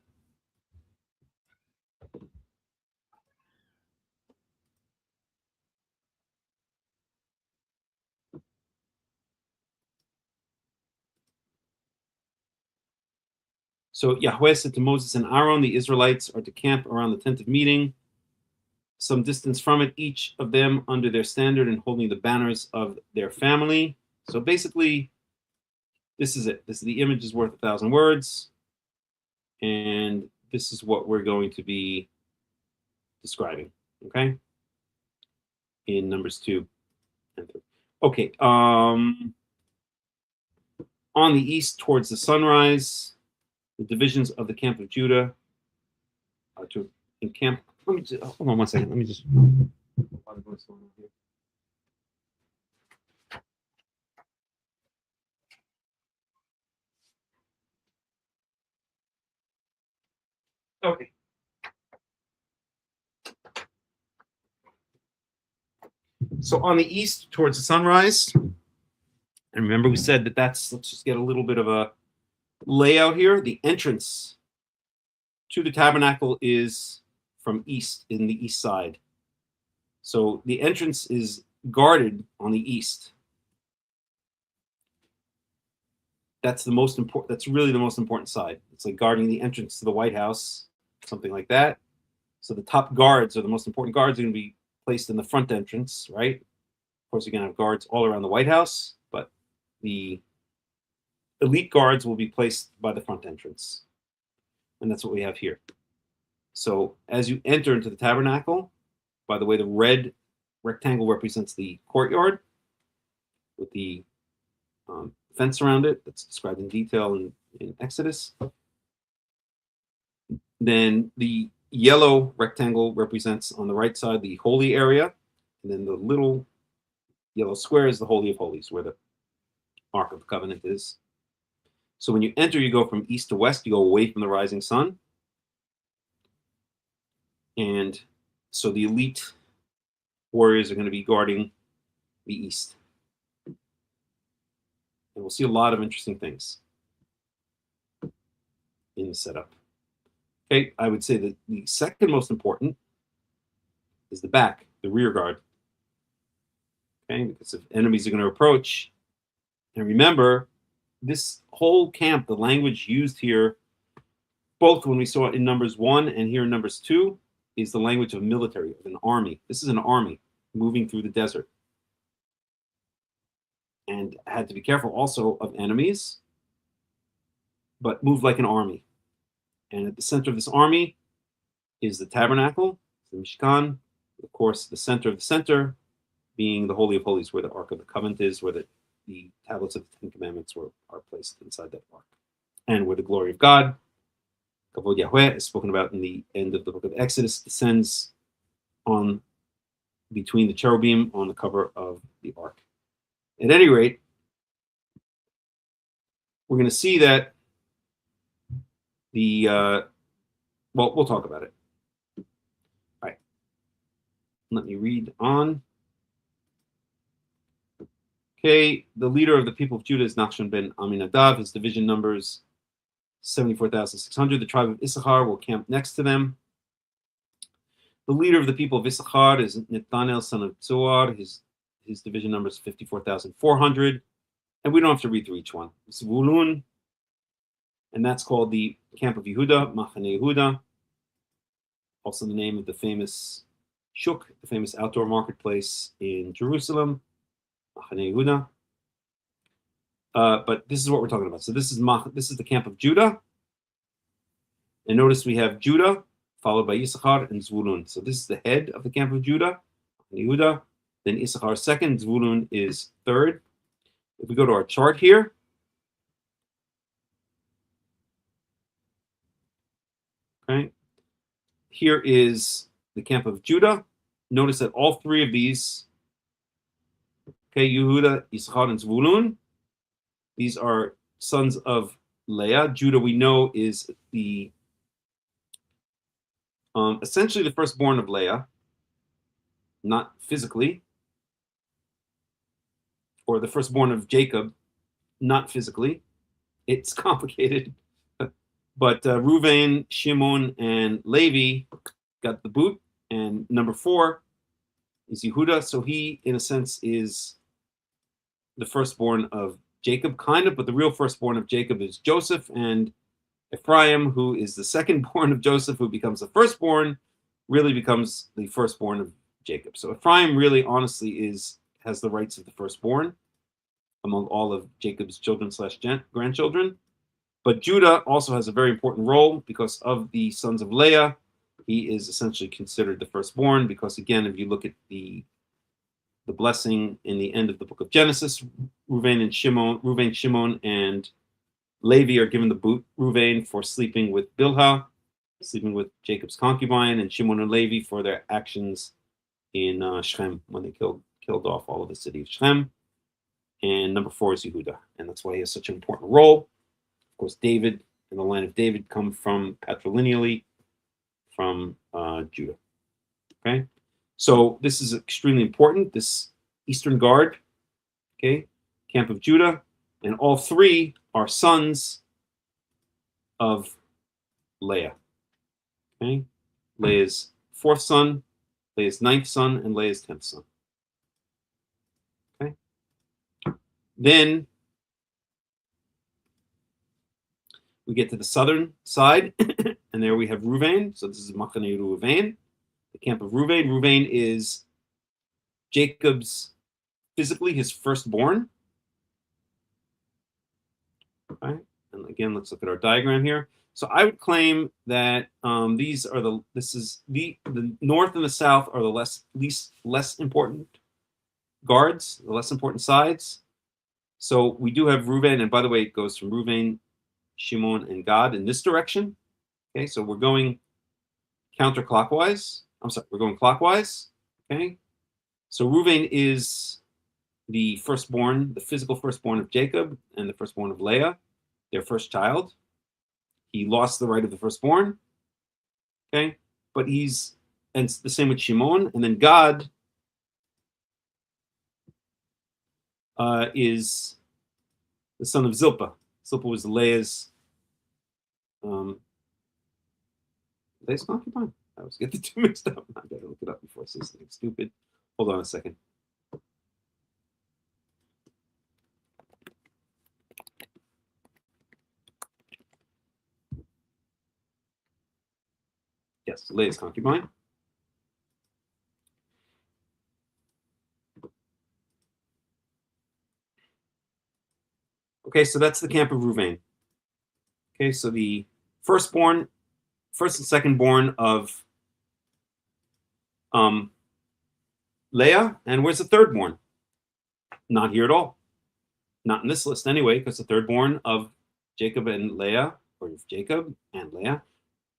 So Yahweh said to Moses and Aaron, the Israelites are to camp around the tent of meeting, some distance from it, each of them under their standard and holding the banners of their family. So basically, this is it. This is the image is worth 1,000 words. And this is what we're going to be describing, okay? In Numbers 2 and 3. Okay, on the east towards the sunrise, the divisions of the camp of Judah are to encamp. Let me just, hold on 1 second. Let me just. Okay. So on the east towards the sunrise, and remember we said that let's just get a little bit of a layout here. The entrance to the tabernacle is from east, in the east side. So the entrance is guarded on the east. That's the most important. That's really the most important side. It's like guarding the entrance to the White House, something like that. So the top guards, or the most important guards, are going to be placed in the front entrance, right? Of course, you're going to have guards all around the White House, but the elite guards will be placed by the front entrance. And that's what we have here. So as you enter into the tabernacle, by the way, the red rectangle represents the courtyard with the fence around it that's described in detail in Exodus. Then the yellow rectangle represents on the right side the holy area, and then the little yellow square is the Holy of Holies, where the Ark of the Covenant is. So when you enter, you go from east to west, you go away from the rising sun. And so the elite warriors are going to be guarding the east. And we'll see a lot of interesting things in the setup. Okay, I would say that the second most important is the back, the rear guard. Okay, because if enemies are going to approach, and remember, this whole camp, the language used here, both when we saw it in Numbers 1 and here in Numbers 2, is the language of military, of an army. This is an army moving through the desert. And had to be careful also of enemies, but move like an army. And at the center of this army is the tabernacle, the Mishkan, of course, the center of the center being the Holy of Holies, where the Ark of the Covenant is, where the tablets of the Ten Commandments are placed inside that ark, and where the glory of God, Kavod Yahweh, is spoken about in the end of the book of Exodus, descends on between the cherubim on the cover of the ark. At any rate, we're going to see that well, we'll talk about it. All right. Let me read on. Okay, the leader of the people of Judah is Nachshon ben Aminadav. His division numbers 74,600. The tribe of Issachar will camp next to them. The leader of the people of Issachar is Netanel, son of Tzoar. His division numbers 54,400. And we don't have to read through each one. Zvulun, and that's called the Camp of Yehuda, Machane Yehuda. Also the name of the famous Shuk, the famous outdoor marketplace in Jerusalem, Machane Yehuda. But this is what we're talking about. So this is the camp of Judah. And notice we have Judah, followed by Issachar and Zvulun. So this is the head of the camp of Judah, Yehuda. Then Issachar second, Zvulun is third. If we go to our chart here, okay, here is the camp of Judah. Notice that all three of these, okay, Yehuda, Issachar, and Zvulun, these are sons of Leah. Judah, we know, is the essentially the firstborn of Leah, not physically, or the firstborn of Jacob, not physically. It's complicated. But Reuven, Shimon, and Levi got the boot. And number 4 is Yehuda. So he, in a sense, is the firstborn of Jacob, kind of, but the real firstborn of Jacob is Joseph, and Ephraim, who is the secondborn of Joseph, who becomes the firstborn, really becomes the firstborn of Jacob. So Ephraim really, honestly, has the rights of the firstborn among all of Jacob's children/grandchildren. But Judah also has a very important role because of the sons of Leah. He is essentially considered the firstborn because, again, if you look at the blessing in the end of the book of Genesis, Reuven, Shimon, and Levi are given the boot. Reuven for sleeping with Bilhah, sleeping with Jacob's concubine, and Shimon and Levi for their actions in Shechem when they killed off all of the city of Shechem. And number 4 is Yehuda, and that's why he has such an important role. Of course, David and the line of David come from patrilineally from Judah. Okay, so this is extremely important. This Eastern Guard, okay, camp of Judah, and all 3 are sons of Leah. Okay, Leah's 4th son, Leah's 9th son, and Leah's 10th son. Okay, then we get to the southern side, and there we have Reuven. So this is Machane Reuven, the camp of Reuven. Reuven is Jacob's, physically, his firstborn. Okay, and again, let's look at our diagram here. So I would claim that the north and the south are the less important guards, the less important sides. So we do have Reuven, and by the way, it goes from Reuven, Shimon, and Gad in this direction. Okay, so we're going counterclockwise. We're going clockwise. Okay, so Reuven is the firstborn, the physical firstborn of Jacob and the firstborn of Leah, their first child. He lost the right of the firstborn. Okay, but and it's the same with Shimon, and then Gad is the son of Zilpah. Zilpah was Leah's concubine. I always get the 2 mixed up. I gotta look it up before I say something stupid. Hold on a second. Yes, Leah's concubine. Okay, so that's the camp of Reuven. Okay, so the first and secondborn of Leah, and where's the thirdborn? Not here at all. Not in this list anyway, because the thirdborn of Jacob and Leah, or of Jacob and Leah,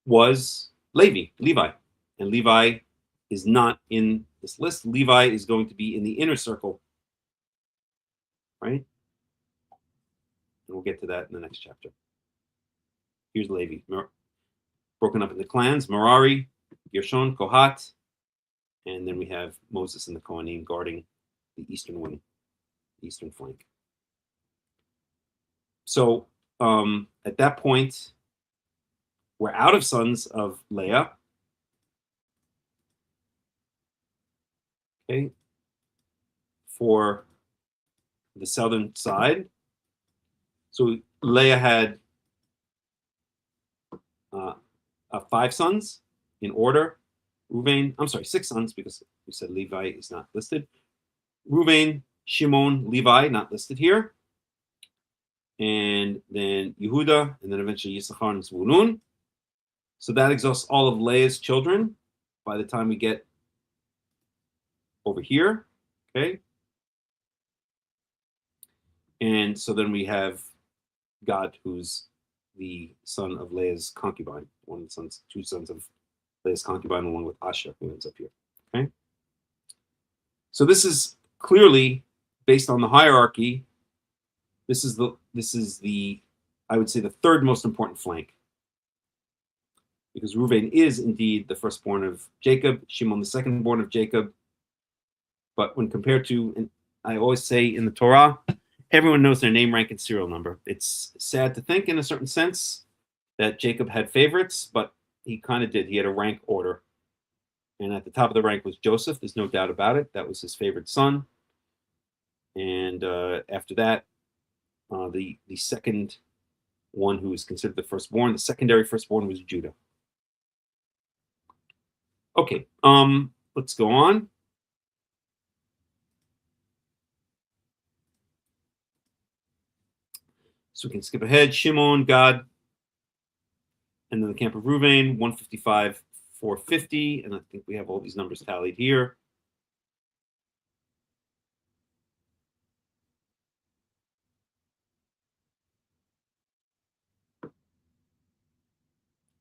was Levi. And Levi is not in this list. Levi is going to be in the inner circle, right? And we'll get to that in the next chapter. Here's Levi, broken up into clans: Merari, Gershon, Kohat, and then we have Moses and the Kohanim guarding the eastern wing, the eastern flank. So at that point, we're out of sons of Leah. Okay, for the southern side. So Leah had 5 sons in order. 6 sons, because we said Levi is not listed. Reuven, Shimon, Levi, not listed here. And then Yehuda, and then eventually Yisachar and Zvulun. So that exhausts all of Leah's children by the time we get over here. Okay. And so then we have Gad, who's the son of Leah's concubine, one of the sons, 2 sons of Leah's concubine, along with Asher, who ends up here. Okay. So this is clearly based on the hierarchy. This is the I would say, the third most important flank. Because Reuven is indeed the firstborn of Jacob, Shimon the secondborn of Jacob. But when compared to, and I always say in the Torah, everyone knows their name, rank, and serial number. It's sad to think, in a certain sense, that Jacob had favorites, but he kind of did. He had a rank order. And at the top of the rank was Joseph. There's no doubt about it. That was his favorite son. And after that, the second one who was considered the firstborn, the secondary firstborn, was Judah. Okay, let's go on. So we can skip ahead. Shimon, Gad, and then the camp of Reuven, 155, 450. And I think we have all these numbers tallied here.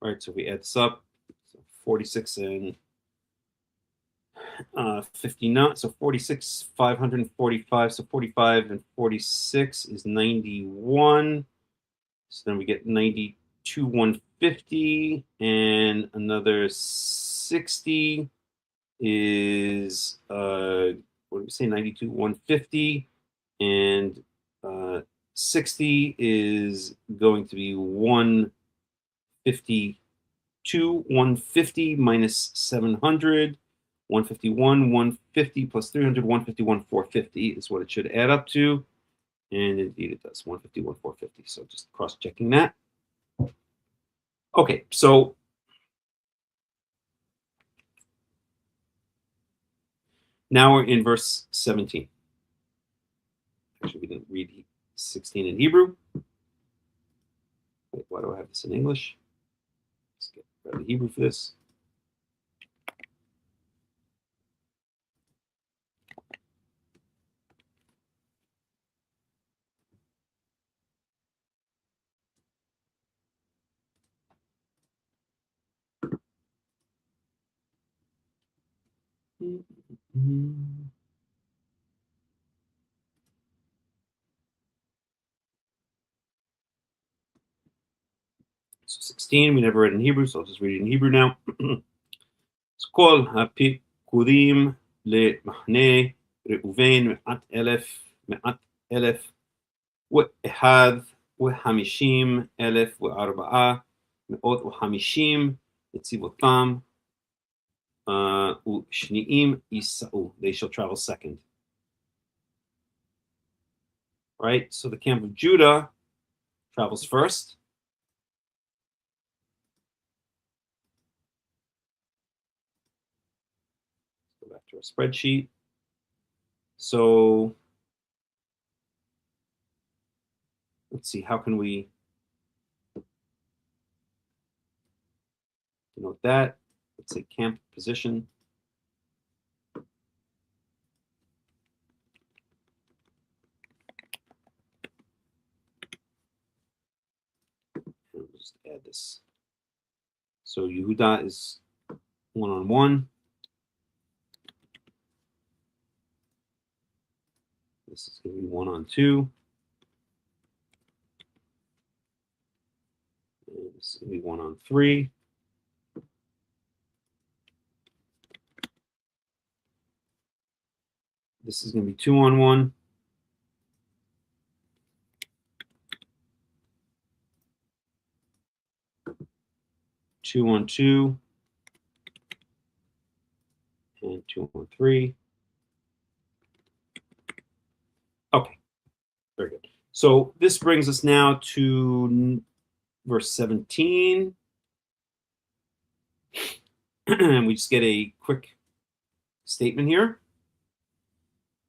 All right, so we add this up. So 46 and 59. So 46, 545. So 45 and 46 is 91. So then we get 92, 150, and another 60 is what did we say? 92, 150, and 60 is going to be 152, 150 minus 700. 151, 150 plus 300, 151, 450 is what it should add up to. And indeed it does, 151, 450. So just cross-checking that. Okay, so now we're in verse 17. Actually, we didn't read 16 in Hebrew. Wait, why do I have this in English? Let's get rid of the Hebrew for this. So 16, we never read in Hebrew, so I'll just read it in Hebrew now. Kol hapikudim lemachne Reuven me'at elef ואחד וחמישים אלף וארבעה מאות וחמישים לצבאותם ושניים ייסעו. They shall travel second. Right? So the camp of Judah travels first. Go back to our spreadsheet. So let's see, how can we denote that? Let's say camp position. We'll just add this. So Yehuda is 1-on-1. This is going to be 1-on-2. And this is going to be 1-on-3. This is going to be 2-on-1. Two on two, and 2-on-3. Okay, very good. So this brings us now to verse 17. And we just get a quick statement here.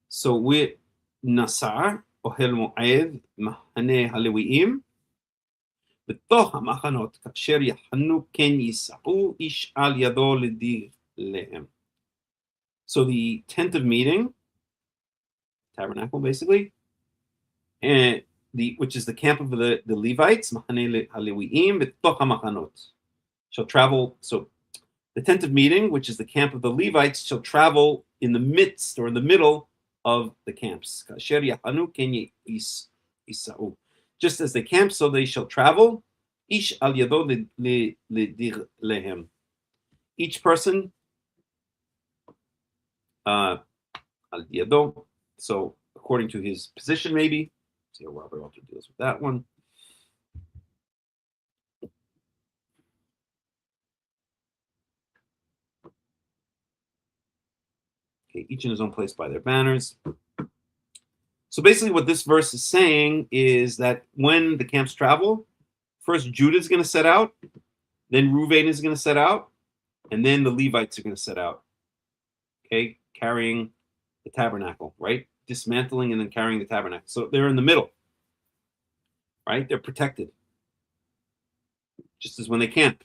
So we Nasar Ohel Moed Mahane Halewiim בתוך המחנות כאשר יחנו כן ייסעו איש על ידו להם. So the tent of meeting, tabernacle basically, and which is the camp of the Levites, מחנה הלוויים בתוך המחנות, shall travel. So the tent of meeting, which is the camp of the Levites, shall travel in the midst or in the middle of the camps. כאשר יחנו כן ייסעו. Just as they camp, so they shall travel. Ish al yado ledir lehem. Each person al yado. So according to his position, maybe. See how Robert Alter deals with that one. Okay, each in his own place by their banners. So basically what this verse is saying is that when the camps travel, first Judah is going to set out, then Reuven is going to set out, and then the Levites are going to set out. Okay, carrying the tabernacle, right? Dismantling and then carrying the tabernacle. So they're in the middle, right? They're protected. Just as when they camp,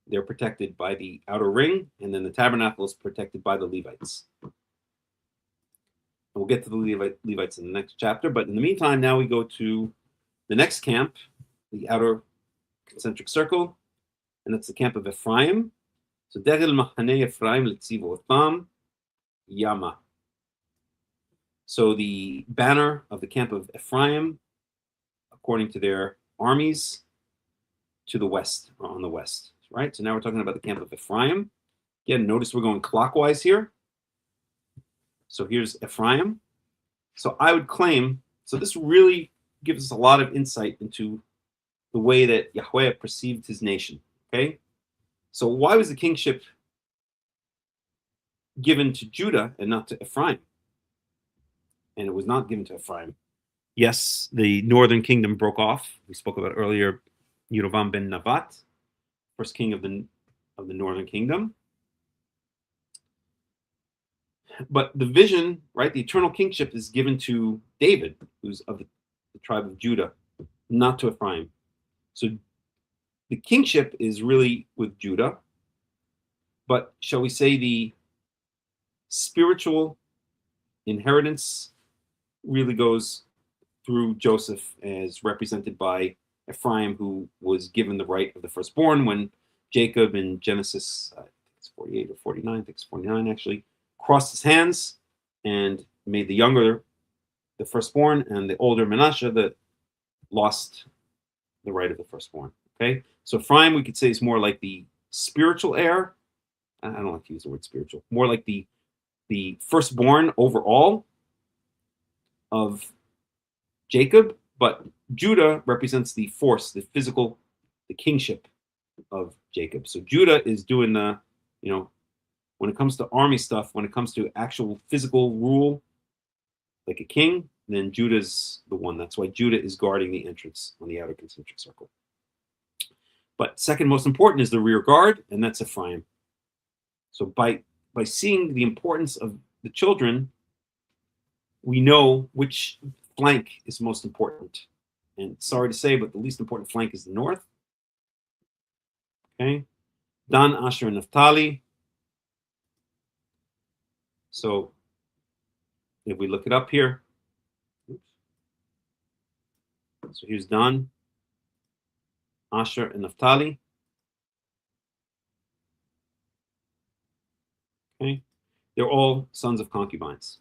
they're protected by the outer ring, and then the tabernacle is protected by the Levites. We'll get to the Levites in the next chapter, but in the meantime, now we go to the next camp, the outer concentric circle, and that's the camp of Ephraim. So Degel Machane Ephraim Letzivotam Yama. So the banner of the camp of Ephraim, according to their armies, to the west, or on the west, right? So now we're talking about the camp of Ephraim. Again, notice we're going clockwise here. So here's Ephraim. So I would claim, so this really gives us a lot of insight into the way that Yahweh perceived his nation, okay? So why was the kingship given to Judah and not to Ephraim? And it was not given to Ephraim. Yes, the northern kingdom broke off. We spoke about earlier, Yerovam ben Navat, first king of the northern kingdom. But the vision, right, the eternal kingship is given to David, who's of the tribe of Judah, not to Ephraim. So the kingship is really with Judah, but shall we say the spiritual inheritance really goes through Joseph, as represented by Ephraim, who was given the right of the firstborn when Jacob in Genesis, I think it's 48 or 49, I think it's 49 actually, crossed his hands and made the younger the firstborn, and the older Manasseh that lost the right of the firstborn. Okay, so Ephraim we could say is more like the spiritual heir. I don't like to use the word spiritual. More like the firstborn overall of Jacob, but Judah represents the force, the physical, the kingship of Jacob. So Judah is doing the, when it comes to army stuff, when it comes to actual physical rule, like a king, then Judah's the one. That's why Judah is guarding the entrance on the outer concentric circle. But second most important is the rear guard, and that's Ephraim. So by seeing the importance of the children, we know which flank is most important. And sorry to say, but the least important flank is the north. Okay. Dan, Asher, and Naphtali. So if we look it up here, so here's Dan, Asher, and Naphtali. Okay, they're all sons of concubines.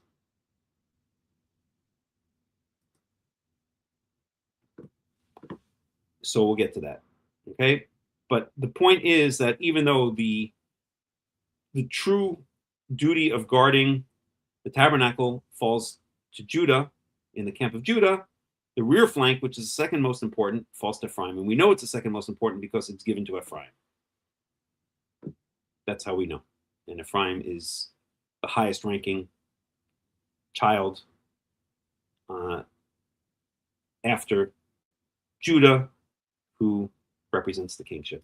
So we'll get to that. Okay, but the point is that even though the true duty of guarding the tabernacle falls to Judah in the camp of Judah, the rear flank, which is the second most important, falls to Ephraim. And we know it's the second most important because it's given to Ephraim. That's how we know. And Ephraim is the highest ranking child after Judah, who represents the kingship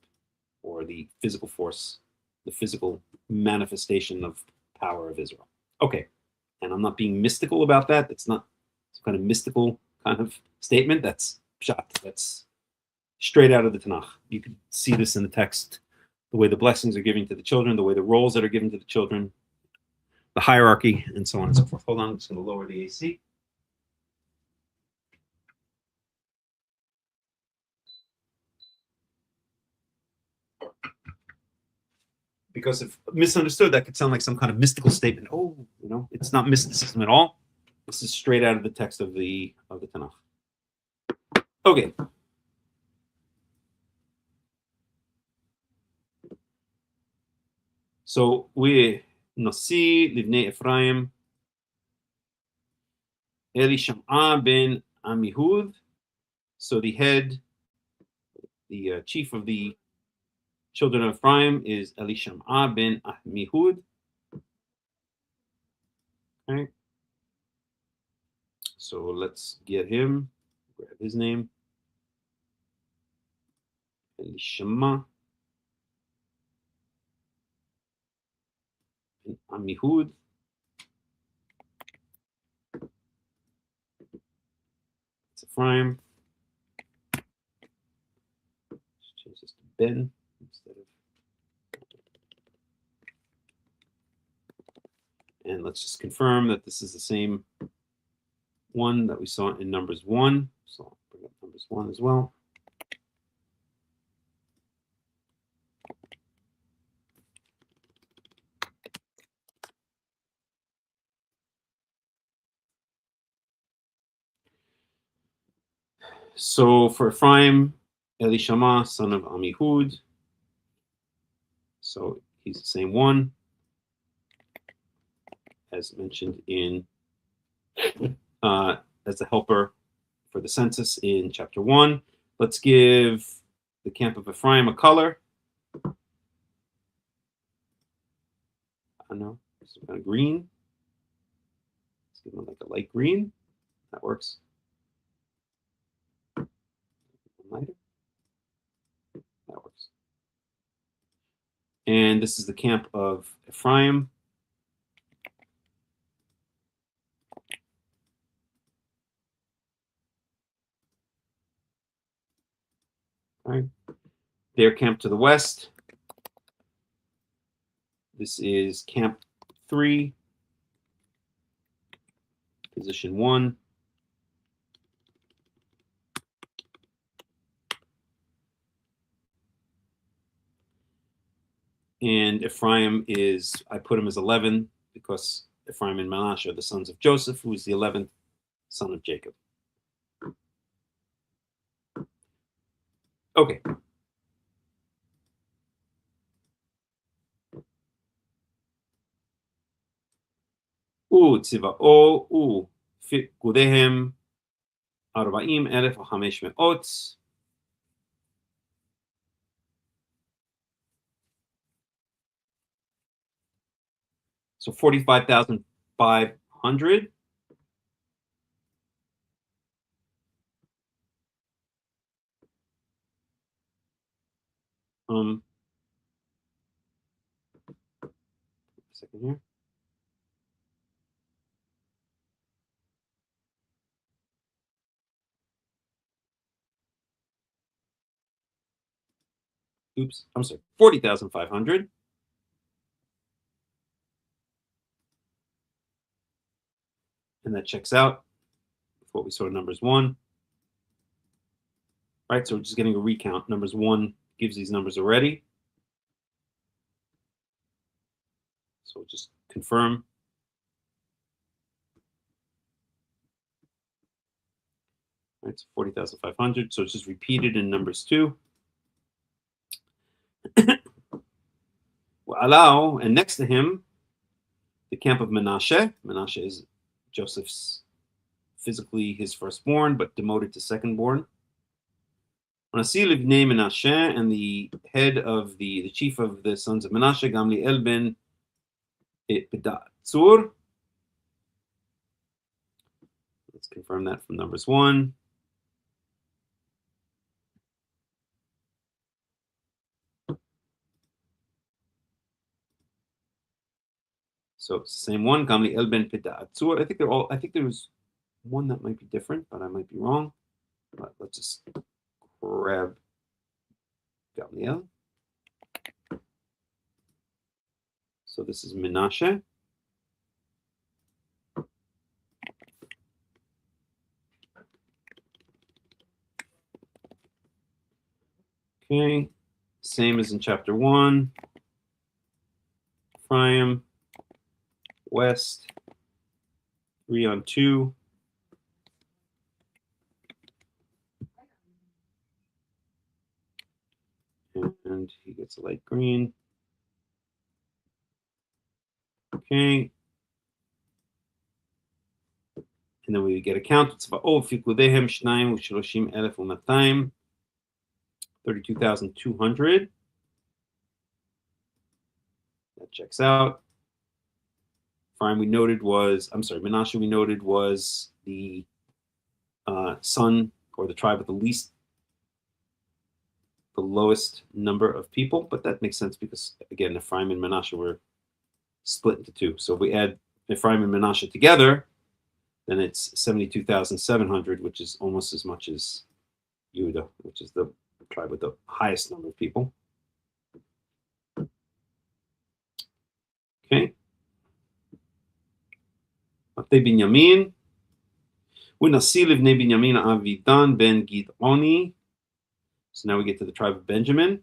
or the physical force, the physical manifestation of power of Israel. Okay, and I'm not being mystical about that. It's not some kind of mystical kind of statement. That's pshat. That's straight out of the Tanakh. You can see this in the text, the way the blessings are given to the children, the way the roles that are given to the children, the hierarchy, and so on and so forth. Hold on, I'm just going to lower the AC. Because if misunderstood, that could sound like some kind of mystical statement. Oh, it's not mysticism at all. This is straight out of the text of the Tanakh. Okay. So we Nasi Livnei Ephraim, Elishamah ben Amihud. So the head, the chief of the children of Ephraim is Elishamah ben Amihud. Okay. So let's get him. Grab his name. Elishama ben Amihud. It's Ephraim. Let's change this to Ben instead of. And let's just confirm that this is the same one that we saw in Numbers 1. So I'll bring up Numbers 1 as well. So for Ephraim, Elishama, son of Amihud. So he's the same one as mentioned in as the helper for the census in chapter 1. Let's give the camp of Ephraim a color. I know, some kind of green. Let's give them like a light green. That works. Lighter. That works. And this is the camp of Ephraim. All right. Their camp to the west. This is camp 3, position 1. And Ephraim is, I put him as 11 because Ephraim and Manasseh are the sons of Joseph, who is the 11th son of Jacob. Okay. וצבאו ופקודיהם 40,500. So 45,500. Second here. Oops, I'm sorry, 40,500. And that checks out with what we saw in Numbers 1. Right, so we're just getting a recount. Numbers 1 gives these numbers already. So we'll just confirm. Right, so 40,500. So it's just repeated in Numbers 2. Allow, and next to him, the camp of Manasseh. Manasseh is Joseph's, physically his firstborn, but demoted to secondborn. Nasi Livnei Manasseh, and the head of the chief of the sons of Manasseh, Gamliel ben Pedatzur. Let's confirm that from Numbers 1. So it's the same one, Gamliel ben Pedatzur. I think they're all. I think there was one that might be different, but I might be wrong. But let's just grab Gamliel. So this is Manasseh. Okay, same as in chapter 1. Ephraim, west, 3 on 2. he gets a light green. Okay. And then we get a count. It's about 32,200. That checks out. Ephraim Menashe we noted was the son or the tribe with the lowest number of people, but that makes sense because again, Ephraim and Menashe were split into two. So if we add Ephraim and Menashe together, then it's 72,700, which is almost as much as Yehuda, which is the tribe with the highest number of people. Okay. Matei Binyamin. Unasi livnei Binyamin Avidan ben Gidoni. So now we get to the tribe of Benjamin.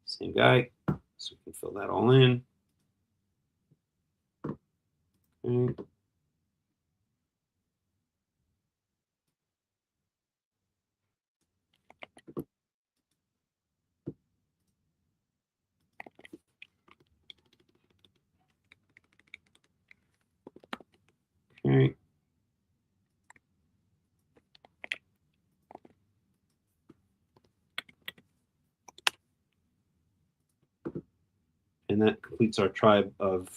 Same guy. So we can fill that all in. Okay. Okay. And that completes our tribe of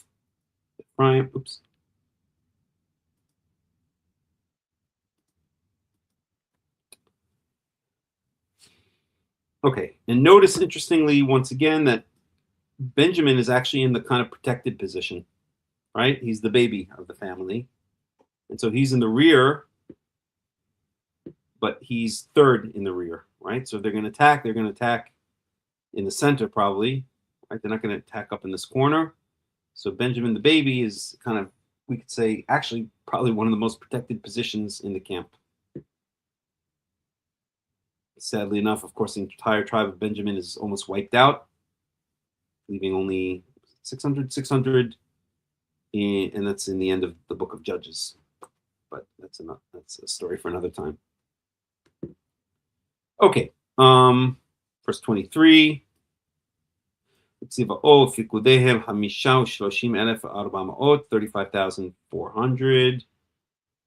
Ephraim. Oops. Okay, and notice interestingly, once again, that Benjamin is actually in the kind of protected position, right? He's the baby of the family. And so he's in the rear, but he's third in the rear, right? So if they're going to attack in the center probably, right? They're not going to attack up in this corner. So Benjamin the baby is kind of, we could say, actually probably one of the most protected positions in the camp. Sadly enough, of course, the entire tribe of Benjamin is almost wiped out, leaving only 600, and that's in the end of the book of Judges. But that's a story for another time. Okay, verse 23. 35,400.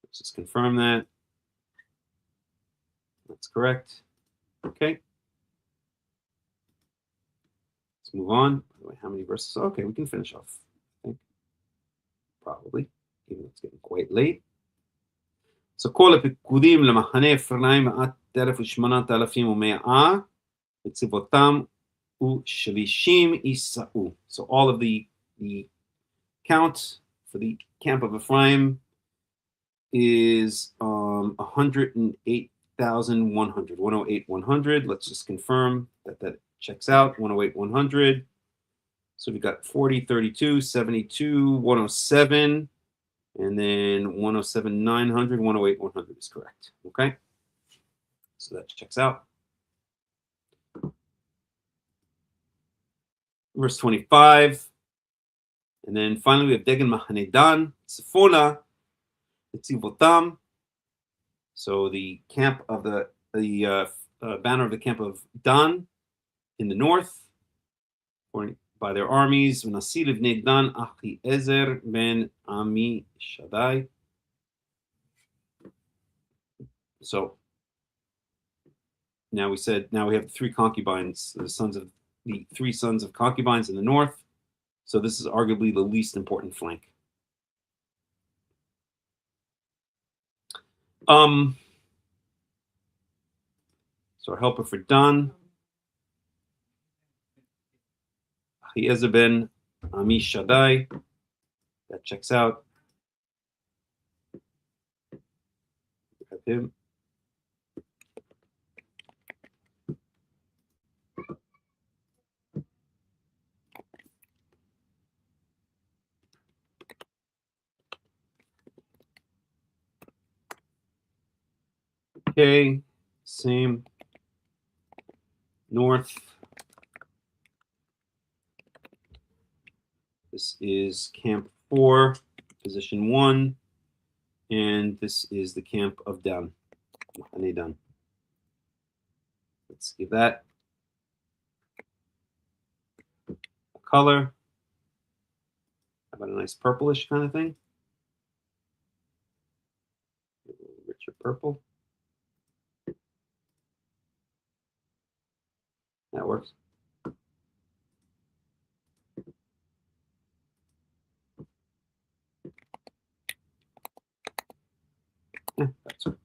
Let's just confirm that. That's correct. Okay. Let's move on. By the way, how many verses? Okay, we can finish off, I think. Probably, even though it's getting quite late. So, כל הפקודים למחנה אפרים 108,100 וצבאותם ושלישים יישאו. So all of the count for the camp of Ephraim is 108,100. 108,100. Let's just confirm that checks out. 108,100. So we got 40, 32, 72, 107, and then 107,900. 108,100 is correct. Okay. So that checks out. Verse 25. And then finally we have Degen Mahane Dan, Sefona, Tzivotam. So the camp of the banner of the camp of Dan in the north, by their armies. Nasi livnei Dan Achiezer ben Ami Shaddai. So now we have the three concubines, the three sons of concubines in the north. So this is arguably the least important flank. So our helper for Dan, Achiezer ben Ami Shaddai. That checks out. We have him. Okay, same. North. This is camp 4, position 1, and this is the camp of Dan. Dan. Let's give that a color. How about a nice purplish kind of thing? A little richer purple. That works. Yeah, that's right.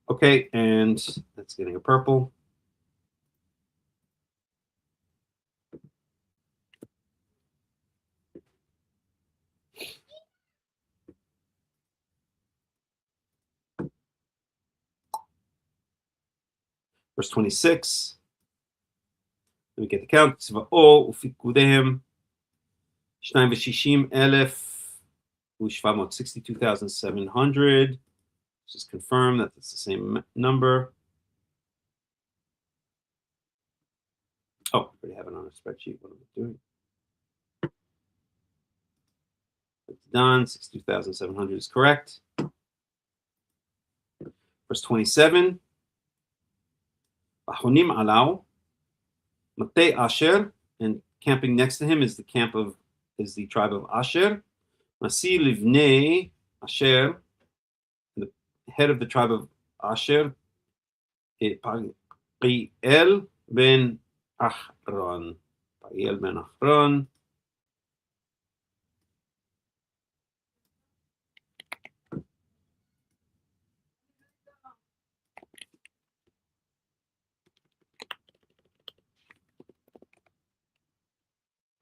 Okay, and that's getting a purple. Verse 26. Let me get the count. צבאו ופיקודיהם 62,700 62,700. Just confirm that it's the same number. Oh, I already have it on a spreadsheet. What am I doing? It's done. 62,700 is correct. Verse 27. Ahonim alau, Matei Asher, and camping next to him is the tribe of Asher. Masi livnei Asher, the head of the tribe of Asher, Pagiel ben Achron. Pagiel ben Achron.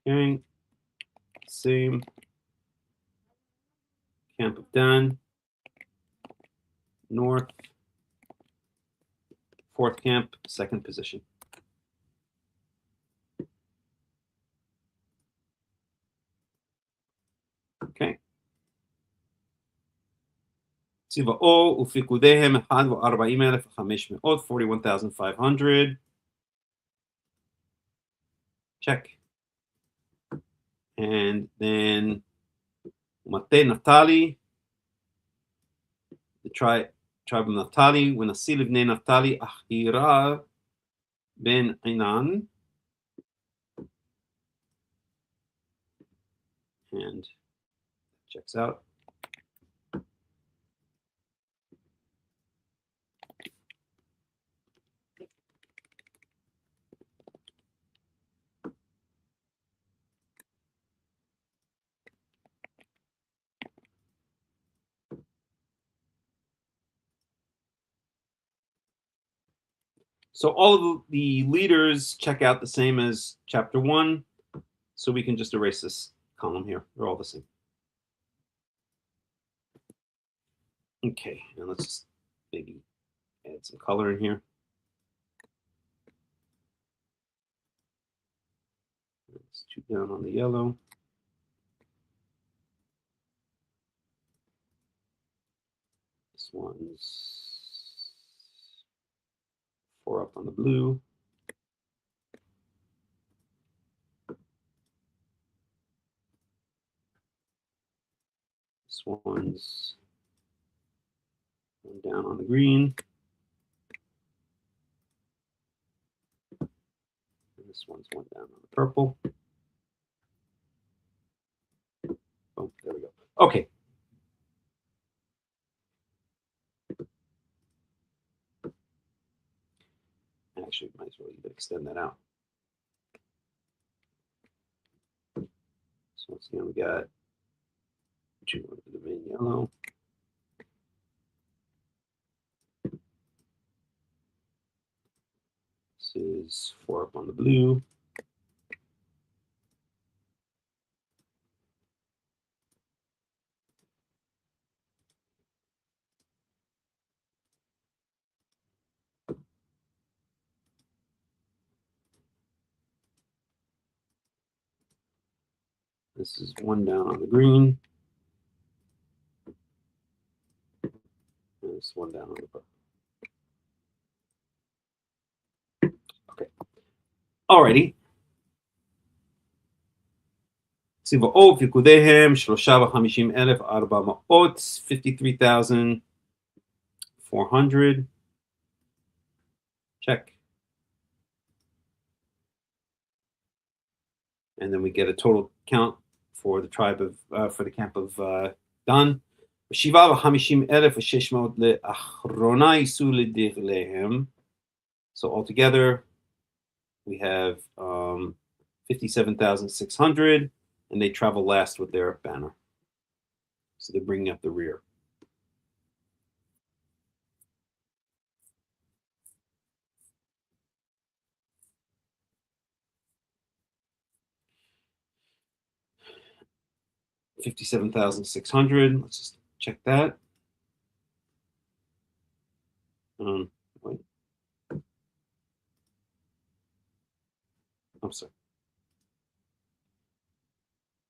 Okay, same. Camp of Dan, north, fourth camp, second position. Okay. צבאו ופיקודיהם 41,500, 41,500. Check. And then Mate Naphtali, the tribe of Naphtali, when Nasi livnei Naphtali, Ahira ben Ainan. And checks out. So all of the leaders check out the same as chapter 1. So we can just erase this column here. They're all the same. Okay, and let's just maybe add some color in here. Let's shoot down on the yellow. This one's 4 up on the blue. This one's 1 down on the green. And this one's 1 down on the purple. Oh, there we go. Okay. Actually, might as well even extend that out. So once again, we got 2 under the main yellow. This is 4 up on the blue. This is 1 down on the green. And this 1 down on the purple. Okay. Alrighty. צבאו ופיקודיהם 53,400, 53,400. Check. And then we get a total count for the tribe of for the camp of Dan. So altogether, we have 57,600, and they travel last with their banner. So they're bringing up the rear. $57,600. Let's just check that. Wait. I'm sorry.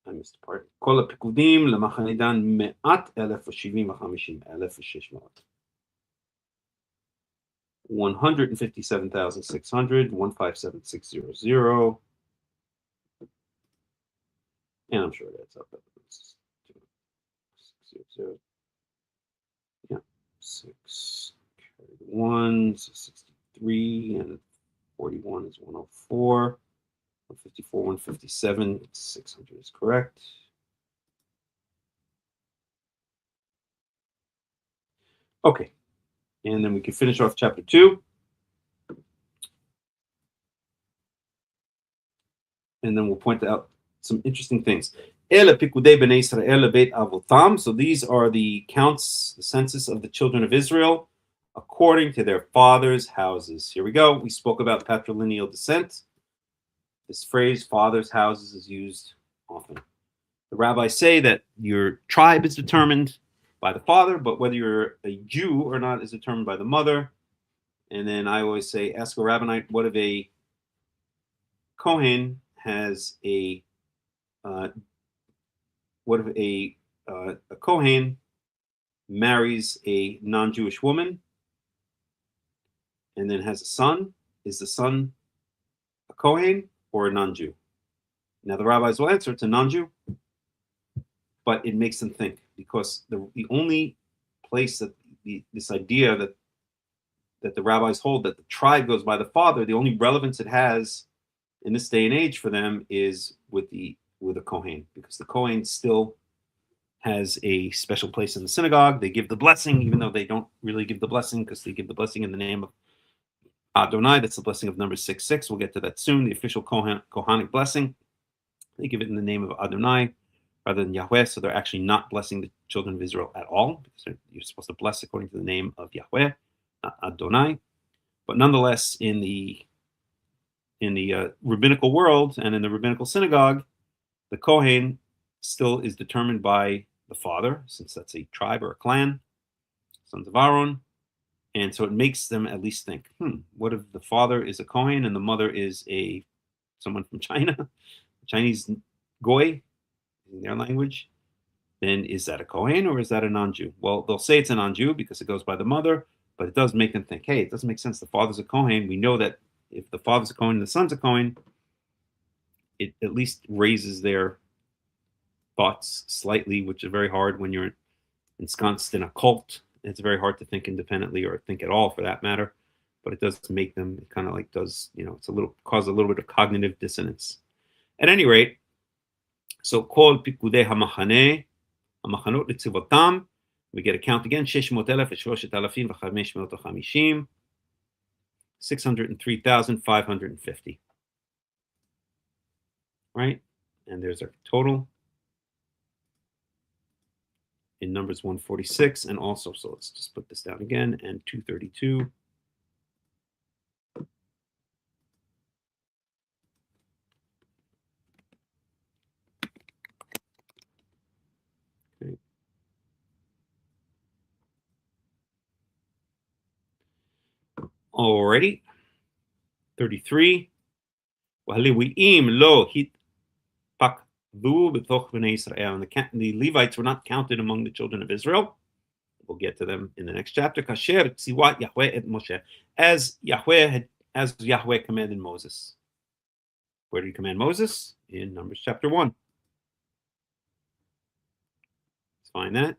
I missed a part. כל הפיקודים למחנה דן 100,000 ו-70,500 157,600, 157,600. And I'm sure that's up. Yeah, 6 carry 1, so 63, and 41 is 104. 154, 157, 600 is correct. Okay, and then we can finish off chapter 2. And then we'll point out some interesting things. So these are the counts, the census of the children of Israel according to their fathers' houses. Here we go. We spoke about patrilineal descent. This phrase, fathers' houses, is used often. The rabbis say that your tribe is determined by the father, but whether you're a Jew or not is determined by the mother. And then I always say, ask a rabbinite, what if a Kohen has a Kohen marries a non-Jewish woman and then has a son? Is the son a Kohen or a non-Jew? Now the rabbis will answer it's a non-Jew, but it makes them think, because the only place that this idea that the rabbis hold that the tribe goes by the father, the only relevance it has in this day and age for them is with a Kohen, because the Kohen still has a special place in the synagogue. They give the blessing, even though they don't really give the blessing, because they give the blessing in the name of Adonai. That's the blessing of number 666. We'll get to that soon. The official Kohanic blessing. They give it in the name of Adonai rather than Yahweh, so they're actually not blessing the children of Israel at all, because you're supposed to bless according to the name of Yahweh, not Adonai. But nonetheless, in the rabbinical world and in the rabbinical synagogue, the Kohen still is determined by the father, since that's a tribe or a clan, sons of Aaron. And so it makes them at least think, what if the father is a Kohen and the mother is someone from China, Chinese Goy in their language? Then is that a Kohen or is that a non-Jew? Well, they'll say it's a non-Jew because it goes by the mother, but it does make them think, hey, it doesn't make sense. The father's a Kohen. We know that if the father's a Kohen and the son's a Kohen, it at least raises their thoughts slightly, which is very hard when you're ensconced in a cult. It's very hard to think independently or think at all for that matter, but it does make them, it kind of like does, it's cause a little bit of cognitive dissonance. At any rate, so kol pikudei hamachaneh, hamachanot letzivotam, we get a count again, 603,550, 603,550, right? And there's our total in Numbers 146, and also, so let's just put this down again, and 232. Okay. Alrighty. 33. The Levites were not counted among the children of Israel. We'll get to them in the next chapter. As Yahweh commanded Moses. Where did he command Moses? In Numbers chapter 1. Let's find that.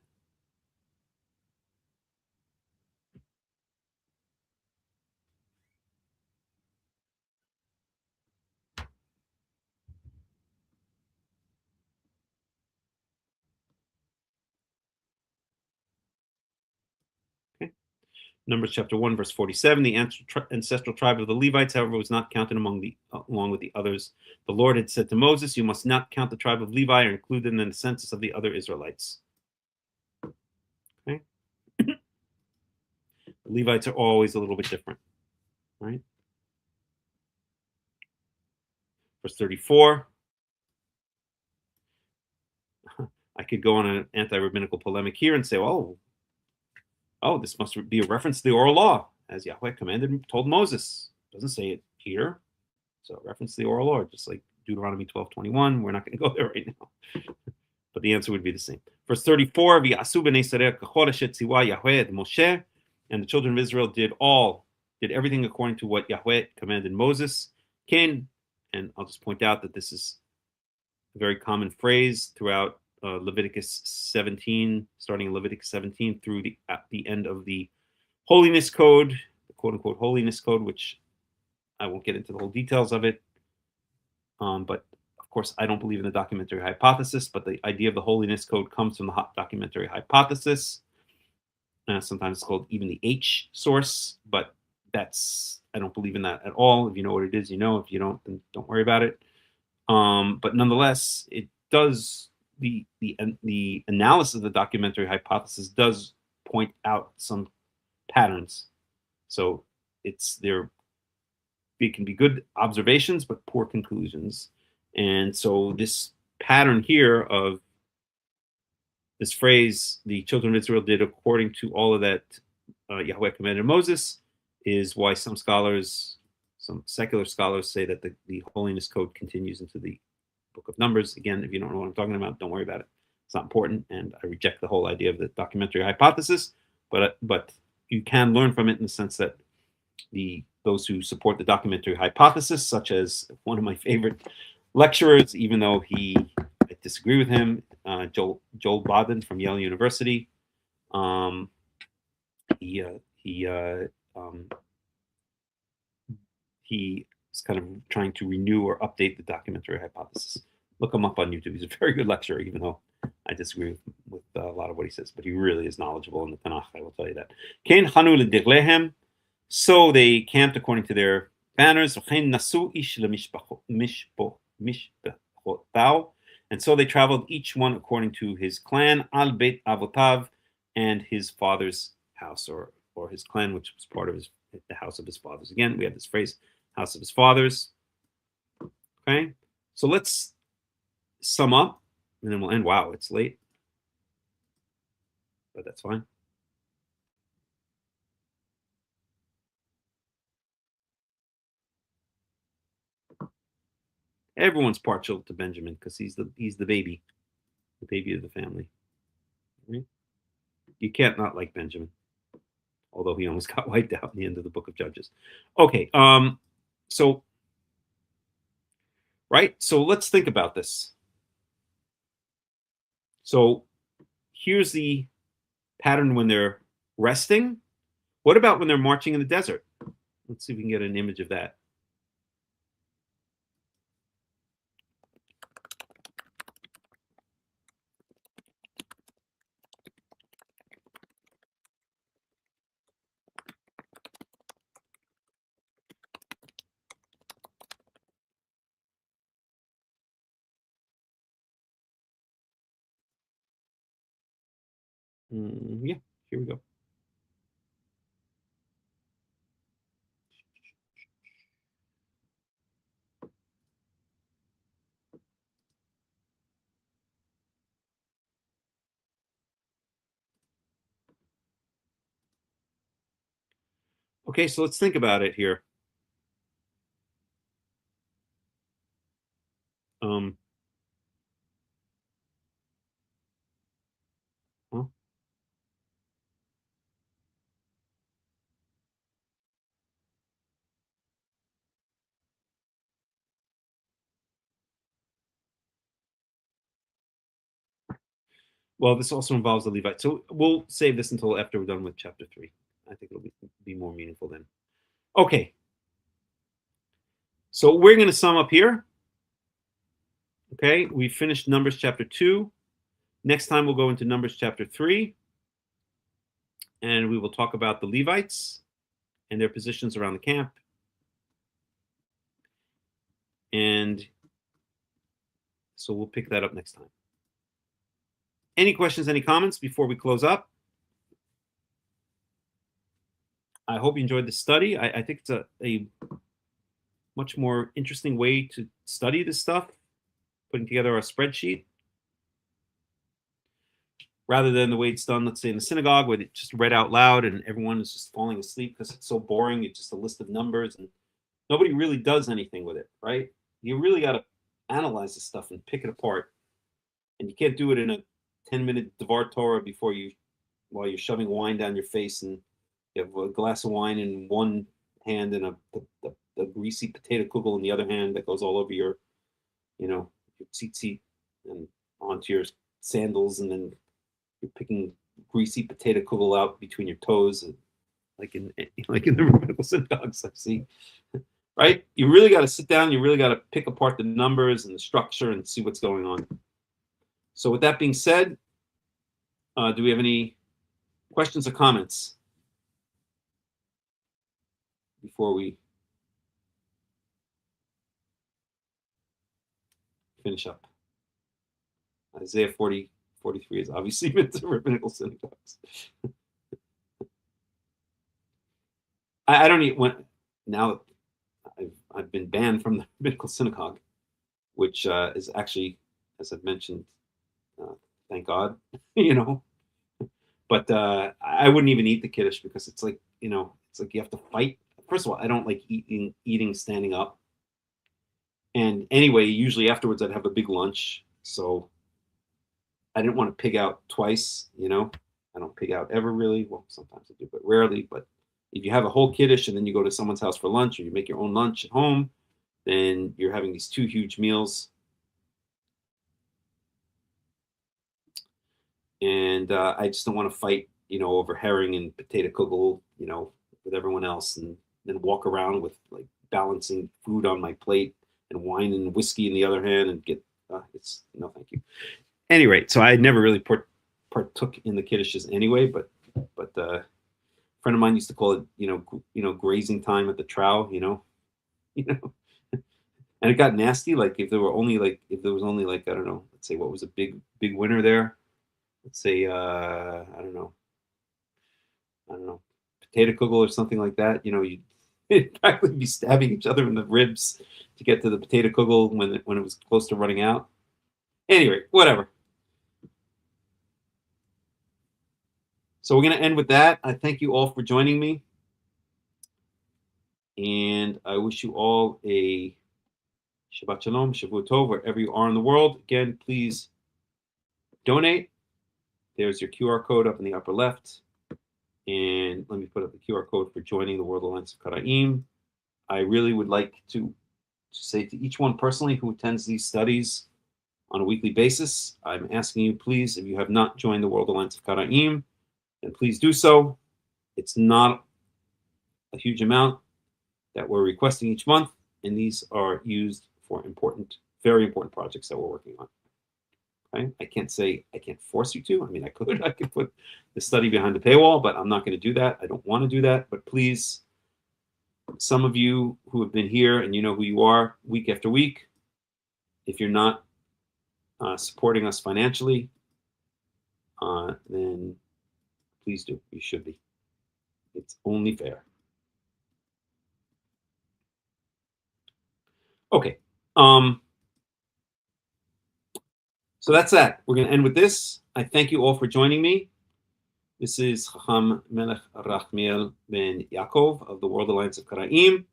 Numbers chapter 1, verse 47, the ancestral tribe of the Levites, however, was not counted along with the others. The Lord had said to Moses, you must not count the tribe of Levi or include them in the census of the other Israelites. Okay? The Levites are always a little bit different, right? Verse 34. I could go on an anti-rabbinical polemic here and say, oh, this must be a reference to the oral law, as Yahweh commanded and told Moses. It doesn't say it here. So reference to the oral law, just like Deuteronomy 12:21. We're not going to go there right now. But the answer would be the same. Verse 34, Moshe, and the children of Israel did everything according to what Yahweh commanded Moses. And I'll just point out that this is a very common phrase throughout Leviticus 17, starting in Leviticus 17 through at the end of the Holiness Code, the quote-unquote Holiness Code, which I won't get into the whole details of it. But of course, I don't believe in the documentary hypothesis, but the idea of the Holiness Code comes from the documentary hypothesis. Sometimes it's called even the H source, but I don't believe in that at all. If you know what it is, you know. If you don't, then don't worry about it. But nonetheless, it does the analysis of the documentary hypothesis does point out some patterns. So it can be good observations, but poor conclusions. And so this pattern here of this phrase, the children of Israel did according to all of that Yahweh commanded Moses, is why some secular scholars say that the Holiness Code continues into the Book of Numbers. Again, if you don't know what I'm talking about, don't worry about it. It's not important, and I reject the whole idea of the documentary hypothesis, but you can learn from it in the sense that those who support the documentary hypothesis, such as one of my favorite lecturers, even though I disagree with him, Joel Baden from Yale University. He is kind of trying to renew or update the documentary hypothesis. Look him up on YouTube. He's a very good lecturer, even though I disagree with a lot of what he says, but he really is knowledgeable in the Tanakh, I will tell you that. Ken Hanu l'dirlehem. So they camped according to their banners. And so they traveled, each one according to his clan, al beit avotav, and his father's house, or his clan, which was part of the house of his fathers. Again, we have this phrase, house of his fathers. Okay, so let's sum up, and then we'll end. Wow, it's late, but that's fine. Everyone's partial to Benjamin because he's the baby of the family. Right? You can't not like Benjamin, although he almost got wiped out in the end of the Book of Judges. Okay, so let's think about this. So here's the pattern when they're resting. What about when they're marching in the desert? Let's see if we can get an image of that. Yeah, here we go. Okay, so let's think about it here. Well, this also involves the Levite. So we'll save this until after we're done with chapter 3. I think it'll be more meaningful then. Okay. So we're going to sum up here. Okay, we finished Numbers chapter 2. Next time we'll go into Numbers chapter 3. and we will talk about the Levites and their positions around the camp. And so we'll pick that up next time. Any questions, any comments before we close up? I hope you enjoyed the study. I think it's a much more interesting way to study this stuff, putting together a spreadsheet, rather than the way it's done, let's say in the synagogue, where it's just read out loud and everyone is just falling asleep because it's so boring. It's just a list of numbers and nobody really does anything with it, right? You really got to analyze this stuff and pick it apart. And you can't do it in a 10-minute Devar Torah while you're shoving wine down your face and you have a glass of wine in one hand and a greasy potato kugel in the other hand that goes all over your tzitzit and onto your sandals, and then you're picking greasy potato kugel out between your toes, like in the rabbinical synagogues I see. Right? You really got to sit down. You really got to pick apart the numbers and the structure and see what's going on. So with that being said, do we have any questions or comments before we finish up? Isaiah 43 is obviously meant to rabbinical synagogues. I don't even now I've been banned from the rabbinical synagogue, which is actually, as I've mentioned, thank God, But I wouldn't even eat the kiddush because it's like you have to fight. First of all, I don't like eating standing up. And anyway, usually afterwards I'd have a big lunch, so I didn't want to pig out twice. I don't pig out ever really. Well, sometimes I do, but rarely. But if you have a whole kiddush and then you go to someone's house for lunch, or you make your own lunch at home, then you're having these two huge meals. And I just don't want to fight, over herring and potato kugel, with everyone else, and then walk around with like balancing food on my plate and wine and whiskey in the other hand and get it's no thank you. Any rate, so I never really partook in the kiddushes anyway, but a friend of mine used to call it grazing time at the trough, and it got nasty. Like if there was only like I don't know, let's say what was a big winner there. Let's say I don't know, potato kugel or something like that. You'd practically be stabbing each other in the ribs to get to the potato kugel when it was close to running out. Anyway, whatever. So we're going to end with that. I thank you all for joining me, and I wish you all a Shabbat Shalom, Shavua Tov, wherever you are in the world. Again, please donate. There's your QR code up in the upper left. And let me put up the QR code for joining the World Alliance of Qara'im. I really would like to say to each one personally who attends these studies on a weekly basis, I'm asking you, please, if you have not joined the World Alliance of Qara'im, then please do so. It's not a huge amount that we're requesting each month, and these are used for very important projects that we're working on. Okay? I can't say I can't force you to. I mean, I could put the study behind the paywall, but I'm not going to do that. I don't want to do that. But please, some of you who have been here and you know who you are week after week, if you're not supporting us financially, then please do. You should be. It's only fair. Okay. So that's that. We're going to end with this. I thank you all for joining me. This is Hakham Melech Rahmiel ben Yaakov of the World Alliance of Qara'im.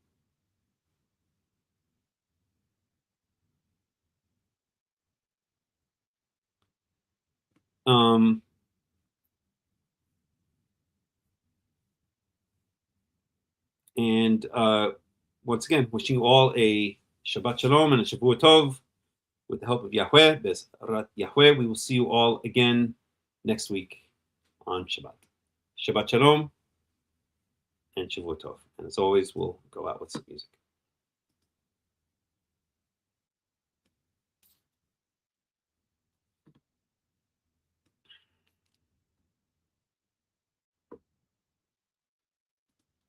And once again, wishing you all a Shabbat Shalom and a Shavua Tov with the help of Yahweh, Bezrat Yahweh. We will see you all again next week on Shabbat. Shabbat Shalom and Shavua Tov. And as always, we'll go out with some music.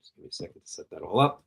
Just give me a second to set that all up.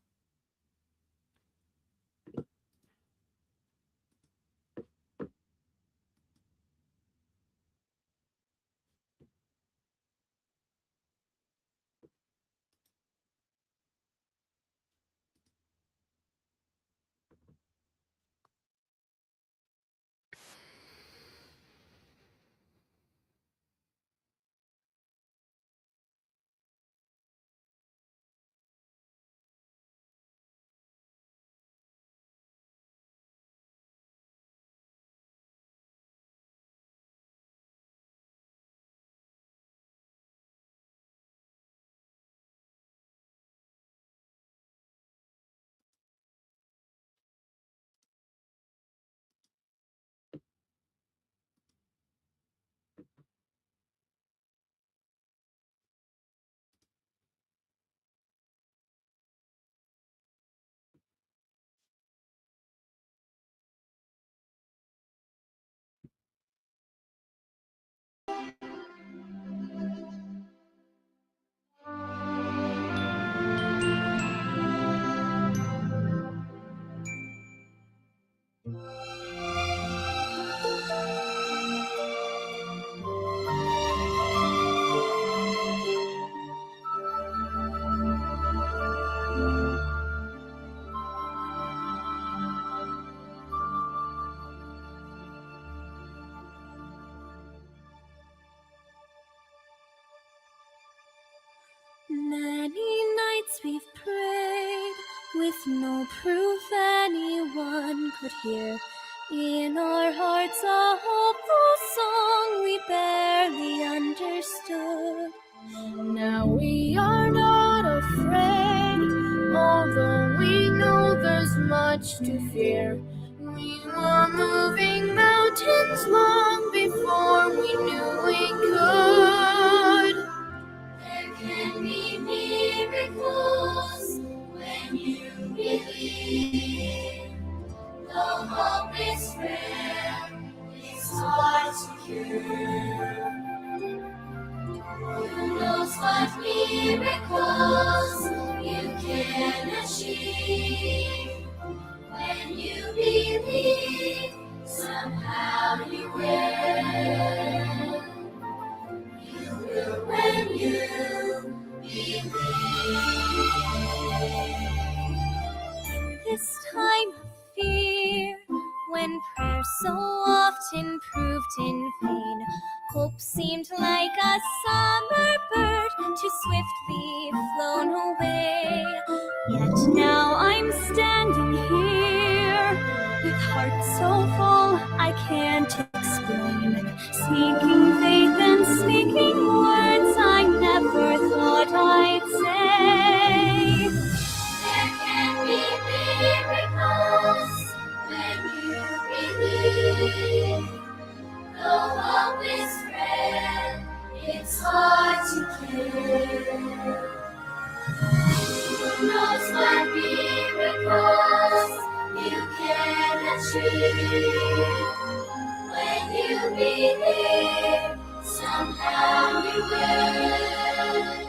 Many nights we've prayed with no proof anyone could hear. In our hearts a hopeful song we barely understood. Now we are not afraid, although we know there's much to fear. We were moving mountains long before we knew we could. There can be miracles when you believe. Though hope is rare, it's hard to cure. Who knows what miracles you can achieve? When you believe, somehow you will. You will when you this time of fear, when prayer so often proved in vain, hope seemed like a summer bird too swiftly flown away. Yet now I'm standing here with heart so full I can't explain, speaking faith and speaking words I never thought I'd say. There can be miracles when you believe. Though hope is rare, it's hard to cure. Who knows what miracles you can achieve? When you believe, somehow you will.